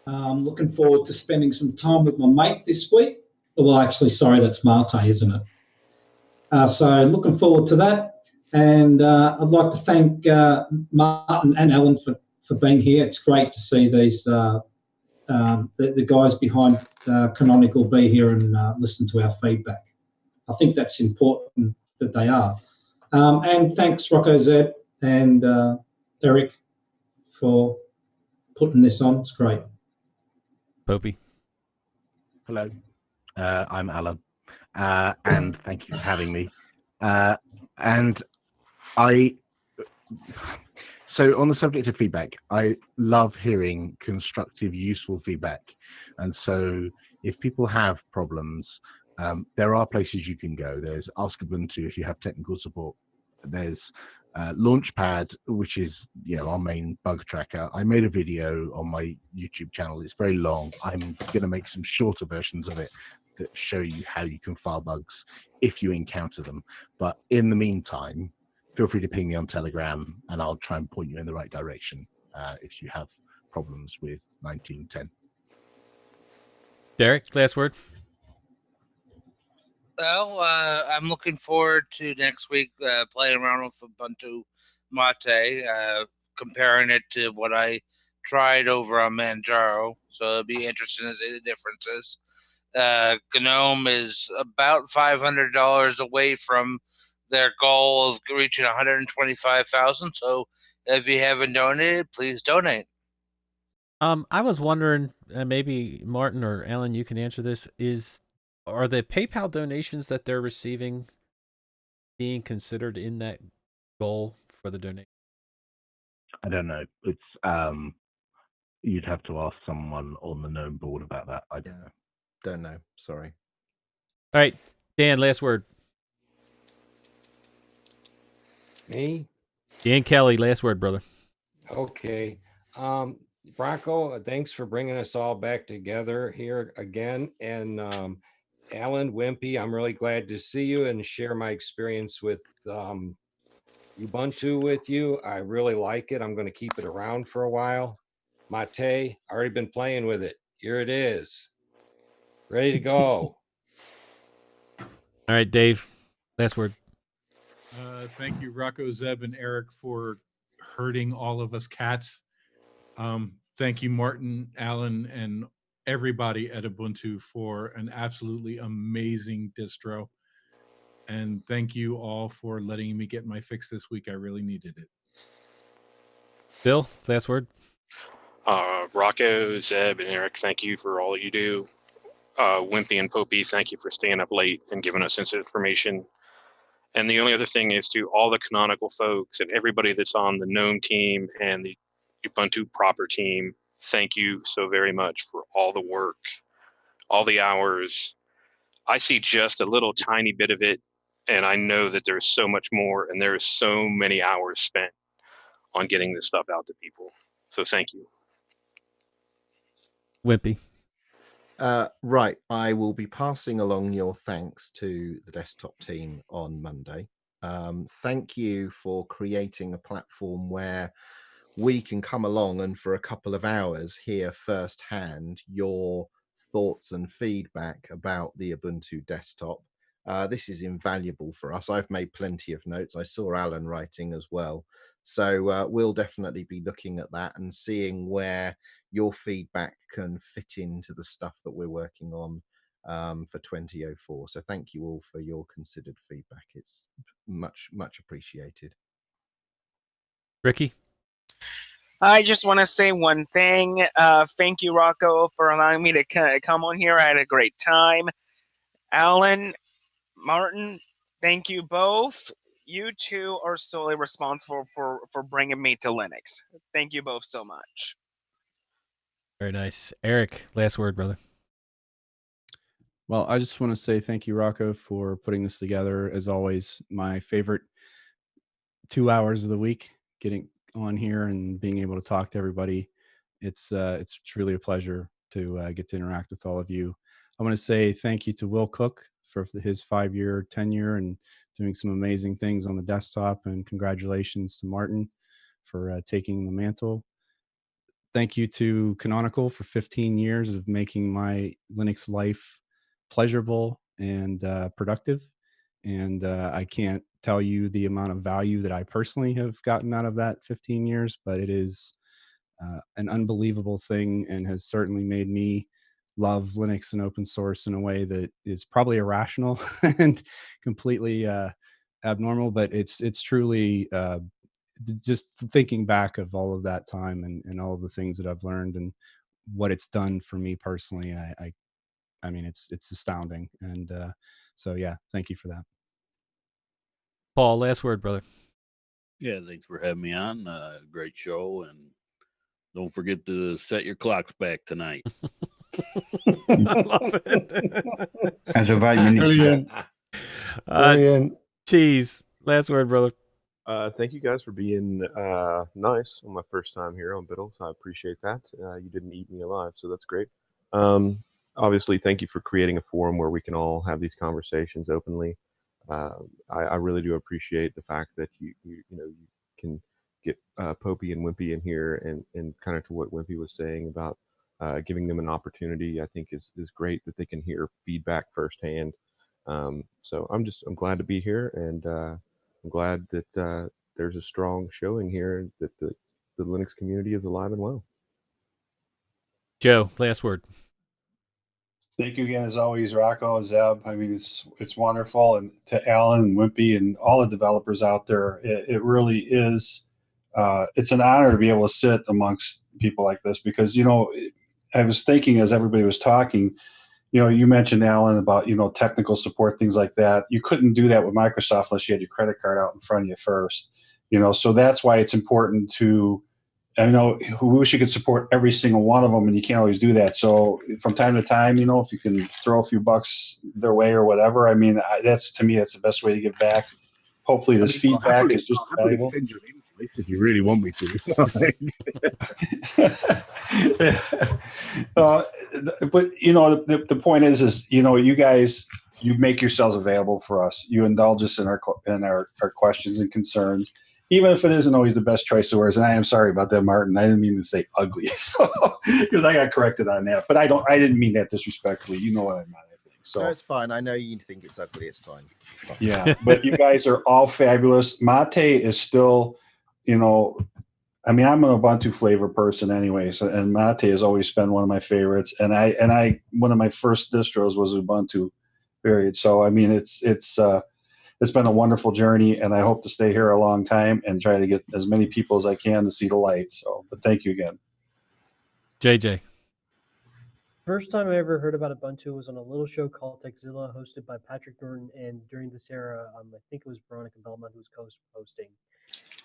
I'm looking forward to spending some time with my mate this week. Well, actually, sorry, that's Mate, isn't it? So looking forward to that. And I'd like to thank Martin and Alan for being here. It's great to see these the guys behind Canonical be here and listen to our feedback. I think that's important that they are. And thanks, Rocco, Zeb, and Eric for putting this on. It's great. Popey. Hello, I'm Alan, and thank you for having me. So on the subject of feedback, I love hearing constructive, useful feedback. And so if people have problems, there are places you can go. There's Ask Ubuntu if you have technical support. There's Launchpad, which is our main bug tracker. I made a video on my YouTube channel. It's very long. I'm going to make some shorter versions of it that show you how you can file bugs if you encounter them. But in the meantime, feel free to ping me on Telegram, and I'll try and point you in the right direction if you have problems with 1910. Derek, last word. Well, I'm looking forward to next week playing around with Ubuntu Mate, comparing it to what I tried over on Manjaro. So it'll be interesting to see the differences. GNOME is about $500 away from their goal of reaching 125,000. So if you haven't donated, please donate. I was wondering, maybe Martin or Alan, you can answer this. Are the PayPal donations that they're receiving being considered in that goal for the donation? I don't know. It's you'd have to ask someone on the GNOME board about that. I don't know. Don't know. Sorry. All right, Dan, last word. Me? Dan Kelly, last word, brother. Okay. Bronco, thanks for bringing us all back together here again. And Alan, Wimpy, I'm really glad to see you and share my experience with Ubuntu with you. I really like it. I'm going to keep it around for a while. Mate, already been playing with it. Here it is. Ready to go. All right, Dave, last word. Thank you, Rocco, Zeb, and Eric, for herding all of us cats. Thank you, Martin, Alan, and everybody at Ubuntu for an absolutely amazing distro. And thank you all for letting me get my fix this week. I really needed it. Bill, last word. Rocco, Zeb, and Eric, thank you for all you do. Wimpy and Popey, thank you for staying up late and giving us this information. And the only other thing is to all the Canonical folks and everybody that's on the GNOME team and the Ubuntu proper team, thank you so very much for all the work, all the hours. I see just a little tiny bit of it, and I know that there's so much more, and there's so many hours spent on getting this stuff out to people. So thank you. Wimpy. Right, I will be passing along your thanks to the desktop team on Monday. Thank you for creating a platform where we can come along and for a couple of hours hear firsthand your thoughts and feedback about the Ubuntu desktop. This is invaluable for us. I've made plenty of notes. I saw Alan writing as well. So we'll definitely be looking at that and seeing where your feedback can fit into the stuff that we're working on for 2004. So thank you all for your considered feedback. It's much, much appreciated. Ricky? I just want to say one thing. Thank you, Rocco, for allowing me to come on here. I had a great time. Alan, Martin, thank you both. You two are solely responsible for bringing me to Linux. Thank you both so much. Very nice. Eric, last word, brother. Well, I just want to say thank you, Rocco, for putting this together. As always, my favorite 2 hours of the week, getting on here and being able to talk to everybody. It's truly a pleasure to get to interact with all of you. I want to say thank you to Will Cook for his 5-year tenure and doing some amazing things on the desktop, and congratulations to Martin for taking the mantle. Thank you to Canonical for 15 years of making my Linux life pleasurable and productive. And I can't tell you the amount of value that I personally have gotten out of that 15 years, but it is an unbelievable thing and has certainly made me love Linux and open source in a way that is probably irrational and completely abnormal, but it's truly just thinking back of all of that time and all of the things that I've learned and what it's done for me personally. I mean, it's astounding. And so, yeah, thank you for that. Paul, last word, brother. Yeah, thanks for having me on. Great show, and don't forget to set your clocks back tonight. I love it. As a vitamin. Brilliant. Brilliant. Cheese, last word, brother. Thank you guys for being nice on my first time here on Biddles. I appreciate that. You didn't eat me alive, so that's great. Obviously, thank you for creating a forum where we can all have these conversations openly. I really do appreciate the fact that you can get Popey and Wimpy in here and kind of to what Wimpy was saying about giving them an opportunity. I think is great that they can hear feedback firsthand. So I'm glad to be here, and I'm glad that there's a strong showing here that the Linux community is alive and well. Joe, last word. Thank you again, as always, Rocco, Zeb. I mean, it's wonderful, and to Alan and Wimpy and all the developers out there, it really is. It's an honor to be able to sit amongst people like this because I was thinking as everybody was talking. You mentioned, Alan, about technical support, things like that. You couldn't do that with Microsoft unless you had your credit card out in front of you first. So that's why it's important to. I know we wish you could support every single one of them, and you can't always do that. So from time to time, if you can throw a few bucks their way or whatever, I mean, to me, that's the best way to give back. Hopefully, this feedback is just valuable. if you really want me to. But the point is you guys, you make yourselves available for us. You indulge us in our questions and concerns, even if it isn't always the best choice of words. And I am sorry about that, Martin. I didn't mean to say ugly, because I got corrected on that. But I didn't mean that disrespectfully. You know what I meant. I think so. No, it's fine. I know you think it's ugly. It's fine. It's fine. Yeah, but you guys are all fabulous. Mate is still, I'm an Ubuntu flavor person anyway, and Mate has always been one of my favorites. And I one of my first distros was Ubuntu, period. So I mean, it's been a wonderful journey, and I hope to stay here a long time and try to get as many people as I can to see the light. So, but thank you again, JJ. First time I ever heard about Ubuntu was on a little show called Techzilla, hosted by Patrick Norton, and during this era, I think it was Veronica Belmont who was co-hosting,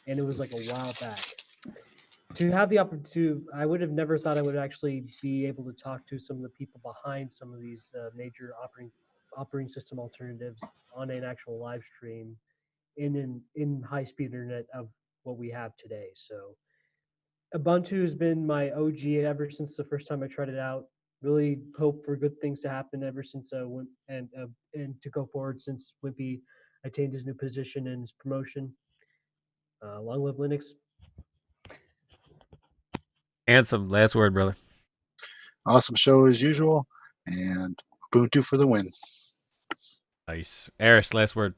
and it was like a while back. To have the opportunity, I would have never thought I would actually be able to talk to some of the people behind some of these major operating system alternatives on an actual live stream in high-speed internet of what we have today. So Ubuntu has been my OG ever since the first time I tried it out. Really hope for good things to happen ever since and to go forward since Wimpy attained his new position and his promotion. Long live Linux. Ansem, last word, brother. Awesome show as usual, and Ubuntu for the win. Nice. Eris, last word.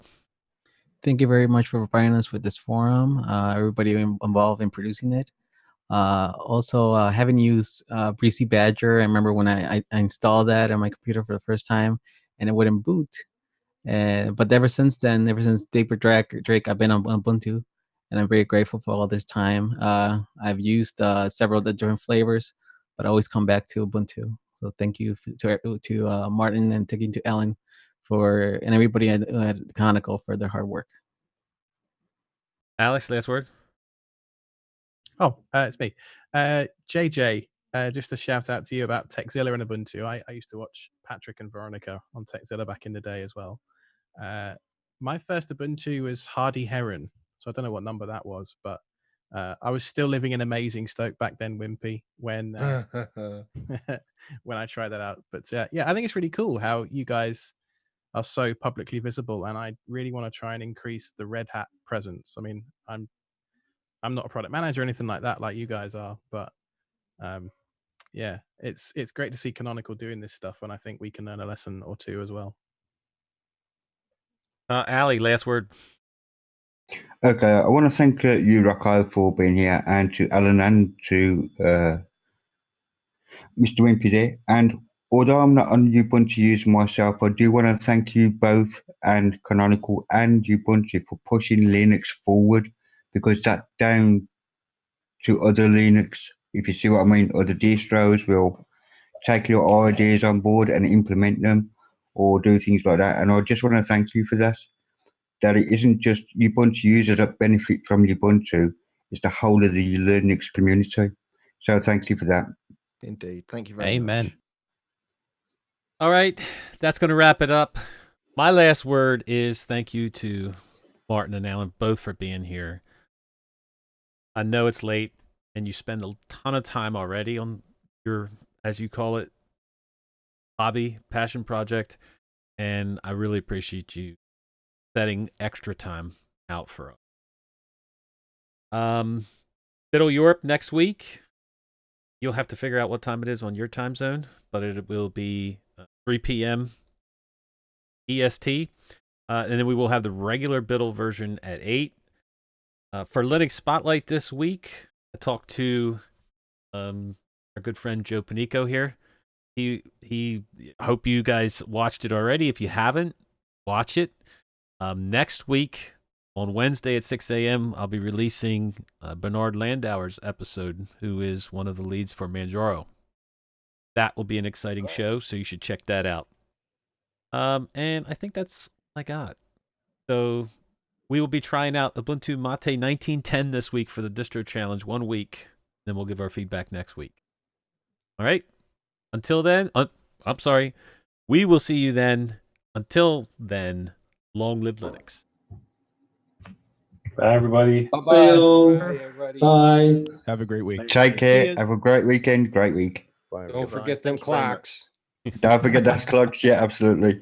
Thank you very much for providing us with this forum. Everybody involved in producing it. Also, having used Breezy Badger, I remember when I installed that on my computer for the first time, and it wouldn't boot. But ever since then, ever since David Drake, I've been on Ubuntu, and I'm very grateful for all this time. I've used several of the different flavors, but I always come back to Ubuntu. So thank you to Martin, and thank you to Ellen and everybody at Conical for their hard work. Alex, last word. Oh, it's me. JJ, just a shout out to you about Techzilla and Ubuntu. I used to watch Patrick and Veronica on Techzilla back in the day as well. My first Ubuntu was Hardy Heron, so I don't know what number that was, but I was still living in amazing Stoke back then, Wimpy, when when I tried that out. But yeah, I think it's really cool how you guys are so publicly visible, and I really want to try and increase the Red Hat presence. I mean, I'm not a product manager or anything like that, like you guys are, but yeah, it's great to see Canonical doing this stuff, and I think we can learn a lesson or two as well. Ali, last word. Okay, I want to thank you, Rocco, for being here, and to Alan and to Mr. Wimpy there. And although I'm not an Ubuntu user myself, I do want to thank you both, and Canonical and Ubuntu, for pushing Linux forward, because that's down to other Linux, if you see what I mean. Other distros will take your ideas on board and implement them or do things like that. And I just want to thank you for that. That it isn't just Ubuntu users that benefit from Ubuntu, it's the whole of the Linux community. So thank you for that. Indeed. Thank you very much. Amen. All right, that's going to wrap it up. My last word is thank you to Martin and Alan both for being here. I know it's late, and you spend a ton of time already on your, as you call it, hobby, passion project, and I really appreciate you setting extra time out for us. Middle Europe next week. You'll have to figure out what time it is on your time zone, but it will be 3 p.m. EST. And then we will have the regular Biddle version at 8. For Linux Spotlight this week, I talked to our good friend Joe Panico here. He hope you guys watched it already. If you haven't, watch it. Next week, on Wednesday at 6 a.m., I'll be releasing Bernard Landauer's episode, who is one of the leads for Manjaro. That will be an exciting show, so you should check that out. And I think that's all I got. So we will be trying out Ubuntu Mate 1910 this week for the distro challenge, 1 week. Then we'll give our feedback next week. All right? Until then, I'm sorry. We will see you then. Until then, long live Linux. Bye, everybody. Bye-bye. Bye. Have a great week. Take care. Cheers. Have a great weekend. Great week. Bye, Don't forget them Thank you very much. clocks. Don't forget those clocks. Yeah, absolutely.